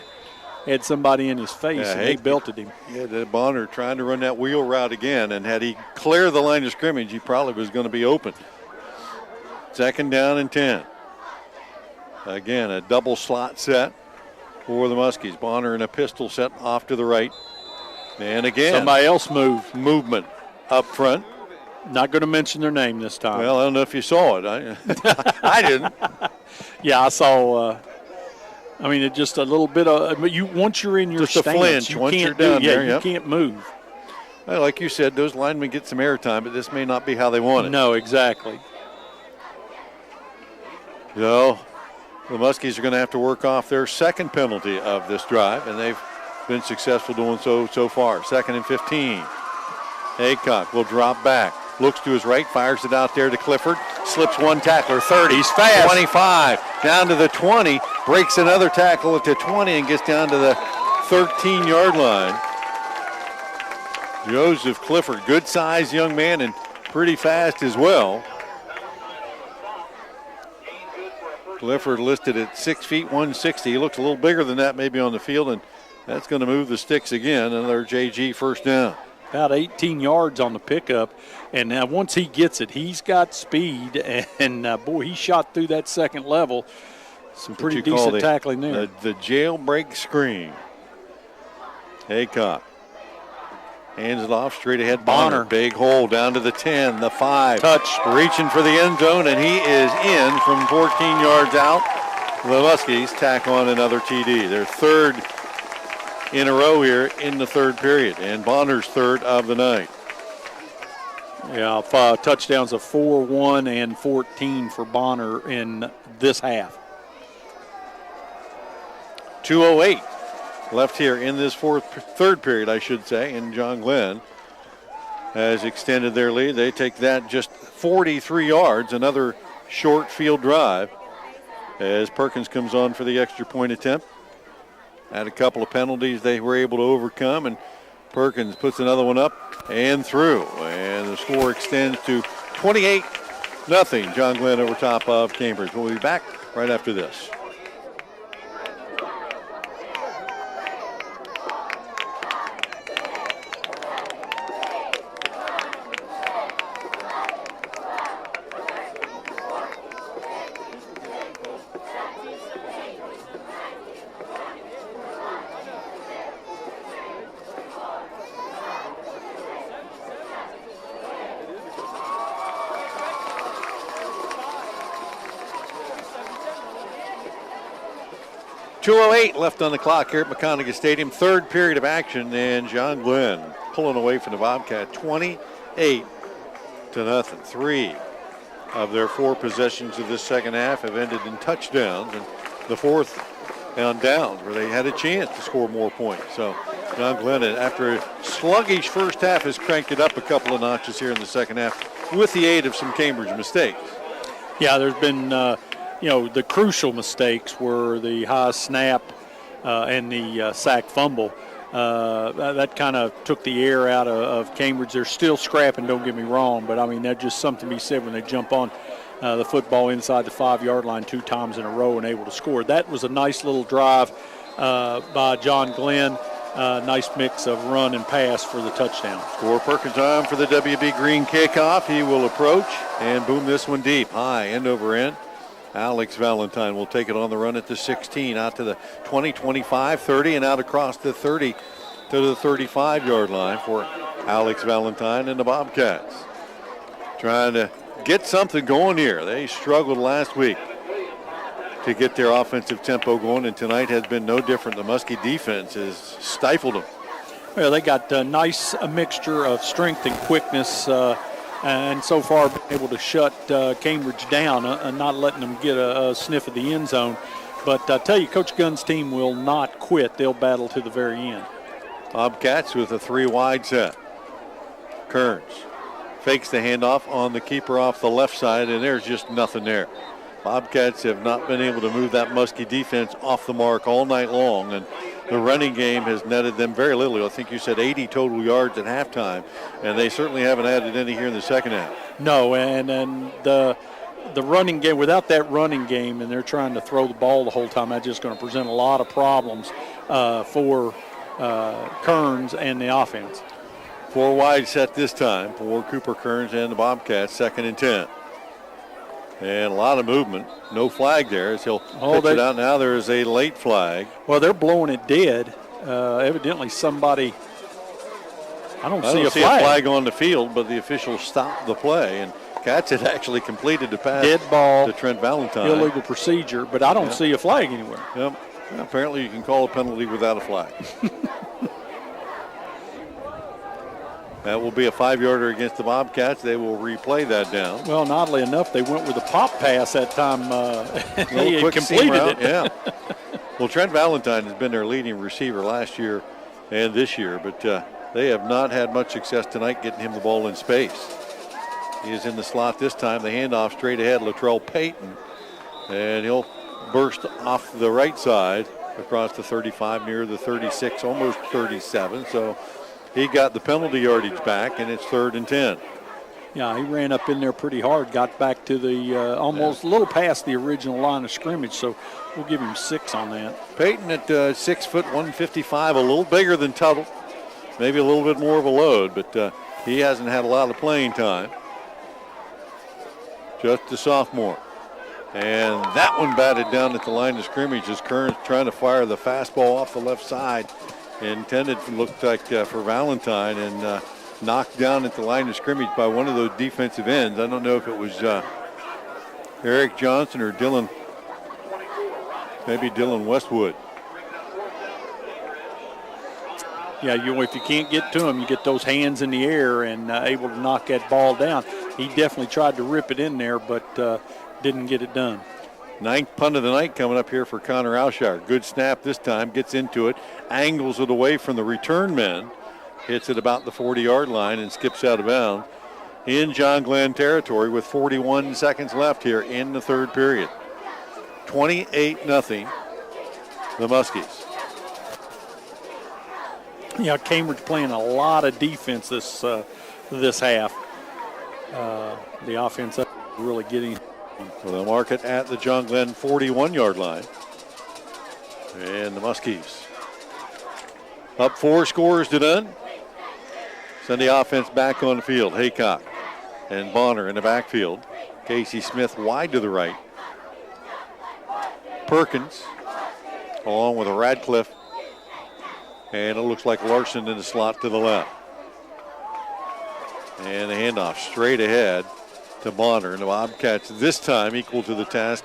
had somebody in his face, and they belted him. Yeah, Bonner trying to run that wheel route again, and had he cleared the line of scrimmage, he probably was going to be open. 2nd down and 10. Again, a double slot set for the Muskies. Bonner in a pistol set off to the right. And again, somebody else moved. Movement up front. Not going to mention their name this time. Well, I don't know if you saw it. I didn't. Yeah, I saw. It's just a little bit of once you're in your just stance, a flinch. you once can't you're down do, there, you can't move. Well, like you said, those linemen get some airtime, but this may not be how they want it. No, exactly. So the Muskies are going to have to work off their 2nd penalty of this drive, and they've been successful doing so far. 2nd and 15. Haycock will drop back. Looks to his right, fires it out there to Clifford. Slips 1 tackler, 30. He's fast. 25, down to the 20. Breaks another tackle at the 20 and gets down to the 13-yard line. Joseph Clifford, good-sized young man and pretty fast as well. Clifford listed at 6 feet 160. He looks a little bigger than that maybe on the field, and that's going to move the sticks again. Another JG first down. About 18 yards on the pickup, and now once he gets it, he's got speed, and boy, he shot through that 2nd level. Some pretty decent tackling there. The jailbreak screen. Haycock hands it off straight ahead. Bonner, big hole down to the 10, the 5. Touch. Reaching for the end zone, and he is in from 14 yards out. The Muskies tack on another TD. Their 3rd in a row here in the 3rd period, and Bonner's 3rd of the night. Yeah, touchdowns of 4, 1, and 14 for Bonner in this half. 2:08 left here in this 3rd period, I should say, and John Glenn has extended their lead. They take that just 43 yards, another short field drive, as Perkins comes on for the extra point attempt. Had a couple of penalties they were able to overcome, and Perkins puts another one up and through. And the score extends to 28-0. John Glenn over top of Cambridge. We'll be back right after this. .208 left on the clock here at McConagha Stadium. Third period of action, and John Glenn pulling away from the Bobcat 28-0. 3 of their 4 possessions of this second half have ended in touchdowns, and the fourth on downs where they had a chance to score more points. So John Glenn, after a sluggish first half, has cranked it up a couple of notches here in the second half with the aid of some Cambridge mistakes. Yeah, there's been the crucial mistakes were the high snap and the sack fumble. That kind of took the air out of Cambridge. They're still scrapping, don't get me wrong, but I mean, that's just something to be said when they jump on the football inside the 5-yard line 2 times in a row and able to score. That was a nice little drive by John Glenn. Nice mix of run and pass for the touchdown. Score Perkins on for the WB Green kickoff. He will approach and boom this one deep, high, end over end. Alex Valentine will take it on the run at the 16, out to the 20, 25, 30, and out across the 30 to the 35-yard line for Alex Valentine and the Bobcats. Trying to get something going here. They struggled last week to get their offensive tempo going, and tonight has been no different. The Muskie defense has stifled them. Well, they got a nice mixture of strength and quickness, and so far been able to shut Cambridge down and not letting them get a sniff of the end zone. But I tell you, Coach Gunn's team will not quit. They'll battle to the very end. Bobcats with a 3-wide set. Kearns fakes the handoff on the keeper off the left side, and there's just nothing there. Bobcats have not been able to move that Muskie defense off the mark all night long, and the running game has netted them very little. I think you said 80 total yards at halftime, and they certainly haven't added any here in the second half. No, and the running game, without that running game, and they're trying to throw the ball the whole time, that's just going to present a lot of problems for Kearns and the offense. 4-wide set this time for Cooper Kearns and the Bobcats, 2nd and 10. And a lot of movement. No flag there as he'll pitch it out. Now there is a late flag. Well, they're blowing it dead. Evidently somebody, I don't see a flag on the field, but the official stopped the play. And Cats had actually completed the pass. Dead ball. To Trent Valentine. Illegal procedure, but I don't see a flag anywhere. Yep. Well, apparently you can call a penalty without a flag. That will be a 5-yarder against the Bobcats. They will replay that down. Well, and oddly enough, they went with a pop pass that time. They completed it. Yeah. Well, Trent Valentine has been their leading receiver last year and this year, but they have not had much success tonight getting him the ball in space. He is in the slot this time. The handoff straight ahead, Latrell Payton, and he'll burst off the right side across the 35 near the 36, almost 37. So he got the penalty yardage back, and it's 3rd and 10. Yeah, he ran up in there pretty hard, got back to the almost a little past the original line of scrimmage, so we'll give him 6 on that. Payton at 6 foot 155, a little bigger than Tuttle, maybe a little bit more of a load, but he hasn't had a lot of playing time. Just a sophomore. And that one batted down at the line of scrimmage as Kearns trying to fire the fastball off the left side. Intended, looked like for Valentine, and knocked down at the line of scrimmage by one of those defensive ends. I don't know if it was Eric Johnson or maybe Dylan Westwood. Yeah, if you can't get to him, you get those hands in the air and able to knock that ball down. He definitely tried to rip it in there, but didn't get it done. 9th punt of the night coming up here for Connor Alshire. Good snap this time, gets into it, angles it away from the return men, hits it about the 40-yard line and skips out of bounds in John Glenn territory with 41 seconds left here in the 3rd period. 28-0, the Muskies. Yeah, Cambridge playing a lot of defense this half. The offense really getting. So they'll mark it at the John Glenn 41-yard line. And the Muskies up 4 scores to none. Send the offense back on the field. Haycock and Bonner in the backfield. Casey Smith wide to the right. Perkins along with a Radcliffe. And it looks like Larson in the slot to the left. And the handoff straight ahead to Bonner. And the Bobcats this time equal to the task.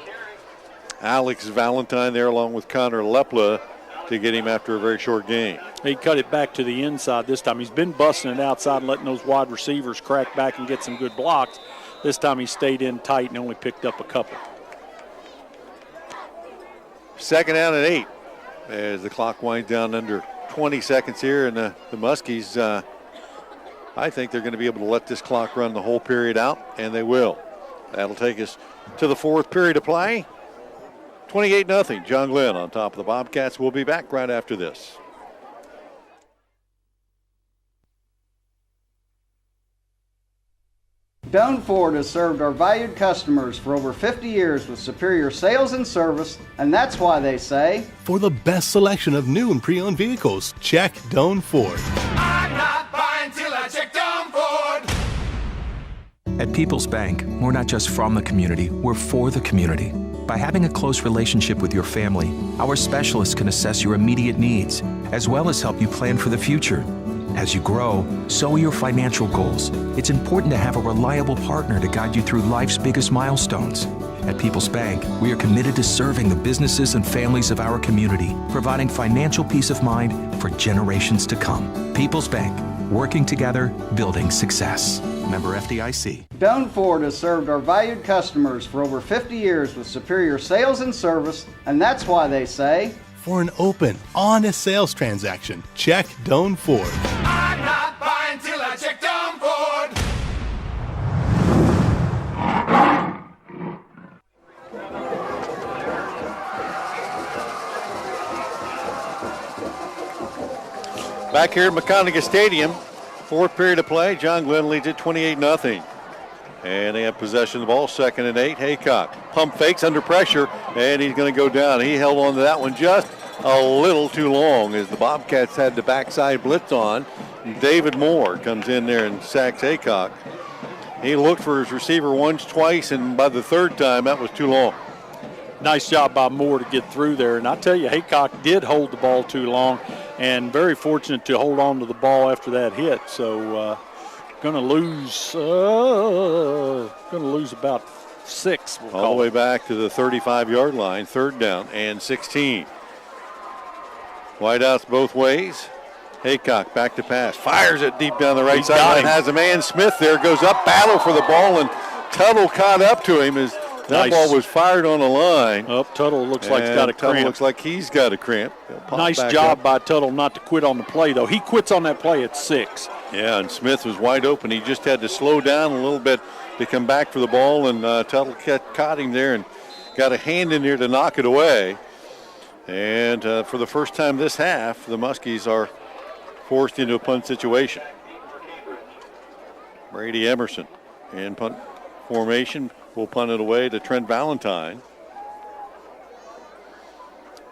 Alex Valentine there along with Connor Lepla to get him after a very short game. He cut it back to the inside this time. He's been busting it outside and letting those wide receivers crack back and get some good blocks. This time he stayed in tight and only picked up a couple. 2nd down and 8 as the clock winds down under 20 seconds here. And the Muskies, I think they're going to be able to let this clock run the whole period out, and they will. That'll take us to the 4th period of play. 28-0, John Glenn on top of the Bobcats. We'll be back right after this. Doan Ford has served our valued customers for over 50 years with superior sales and service, and that's why they say, For the best selection of new and pre-owned vehicles, check Doan Ford. I'm not buying till I check Doan Ford. At People's Bank, we're not just from the community, we're for the community. By having a close relationship with your family, our specialists can assess your immediate needs, as well as help you plan for the future. As you grow, so are your financial goals. It's important to have a reliable partner to guide you through life's biggest milestones. At People's Bank, we are committed to serving the businesses and families of our community, providing financial peace of mind for generations to come. People's Bank, working together, building success. Member FDIC. Doan Ford has served our valued customers for over 50 years with superior sales and service, and that's why they say, For an open, honest sales transaction, check Doan Ford. I'm not buying till I check Doan Ford. Back here at McConagha Stadium, 4th period of play. John Glenn leads it 28-0. And they have possession of the ball, 2nd and 8. Haycock pump fakes under pressure, and he's going to go down. He held on to that one just a little too long as the Bobcats had the backside blitz on. David Moore comes in there and sacks Haycock. He looked for his receiver once, twice, and by the 3rd time, that was too long. Nice job by Moore to get through there. And I tell you, Haycock did hold the ball too long, and very fortunate to hold on to the ball after that hit. So going to lose about 6. All the way back to the 35-yard line, 3rd down and 16. Wideouts both ways. Haycock back to pass. Fires it deep down the right sideline. Has a man. Smith there. Goes up. Battle for the ball. And Tuttle caught up to him as that ball was fired on the line. Tuttle looks like he's got a cramp. Tuttle looks like he's got a cramp. Nice job by Tuttle not to quit on the play, though. He quits on that play at 6. Yeah, and Smith was wide open. He just had to slow down a little bit to come back for the ball. And Tuttle caught him there and got a hand in there to knock it away. And for the first time this half, the Muskies are forced into a punt situation. Brady Emerson in punt formation will punt it away to Trent Valentine.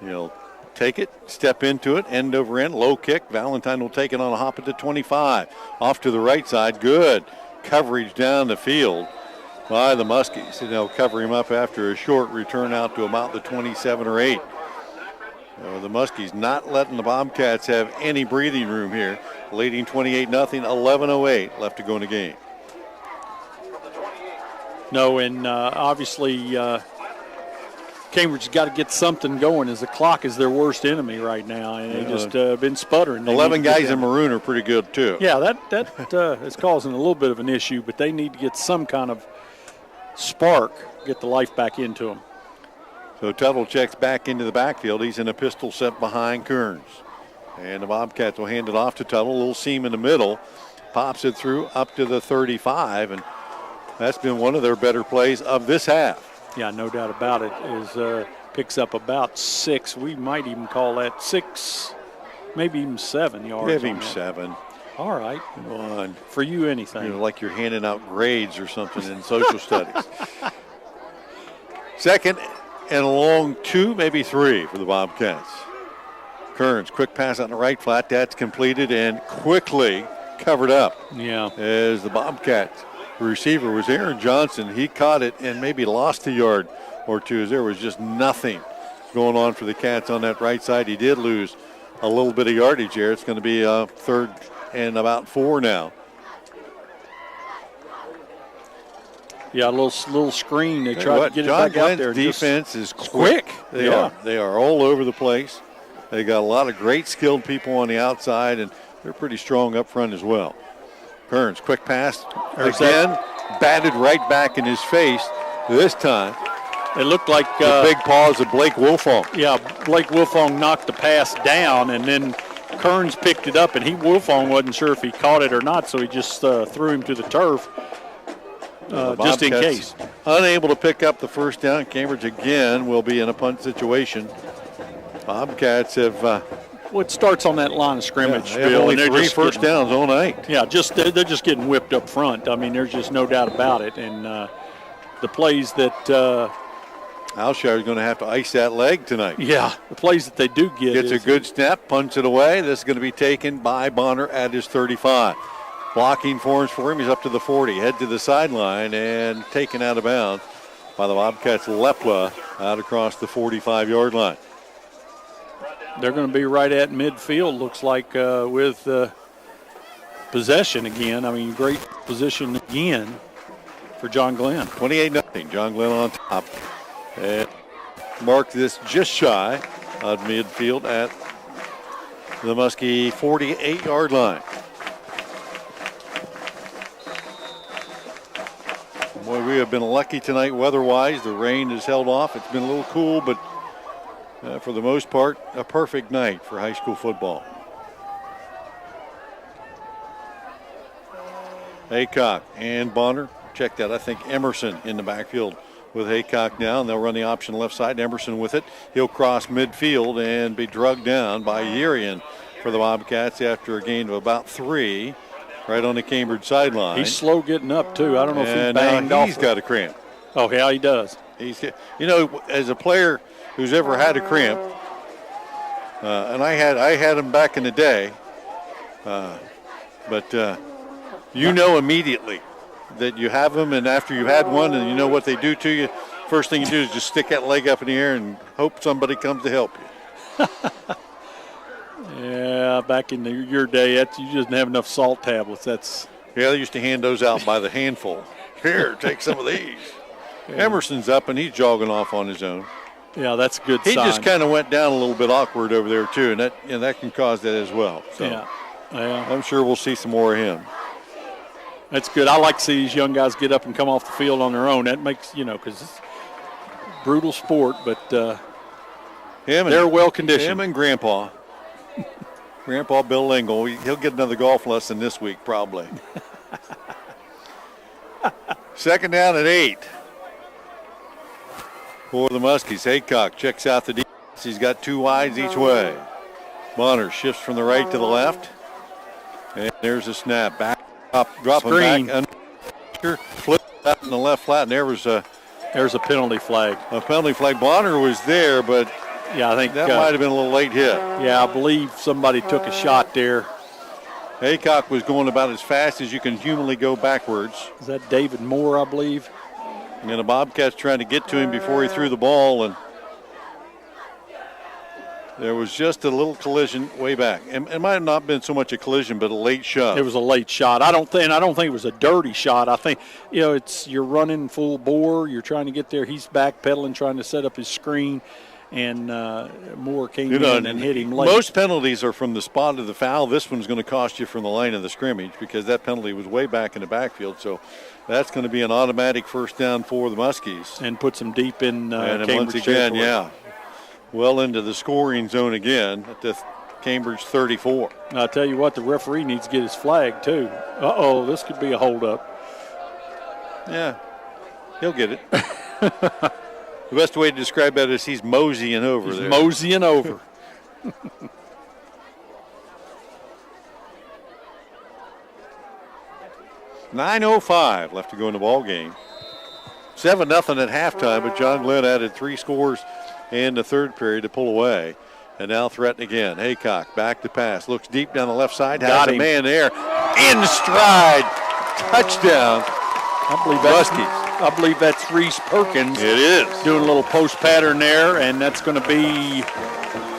He'll take it, step into it, end over end, low kick. Valentine will take it on a hop at the 25. Off to the right side, good coverage down the field by the Muskies. And they'll cover him up after a short return out to about the 27 or 8. The Muskies not letting the Bobcats have any breathing room here. Leading 28-0, 11:08 left to go in the game. No, and obviously Cambridge has got to get something going as the clock is their worst enemy right now. And they just been sputtering. 11 guys in maroon are pretty good, too. Yeah, that is causing a little bit of an issue, but they need to get some kind of spark, get the life back into them. So Tuttle checks back into the backfield. He's in a pistol set behind Kearns. And the Bobcats will hand it off to Tuttle. A little seam in the middle. Pops it through up to the 35. And that's been one of their better plays of this half. Yeah, no doubt about it. Picks up about 6. We might even call that 6 maybe even 7 yards. Give him on that. 7. All right. Come on. For you, anything. You know, like you're handing out grades or something in social studies. Second and a long 2, maybe 3 for the Bobcats. Kearns, quick pass on the right flat. That's completed and quickly covered up. Yeah. As the Bobcats receiver was Aaron Johnson. He caught it and maybe lost a yard or 2 as there was just nothing going on for the Cats on that right side. He did lose a little bit of yardage here. It's going to be a 3rd and about 4 now. Yeah, a little screen. They tried to get John it back out there. Glenn's defense is quick. They are all over the place. They got a lot of great skilled people on the outside, and they're pretty strong up front as well. Kearns, quick pass. Again, batted right back in his face this time. It looked like the big paws of Blake Wilfong. Yeah, Blake Wilfong knocked the pass down, and then Kearns picked it up, and Wilfong wasn't sure if he caught it or not, so he just threw him to the turf just in case. Unable to pick up the first down. Cambridge again will be in a punt situation. Bobcats have. Well, it starts on that line of scrimmage, they have Bill, only and they're 3 just first downs all night. Yeah, they're just getting whipped up front. I mean, there's just no doubt about it. And the plays that Alshire is going to have to ice that leg tonight. Yeah, the plays that they do get. Gets a good snap, punts it away. This is going to be taken by Bonner at his 35. Blocking for him. He's up to the 40. Head to the sideline and taken out of bounds by the Bobcats. Lepla out across the 45-yard line. They're going to be right at midfield, looks like, with possession again. I mean, great position again for John Glenn. 28-0. John Glenn on top. And mark this just shy of midfield at the Muskie 48-yard line. Boy, we have been lucky tonight weather-wise. The rain has held off. It's been a little cool, but for the most part, a perfect night for high school football. Haycock and Bonner. Check that. I think Emerson in the backfield with Haycock now, and they'll run the option left side. Emerson with it. He'll cross midfield and be drugged down by Yerian for the Bobcats after a gain of about 3 right on the Cambridge sideline. He's slow getting up, too. I don't know if he banged off. He's got a cramp. Oh, yeah, he does. As a player who's ever had a cramp, and I had him back in the day, but immediately that you have them, and after you've had one and you know what they do to you, first thing you do is just stick that leg up in the air and hope somebody comes to help you. Yeah, back in your day, you just didn't have enough salt tablets. They used to hand those out by the handful. Here, take some of these. Yeah. Emerson's up, and he's jogging off on his own. Yeah, that's a good sign. He just kind of went down a little bit awkward over there, too, and that can cause that as well. So yeah. I'm sure we'll see some more of him. That's good. I like to see these young guys get up and come off the field on their own. That makes, because it's a brutal sport, but they're well conditioned. Him and Grandpa. Grandpa Bill Lingle, he'll get another golf lesson this week probably. Second down at 8 for the Muskies. Haycock checks out the defense. He's got 2 wides each way. Bonner shifts from the right to the left. And there's a snap. Back up, dropping back. Under, flip out in the left flat, and there's a penalty flag. A penalty flag. Bonner was there, but yeah, I think that might have been a little late hit. Yeah, I believe somebody took a shot there. Haycock was going about as fast as you can humanly go backwards. Is that David Moore, I believe? And the Bobcats trying to get to him before he threw the ball, and there was just a little collision way back. It might have not been so much a collision, but a late shot. It was a late shot. I don't think it was a dirty shot. I think you're running full bore. You're trying to get there. He's backpedaling, trying to set up his screen. And Moore came in and hit him late. Most penalties are from the spot of the foul. This one's going to cost you from the line of the scrimmage because that penalty was way back in the backfield. So that's going to be an automatic first down for the Muskies. And puts them deep in and Cambridge once again, territory. well into the scoring zone again at the Cambridge 34. I'll tell you what, the referee needs to get his flag too. Uh-oh, this could be a holdup. Yeah, he'll get it. The best way to describe that is he's moseying over there. Moseying over. 9:05 left to go in the ball game. 7-0 at halftime, but John Glenn added 3 scores in the third period to pull away. And now threaten again. Haycock back to pass. Looks deep down the left side. Has a man there. In stride. Touchdown. I believe that's Reese Perkins. It is. Doing a little post pattern there, and that's going to be,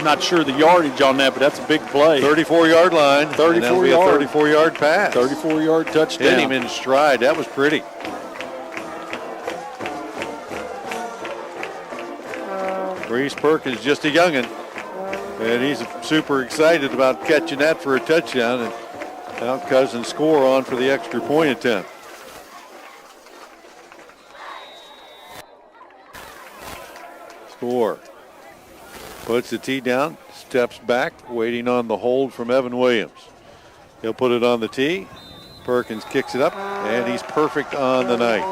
not sure the yardage on that, but that's a big play. 34-yard line. 34-yard. 34-yard pass. 34-yard touchdown. Hit him in stride. That was pretty. Reese Perkins, just a youngin', and he's super excited about catching that for a touchdown, and now Cousins score on for the extra point attempt. Score. Puts the tee down, steps back, waiting on the hold from Evan Williams. He'll put it on the tee. Perkins kicks it up, and he's perfect on the night.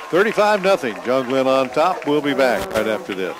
35-0. John Glenn on top. We'll be back right after this.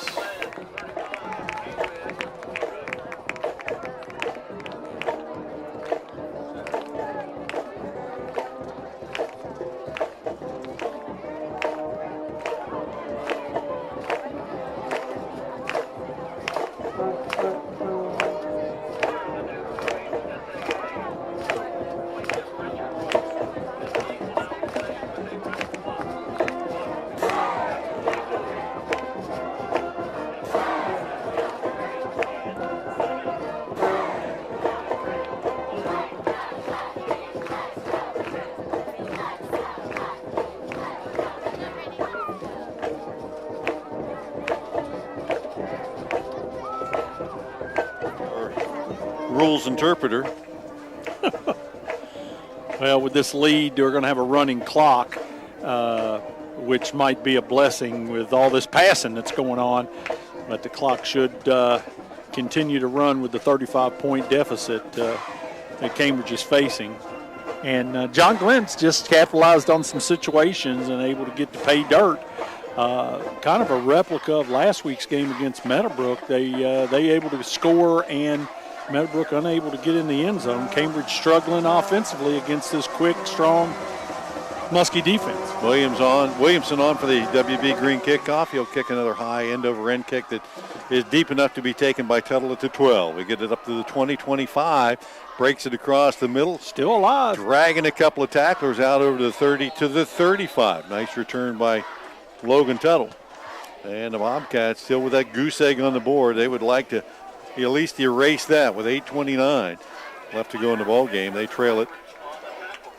Rules interpreter. Well, with this lead, we're going to have a running clock, which might be a blessing with all this passing that's going on. But the clock should continue to run with the 35-point deficit that Cambridge is facing. And John Glenn's just capitalized on some situations and able to get to pay dirt. Kind of a replica of last week's game against Meadowbrook. They able to score and Meadowbrook unable to get in the end zone. Cambridge struggling offensively against this quick, strong Muskie defense. Williamson on for the WB Green kickoff. He'll kick another high end-over-end kick that is deep enough to be taken by Tuttle at the 12. We get it up to the 20-25. Breaks it across the middle. Still alive. Dragging a couple of tacklers out over to the 30 to the 35. Nice return by Logan Tuttle. And the Bobcats still with that goose egg on the board. They would like to at least erase that with 8:29 left to go in the ball game. They trail it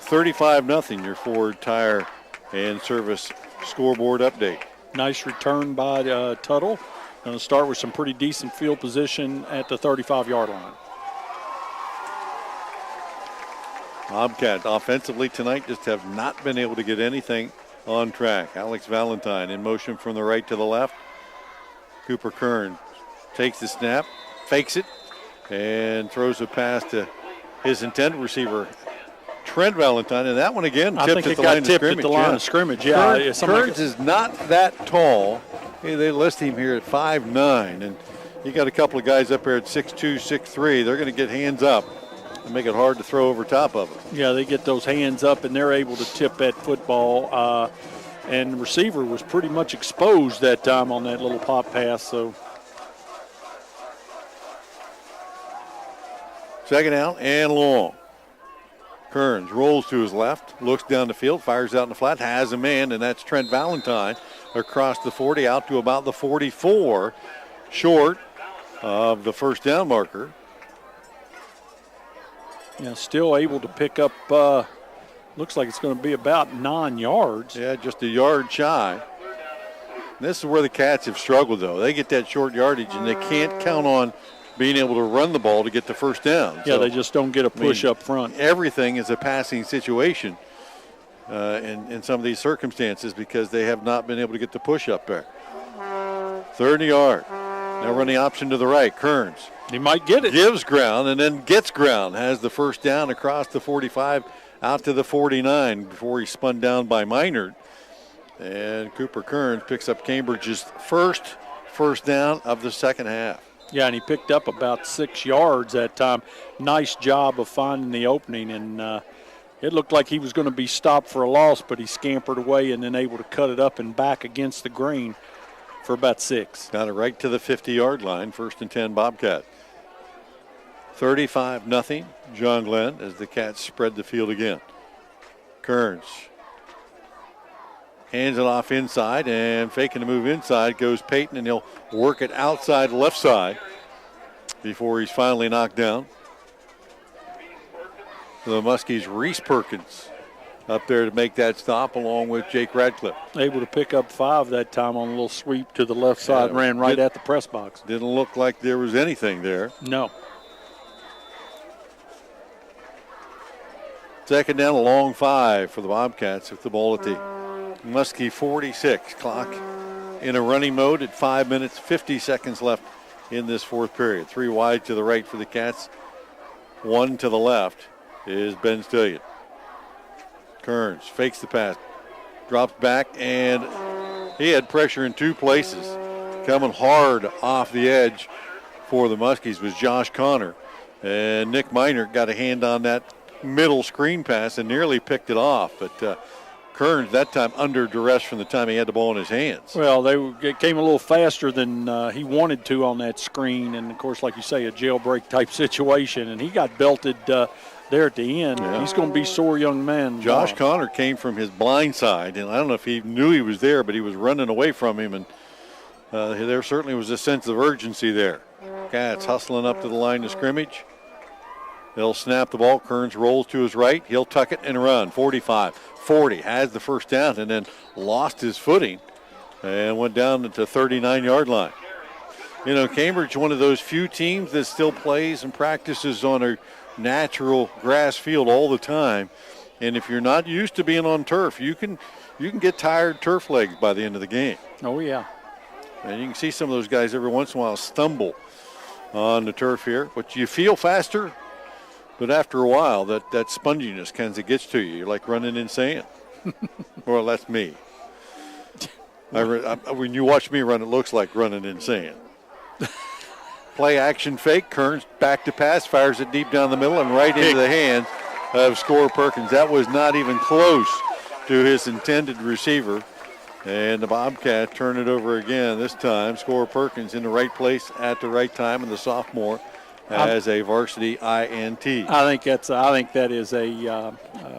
35-0. Your Ford Tire and Service scoreboard update. Nice return by Tuttle. Going to start with some pretty decent field position at the 35-yard line. Bobcats offensively tonight just have not been able to get anything on track. Alex Valentine in motion from the right to the left. Cooper Kern takes the snap, fakes it, and throws a pass to his intended receiver, Trent Valentine. And that one again tipped at the line of scrimmage. Kearns is not that tall. Hey, they list him here at 5'9", and you got a couple of guys up here at 6'2", 6'3". They're going to get hands up and make it hard to throw over top of it. Yeah, they get those hands up, and they're able to tip that football. And the receiver was pretty much exposed that time on that little pop pass. So, second out and long. Kearns rolls to his left, looks down the field, fires out in the flat, has a man, and that's Trent Valentine across the 40 out to about the 44, short of the first down marker. Yeah, still able to pick up, looks like it's going to be about 9 yards. Yeah, just a yard shy. This is where the Cats have struggled, though. They get that short yardage, and they can't count on being able to run the ball to get the first down. Yeah, so, they just don't get a push up front. Everything is a passing situation in some of these circumstances because they have not been able to get the push up there. 30 yard. Now run the option to the right. Kearns. He might get it. Gives ground and then gets ground. Has the first down across the 45 out to the 49 before he's spun down by Minard. And Cooper Kearns picks up Cambridge's first down of the second half. Yeah, and he picked up about 6 yards that time. Nice job of finding the opening and It looked like he was going to be stopped for a loss, but he scampered away and then able to cut it up and back against the green for about 6. Got it right to the 50-yard line, 1st and 10 Bobcat. 35-0, John Glenn, as the Cats spread the field again. Kearns hands it off inside, and faking the move inside goes Peyton, and he'll work it outside left side before he's finally knocked down. The Muskies, Reese Perkins up there to make that stop along with Jake Radcliffe. Able to pick up 5 that time on a little sweep to the left side, and ran right at the press box. Didn't look like there was anything there. No. Second down, a long 5 for the Bobcats with the ball at the Muskie 46. Clock in a running mode at 5 minutes, 50 seconds left in this 4th period. 3 wide to the right for the Cats. 1 to the left is Ben Stillion. Kearns fakes the pass, drops back, and he had pressure in 2 places. Coming hard off the edge for the Muskies was Josh Connor. And Nick Miner got a hand on that middle screen pass and nearly picked it off. But Kearns that time under duress from the time he had the ball in his hands. Well, it came a little faster than he wanted to on that screen. And, of course, like you say, a jailbreak type situation. And he got belted there at the end. Yeah. He's going to be sore young man. Josh Connor came from his blind side. And I don't know if he knew he was there, but he was running away from him. And there certainly was a sense of urgency there. Cats hustling up to the line of scrimmage. They'll snap the ball. Kearns rolls to his right. He'll tuck it and run. 45, 40, has the first down, and then lost his footing and went down to the 39-yard line. You know, Cambridge, one of those few teams that still plays and practices on a natural grass field all the time. And if you're not used to being on turf, you can get tired turf legs by the end of the game. Oh, yeah. And you can see some of those guys every once in a while stumble on the turf here. But you feel faster. But after a while, that sponginess kind of gets to you. You're like running in sand. Well, that's me. When you watch me run, it looks like running in sand. Play action fake. Kearns back to pass, fires it deep down the middle and right into the hands of Scorer Perkins. That was not even close to his intended receiver. And the Bobcats turn it over again this time. Scorer Perkins in the right place at the right time, and the sophomore as a varsity INT. I think that is a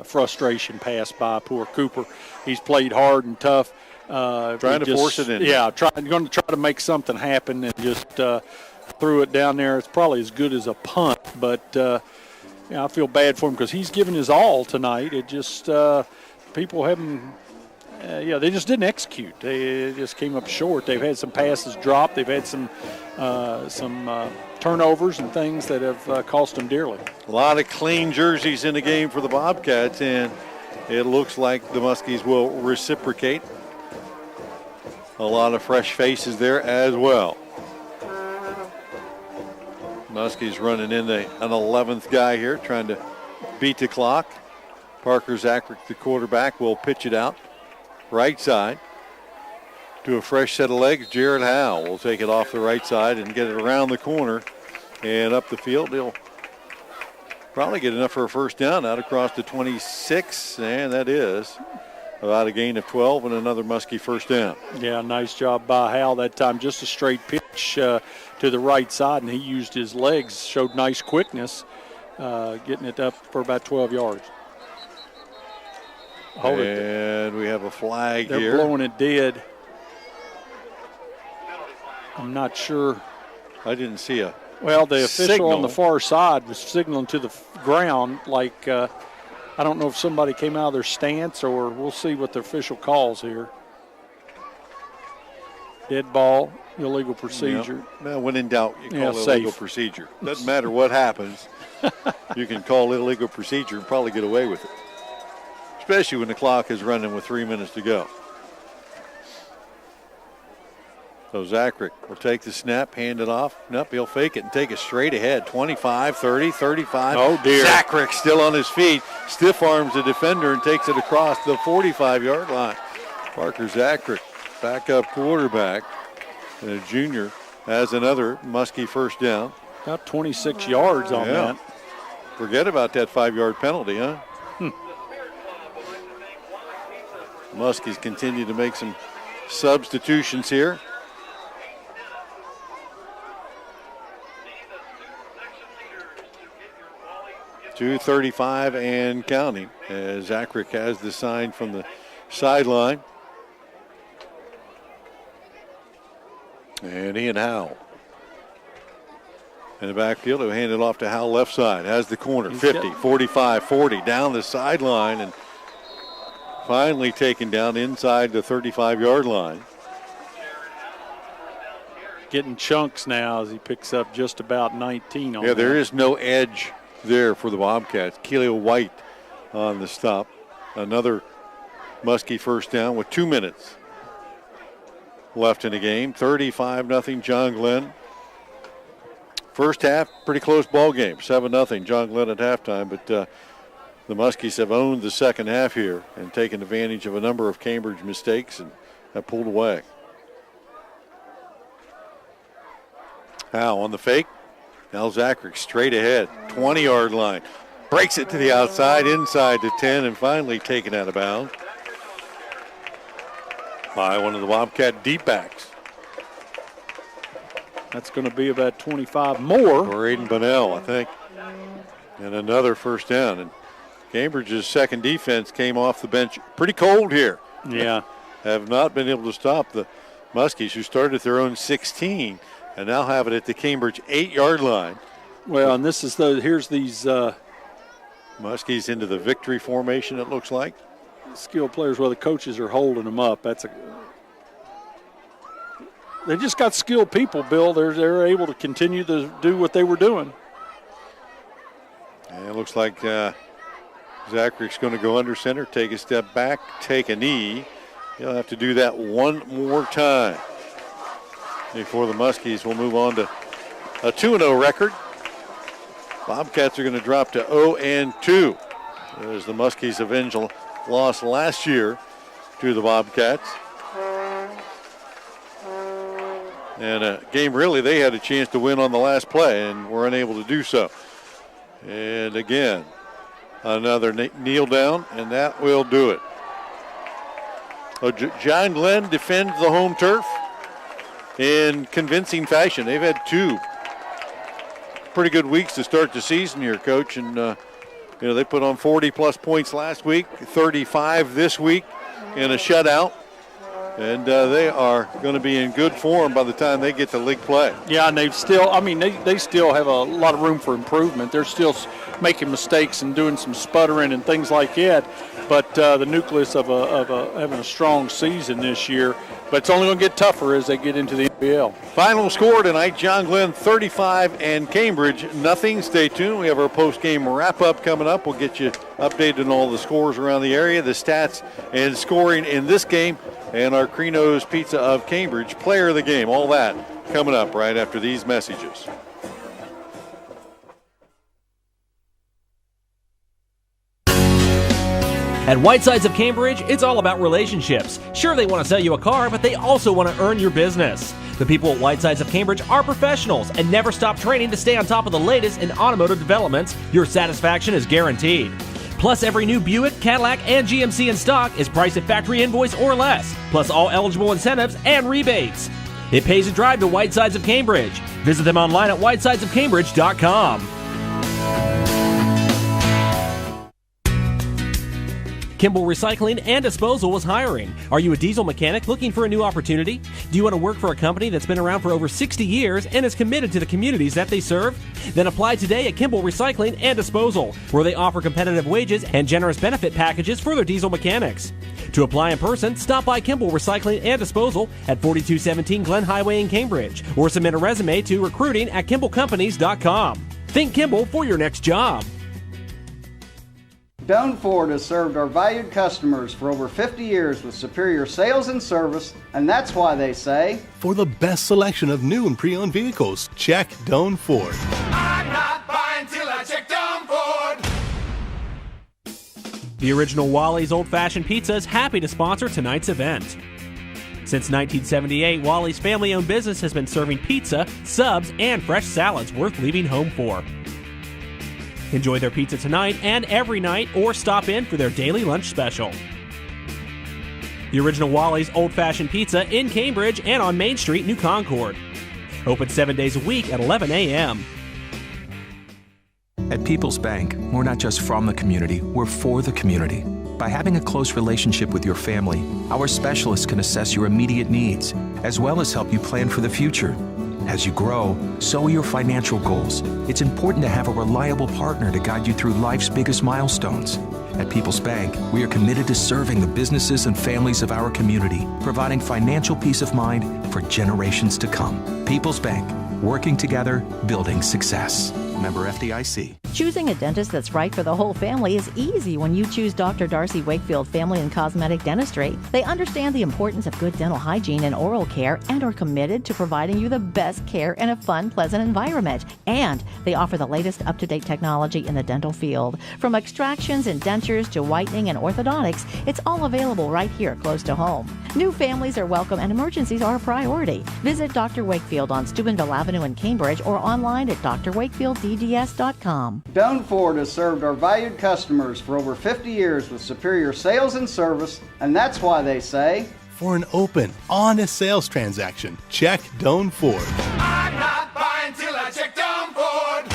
frustration pass by poor Cooper. He's played hard and tough. Trying to force it in. Yeah, going to try to make something happen and just threw it down there. It's probably as good as a punt, but I feel bad for him because he's given his all tonight. It just people haven't. They just didn't execute. They just came up short. They've had some passes dropped. They've had some turnovers and things that have cost them dearly. A lot of clean jerseys in the game for the Bobcats, and it looks like the Muskies will reciprocate. A lot of fresh faces there as well. Muskies running in an 11th guy here, trying to beat the clock. Parker Zacharick, the quarterback, will pitch it out. Right side to a fresh set of legs. Jared Howe will take it off the right side and get it around the corner and up the field. He'll probably get enough for a first down out across the 26, and that is about a gain of 12 and another Muskie first down. Yeah, nice job by Howe that time. Just a straight pitch to the right side, and he used his legs, showed nice quickness, getting it up for about 12 yards. And we have a flag They're here. They're blowing it dead. I'm not sure. I didn't see a Well, the official signal on the far side was signaling to the ground like I don't know if somebody came out of their stance or we'll see what the official calls here. Dead ball, illegal procedure. Yep. Well, when in doubt, you call it safe. illegal procedure. Doesn't matter what happens. You can call it illegal procedure and probably get away with it, especially when the clock is running with 3 minutes to go. So Zacharick will take the snap, hand it off. Nope, he'll fake it and take it straight ahead. 25, 30, 35. Oh, dear. Zacharick still on his feet. Stiff arms the defender and takes it across the 45-yard line. Parker Zacharick, backup quarterback, and a junior, has another Muskie first down. About 26 yards on that. Forget about that 5-yard penalty, huh? Muskies continue to make some substitutions here. .235 and counting as Zacharick has the sign from the sideline. And Ian Howell in the backfield, who handed off to Howell left side, has the corner, 50, 45, 40, down the sideline, and finally taken down inside the 35-yard line. Getting chunks now as he picks up just about 19 on there is no edge there for the Bobcats. Keelio White on the stop. Another Muskie first down with 2 minutes left in the game. 35-0 John Glenn. First half, pretty close ball game. 7-0 John Glenn at halftime, but the Muskies have owned the second half here and taken advantage of a number of Cambridge mistakes and have pulled away. Howe on the fake. Now Zacharick straight ahead, 20-yard line. Breaks it to the outside, inside to 10, and finally taken out of bounds by one of the Bobcat deep backs. That's going to be about 25 more. For Aiden Bunnell, I think. And another first down. And Cambridge's second defense came off the bench pretty cold here. Yeah. Have not been able to stop the Muskies, who started at their own 16 and now have it at the Cambridge 8-yard line. Well, and this is here's these Muskies into the victory formation, it looks like. Skilled players where the coaches are holding them up. They just got skilled people, Bill. They're able to continue to do what they were doing. And it looks like Zacharick's going to go under center, take a step back, take a knee. He'll have to do that one more time before the Muskies will move on to a 2-0 record. Bobcats are going to drop to 0-2 as the Muskies avenge a loss last year to the Bobcats. And a game really they had a chance to win on the last play and were unable to do so. And again, another kneel down, and that will do it. John Glenn defends the home turf in convincing fashion. They've had two pretty good weeks to start the season here, Coach. And, they put on 40-plus points last week, 35 this week in a shutout. And they are going to be in good form by the time they get to league play. Yeah, and they still have a lot of room for improvement. They're still making mistakes and doing some sputtering and things like that. But the nucleus of having a strong season this year. But it's only going to get tougher as they get into the NBL. Final score tonight, John Glenn 35 and Cambridge nothing. Stay tuned. We have our post-game wrap-up coming up. We'll get you updated on all the scores around the area, the stats and scoring in this game, and our Crino's Pizza of Cambridge player of the game. All that coming up right after these messages. At Whitesides of Cambridge, it's all about relationships. Sure, they want to sell you a car, but they also want to earn your business. The people at Whitesides of Cambridge are professionals and never stop training to stay on top of the latest in automotive developments. Your satisfaction is guaranteed. Plus, every new Buick, Cadillac, and GMC in stock is priced at factory invoice or less, plus all eligible incentives and rebates. It pays to drive to Whitesides of Cambridge. Visit them online at whitesidesofcambridge.com. Kimball Recycling and Disposal was hiring. Are you a diesel mechanic looking for a new opportunity? Do you want to work for a company that's been around for over 60 years and is committed to the communities that they serve? Then apply today at Kimball Recycling and Disposal, where they offer competitive wages and generous benefit packages for their diesel mechanics. To apply in person, stop by Kimball Recycling and Disposal at 4217 Glen Highway in Cambridge, or submit a resume to recruiting@kimballcompanies.com. Think Kimball for your next job. Doan Ford has served our valued customers for over 50 years with superior sales and service, and that's why they say, for the best selection of new and pre-owned vehicles, check Doan Ford. I'm not buying till I check Doan Ford. The original Wally's Old Fashioned Pizza is happy to sponsor tonight's event. Since 1978, Wally's family-owned business has been serving pizza, subs, and fresh salads worth leaving home for. Enjoy their pizza tonight and every night, or stop in for their daily lunch special. The original Wally's Old Fashioned Pizza in Cambridge and on Main Street, New Concord. Open 7 days a week at 11 a.m. At People's Bank, we're not just from the community, we're for the community. By having a close relationship with your family, our specialists can assess your immediate needs, as well as help you plan for the future. As you grow, so are your financial goals. It's important to have a reliable partner to guide you through life's biggest milestones. At People's Bank, we are committed to serving the businesses and families of our community, providing financial peace of mind for generations to come. People's Bank, working together, building success. Member FDIC. Choosing a dentist that's right for the whole family is easy when you choose Dr. Darcy Wakefield Family and Cosmetic Dentistry. They understand the importance of good dental hygiene and oral care and are committed to providing you the best care in a fun, pleasant environment. And they offer the latest up-to-date technology in the dental field. From extractions and dentures to whitening and orthodontics, it's all available right here close to home. New families are welcome and emergencies are a priority. Visit Dr. Wakefield on Steubenville Avenue in Cambridge or online at drwakefieldDDS.com. Doan Ford has served our valued customers for over 50 years with superior sales and service, and that's why they say, For an open, honest sales transaction, check Doan Ford. I'm not buying till I check Down Ford.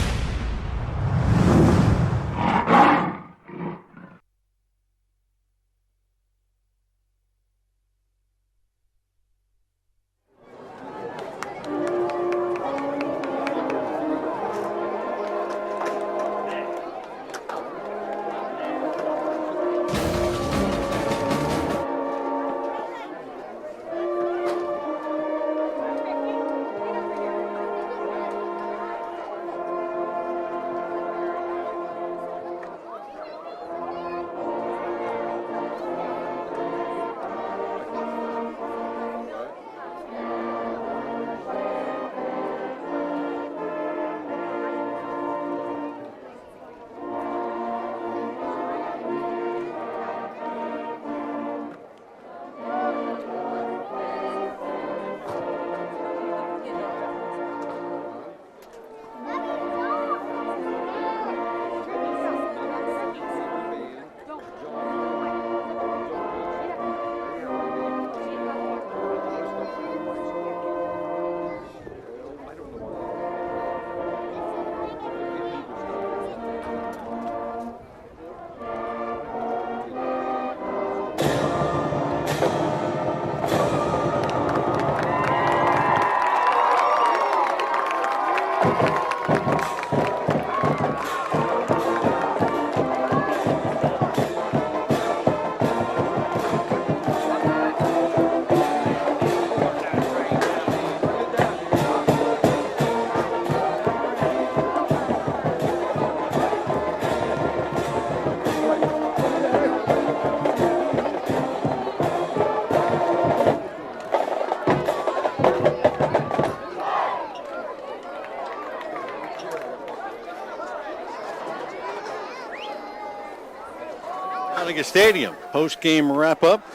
Concord Stadium post-game wrap-up.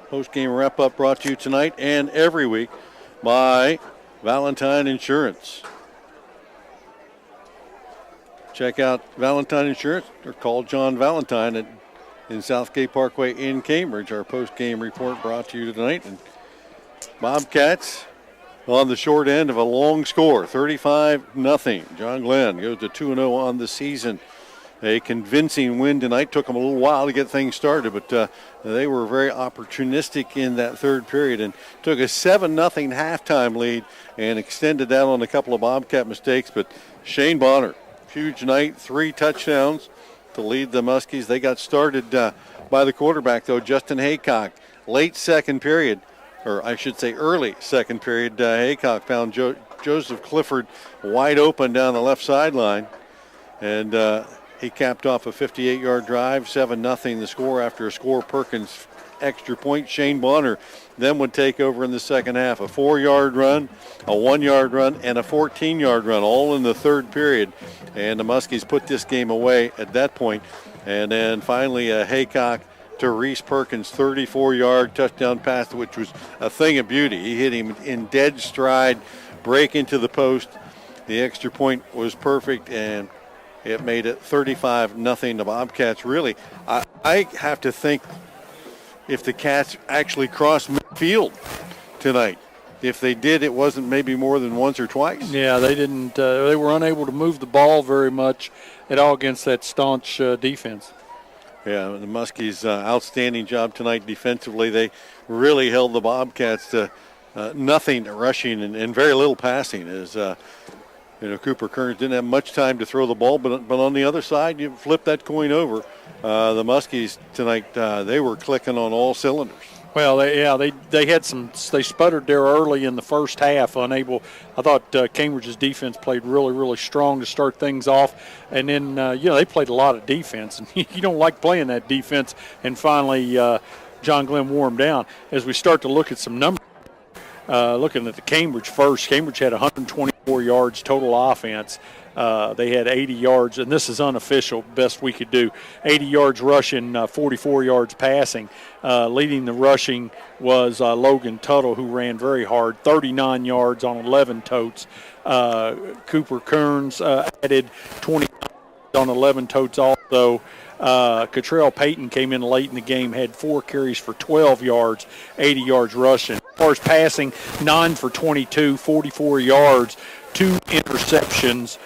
Post-game wrap-up brought to you tonight and every week by Valentine Insurance. Check out Valentine Insurance or call John Valentine in Southgate Parkway in Cambridge. Our post-game report brought to you tonight. And Bobcats on the short end of a long score, 35-0. John Glenn goes to 2-0 on the season. A convincing win tonight. Took them a little while to get things started, but they were very opportunistic in that third period and took a 7-0 halftime lead and extended that on a couple of Bobcat mistakes. But Shane Bonner, huge night, 3 touchdowns to lead the Muskies. They got started by the quarterback, though, Justin Haycock. Late second period, or I should say early second period, Haycock found Joseph Clifford wide open down the left sideline. And he capped off a 58-yard drive, 7-0 the score after a Score Perkins extra point. Shane Bonner then would take over in the second half. A 4-yard run, a 1-yard run, and a 14-yard run, all in the third period. And the Muskies put this game away at that point. And then finally a Haycock to Reese Perkins, 34-yard touchdown pass, which was a thing of beauty. He hit him in dead stride, break into the post. The extra point was perfect, and it made it 35-0. The Bobcats really, I have to think if the Cats actually crossed midfield tonight. If they did, it wasn't maybe more than once or twice. Yeah, they didn't. They were unable to move the ball very much at all against that staunch defense. Yeah, the Muskies, outstanding job tonight defensively. They really held the Bobcats to nothing rushing and very little passing. As Cooper Kearns didn't have much time to throw the ball, but on the other side, you flip that coin over. The Muskies tonight, they were clicking on all cylinders. Well, they had they sputtered there early in the first half, unable. I thought Cambridge's defense played really, really strong to start things off, and then they played a lot of defense, and you don't like playing that defense. And finally, John Glenn wore them down. As we start to look at some numbers, looking at the Cambridge first, Cambridge had 124 yards total offense. They had 80 yards, and this is unofficial, best we could do. 80 yards rushing, 44 yards passing. Leading the rushing was Logan Tuttle, who ran very hard, 39 yards on 11 totes. Cooper Kearns added 20 on 11 totes also. Cottrell Payton came in late in the game, had 4 carries for 12 yards, 80 yards rushing. As far as passing, 9 for 22, 44 yards, 2 interceptions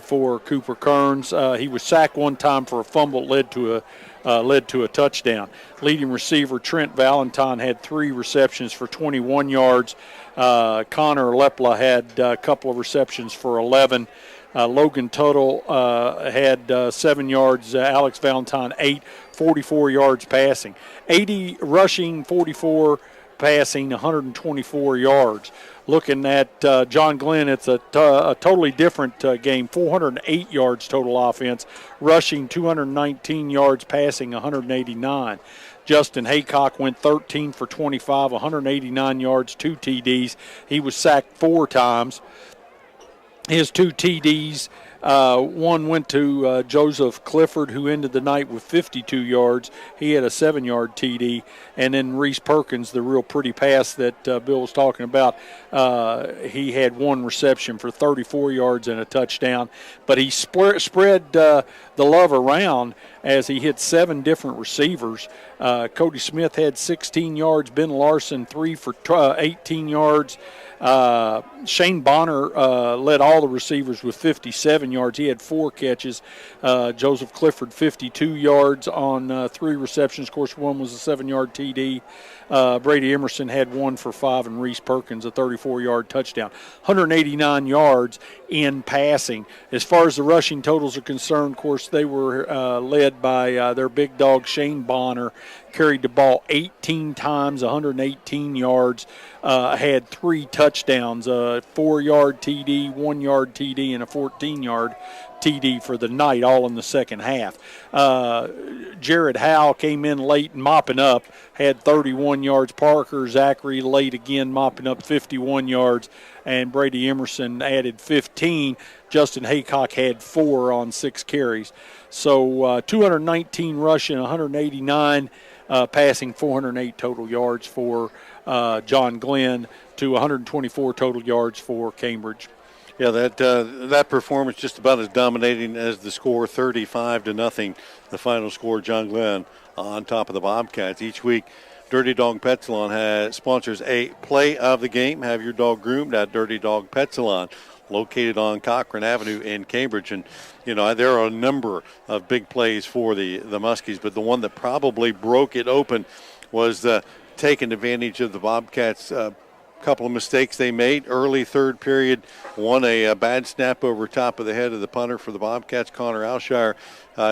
for Cooper Kearns. He was sacked one time for a fumble, led to a touchdown. Leading receiver Trent Valentine had 3 receptions for 21 yards. Connor Lepla had a couple of receptions for 11. Logan Tuttle had 7 yards. Alex Valentine 8, 44 yards passing. 80 rushing, 44 passing, 124 yards. Looking at John Glenn, it's a totally different game. 408 yards total offense, rushing 219 yards, passing 189. Justin Haycock went 13 for 25, 189 yards, 2 TDs. He was sacked 4 times. His 2 TDs, one went to Joseph Clifford, who ended the night with 52 yards. He had a 7-yard TD. And then Reese Perkins, the real pretty pass that Bill was talking about, he had 1 reception for 34 yards and a touchdown. But he spread the love around as he hit 7 different receivers. Cody Smith had 16 yards. Ben Larson, 3 for 18 yards. Shane Bonner led all the receivers with 57 yards. He had 4 catches. Joseph Clifford, 52 yards on 3 receptions. Of course, 1 was a 7-yard TD. Brady Emerson had 1 for 5, and Reese Perkins a 34-yard touchdown. 189 yards in passing. As far as the rushing totals are concerned, of course, they were led by their big dog Shane Bonner. Carried the ball 18 times, 118 yards, had 3 touchdowns, a 4-yard TD, 1-yard TD, and a 14-yard TD for the night, all in the second half. Jared Howe came in late mopping up, had 31 yards. Parker Zachary late again mopping up 51 yards, and Brady Emerson added 15. Justin Haycock had 4 on 6 carries. So 219 rushing, 189 passing, 408 total yards for John Glenn to 124 total yards for Cambridge. Yeah, that performance just about as dominating as the score, 35-0, the final score. John Glenn on top of the Bobcats. Each week, Dirty Dog Pet Salon sponsors a play of the game. Have your dog groomed at Dirty Dog Pet Salon, located on Cochran Avenue in Cambridge. And, there are a number of big plays for the Muskies, but the one that probably broke it open was taking advantage of the Bobcats' couple of mistakes they made early third period. One, a bad snap over top of the head of the punter for the Bobcats, Connor Alshire.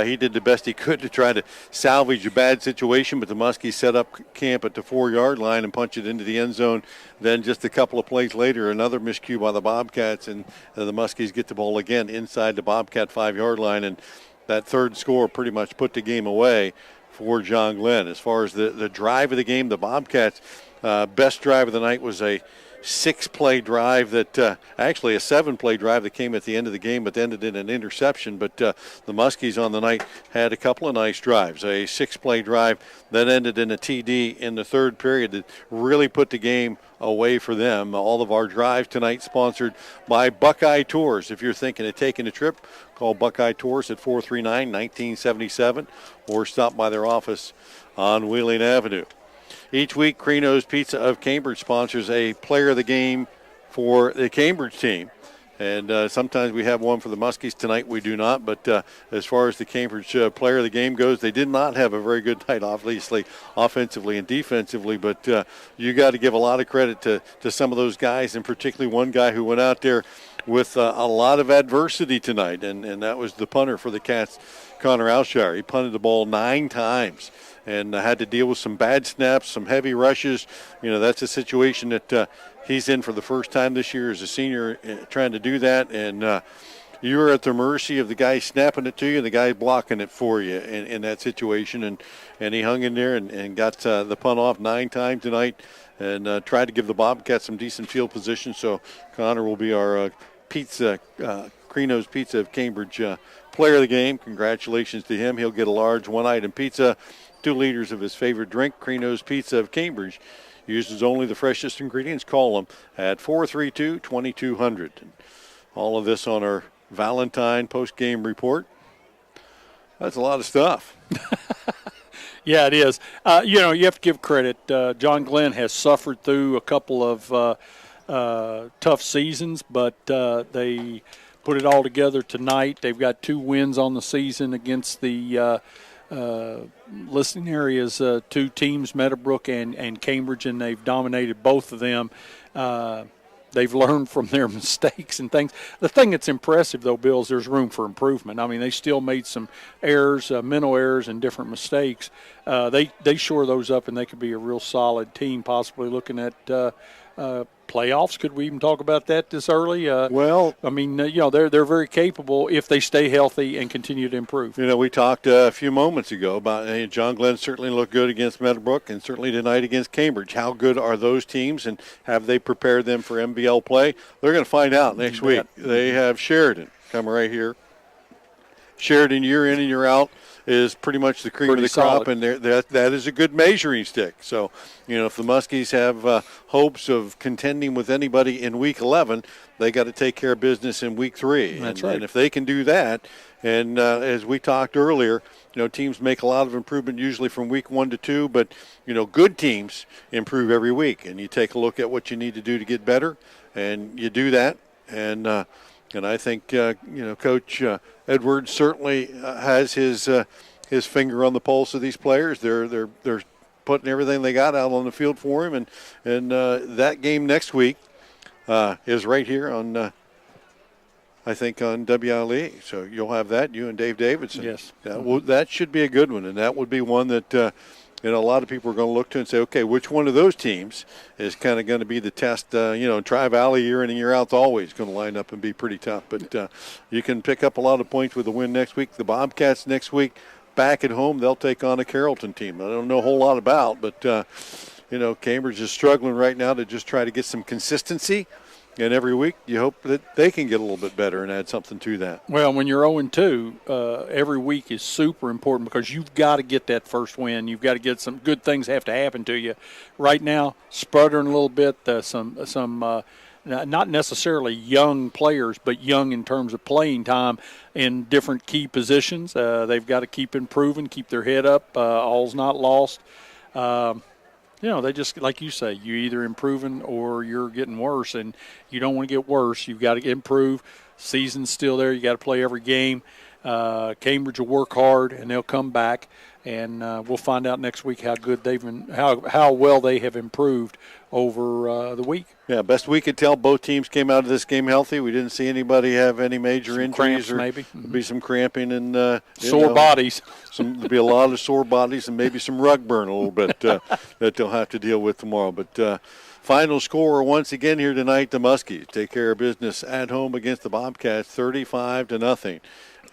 He did the best he could to try to salvage a bad situation, but the Muskies set up camp at the 4-yard line and punched it into the end zone. Then just a couple of plays later, another miscue by the Bobcats, and the Muskies get the ball again inside the Bobcat 5-yard line, and that third score pretty much put the game away for John Glenn. As far as the drive of the game, the Bobcats' best drive of the night was a 6-play drive that actually a 7-play drive that came at the end of the game but ended in an interception. But the Muskies on the night had a couple of nice drives. A 6-play drive that ended in a TD in the third period that really put the game away for them. All of our drives tonight sponsored by Buckeye Tours. If you're thinking of taking a trip, call Buckeye Tours at 439-1977 or stop by their office on Wheeling Avenue. Each week, Crino's Pizza of Cambridge sponsors a player of the game for the Cambridge team. And sometimes we have one for the Muskies. Tonight we do not. But as far as the Cambridge player of the game goes, they did not have a very good night, obviously, offensively and defensively. But you got to give a lot of credit to some of those guys, and particularly one guy who went out there with a lot of adversity tonight, and that was the punter for the Cats, Connor Alshire. He punted the ball 9 times and had to deal with some bad snaps, some heavy rushes. You know, that's a situation that he's in for the first time this year as a senior, trying to do that. And you're at the mercy of the guy snapping it to you and the guy blocking it for you in that situation. And he hung in there and got the punt off 9 times tonight and tried to give the Bobcats some decent field position. So Connor will be our Crino's Pizza of Cambridge player of the game. Congratulations to him. He'll get a large 1-item pizza, 2 liters of his favorite drink. Crino's Pizza of Cambridge uses only the freshest ingredients. Call them at 432-2200. All of this on our Valentine post-game report. That's a lot of stuff. Yeah, it is. You know, you have to give credit. John Glenn has suffered through a couple of tough seasons, but they put it all together tonight. They've got 2 wins on the season against the listening areas, 2 teams, Meadowbrook and Cambridge, and they've dominated both of them. They've learned from their mistakes and things. The thing that's impressive, though, Bill, is there's room for improvement. I mean, they still made some errors, mental errors and different mistakes. They shore those up, and they could be a real solid team, possibly looking at playoffs. Could we even talk about that this early? Well, I mean, you know, they're very capable if they stay healthy and continue to improve. You know, we talked a few moments ago about John Glenn certainly looked good against Meadowbrook and certainly tonight against Cambridge. How good are those teams, and have they prepared them for MBL play? They're going to find out next week. They have Sheridan coming right here. Sheridan, year in and year out, is pretty much the cream of the crop, and that is a good measuring stick. So, you know, if the Muskies have hopes of contending with anybody in Week 11, they got to take care of business in Week 3. That's right. And if they can do that, and as we talked earlier, you know, teams make a lot of improvement usually from Week 1 to 2, but, you know, good teams improve every week. And you take a look at what you need to do to get better, and you do that. And I think, you know, Coach Edwards certainly has his finger on the pulse of these players. They're putting everything they got out on the field for him, and that game next week is right here on, I think, on WLE. So you'll have that, you and Dave Davidson. Yes. That should be a good one, and that would be one that you know, a lot of people are going to look to and say, okay, which one of those teams is kind of going to be the test? You know, Tri-Valley year in and year out is always going to line up and be pretty tough. But you can pick up a lot of points with a win next week. The Bobcats next week, back at home, they'll take on a Carrollton team I don't know a whole lot about. But, you know, Cambridge is struggling right now to just try to get some consistency. And every week you hope that they can get a little bit better and add something to that. Well, when you're 0-2, every week is super important because you've got to get that first win. You've got to get some good things have to happen to you. Right now, sputtering a little bit, some not necessarily young players, but young in terms of playing time in different key positions. They've got to keep improving, keep their head up. All's not lost. You know, they just, like you say, you're either improving or you're getting worse, and you don't want to get worse. You've got to improve. Season's still there. You got to play every game. Cambridge will work hard, and they'll come back, and we'll find out next week how good how well they have improved over the week. Yeah, best we could tell, both teams came out of this game healthy. We didn't see anybody have any major injuries, or maybe be some cramping and sore bodies. There'll be a lot of sore bodies and maybe some rug burn a little bit that they'll have to deal with tomorrow. But final score once again here tonight: the Muskies take care of business at home against the Bobcats, 35-0.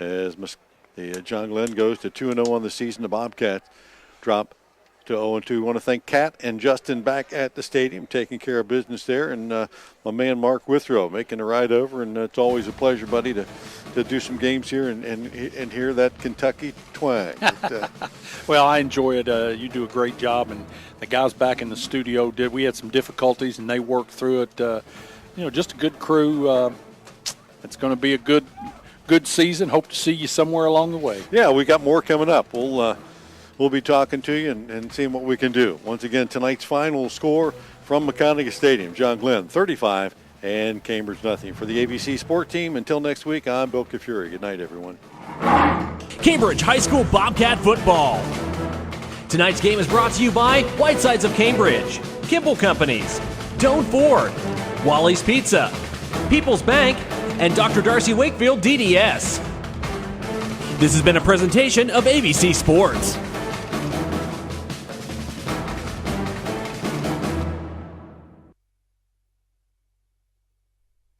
As the John Glenn goes to 2-0 on the season, the Bobcats drop to 0-2. Want to thank Kat and Justin back at the stadium, taking care of business there, and my man Mark Withrow making the ride over. And it's always a pleasure, buddy, to do some games here and hear that Kentucky twang. Well, I enjoy it. You do a great job, and the guys back in the studio did. We had some difficulties, and they worked through it. Just a good crew. It's going to be a good season. Hope to see you somewhere along the way. Yeah, we got more coming up. We'll be talking to you and seeing what we can do. Once again, tonight's final score from McConagha Stadium. John Glenn, 35, and Cambridge nothing. For the ABC Sport Team, until next week, I'm Bill Kafuri. Good night, everyone. Cambridge High School Bobcat Football. Tonight's game is brought to you by Whitesides of Cambridge, Kimball Companies, Doan Ford, Wally's Pizza, People's Bank, and Dr. Darcy Wakefield DDS. This has been a presentation of ABC Sports.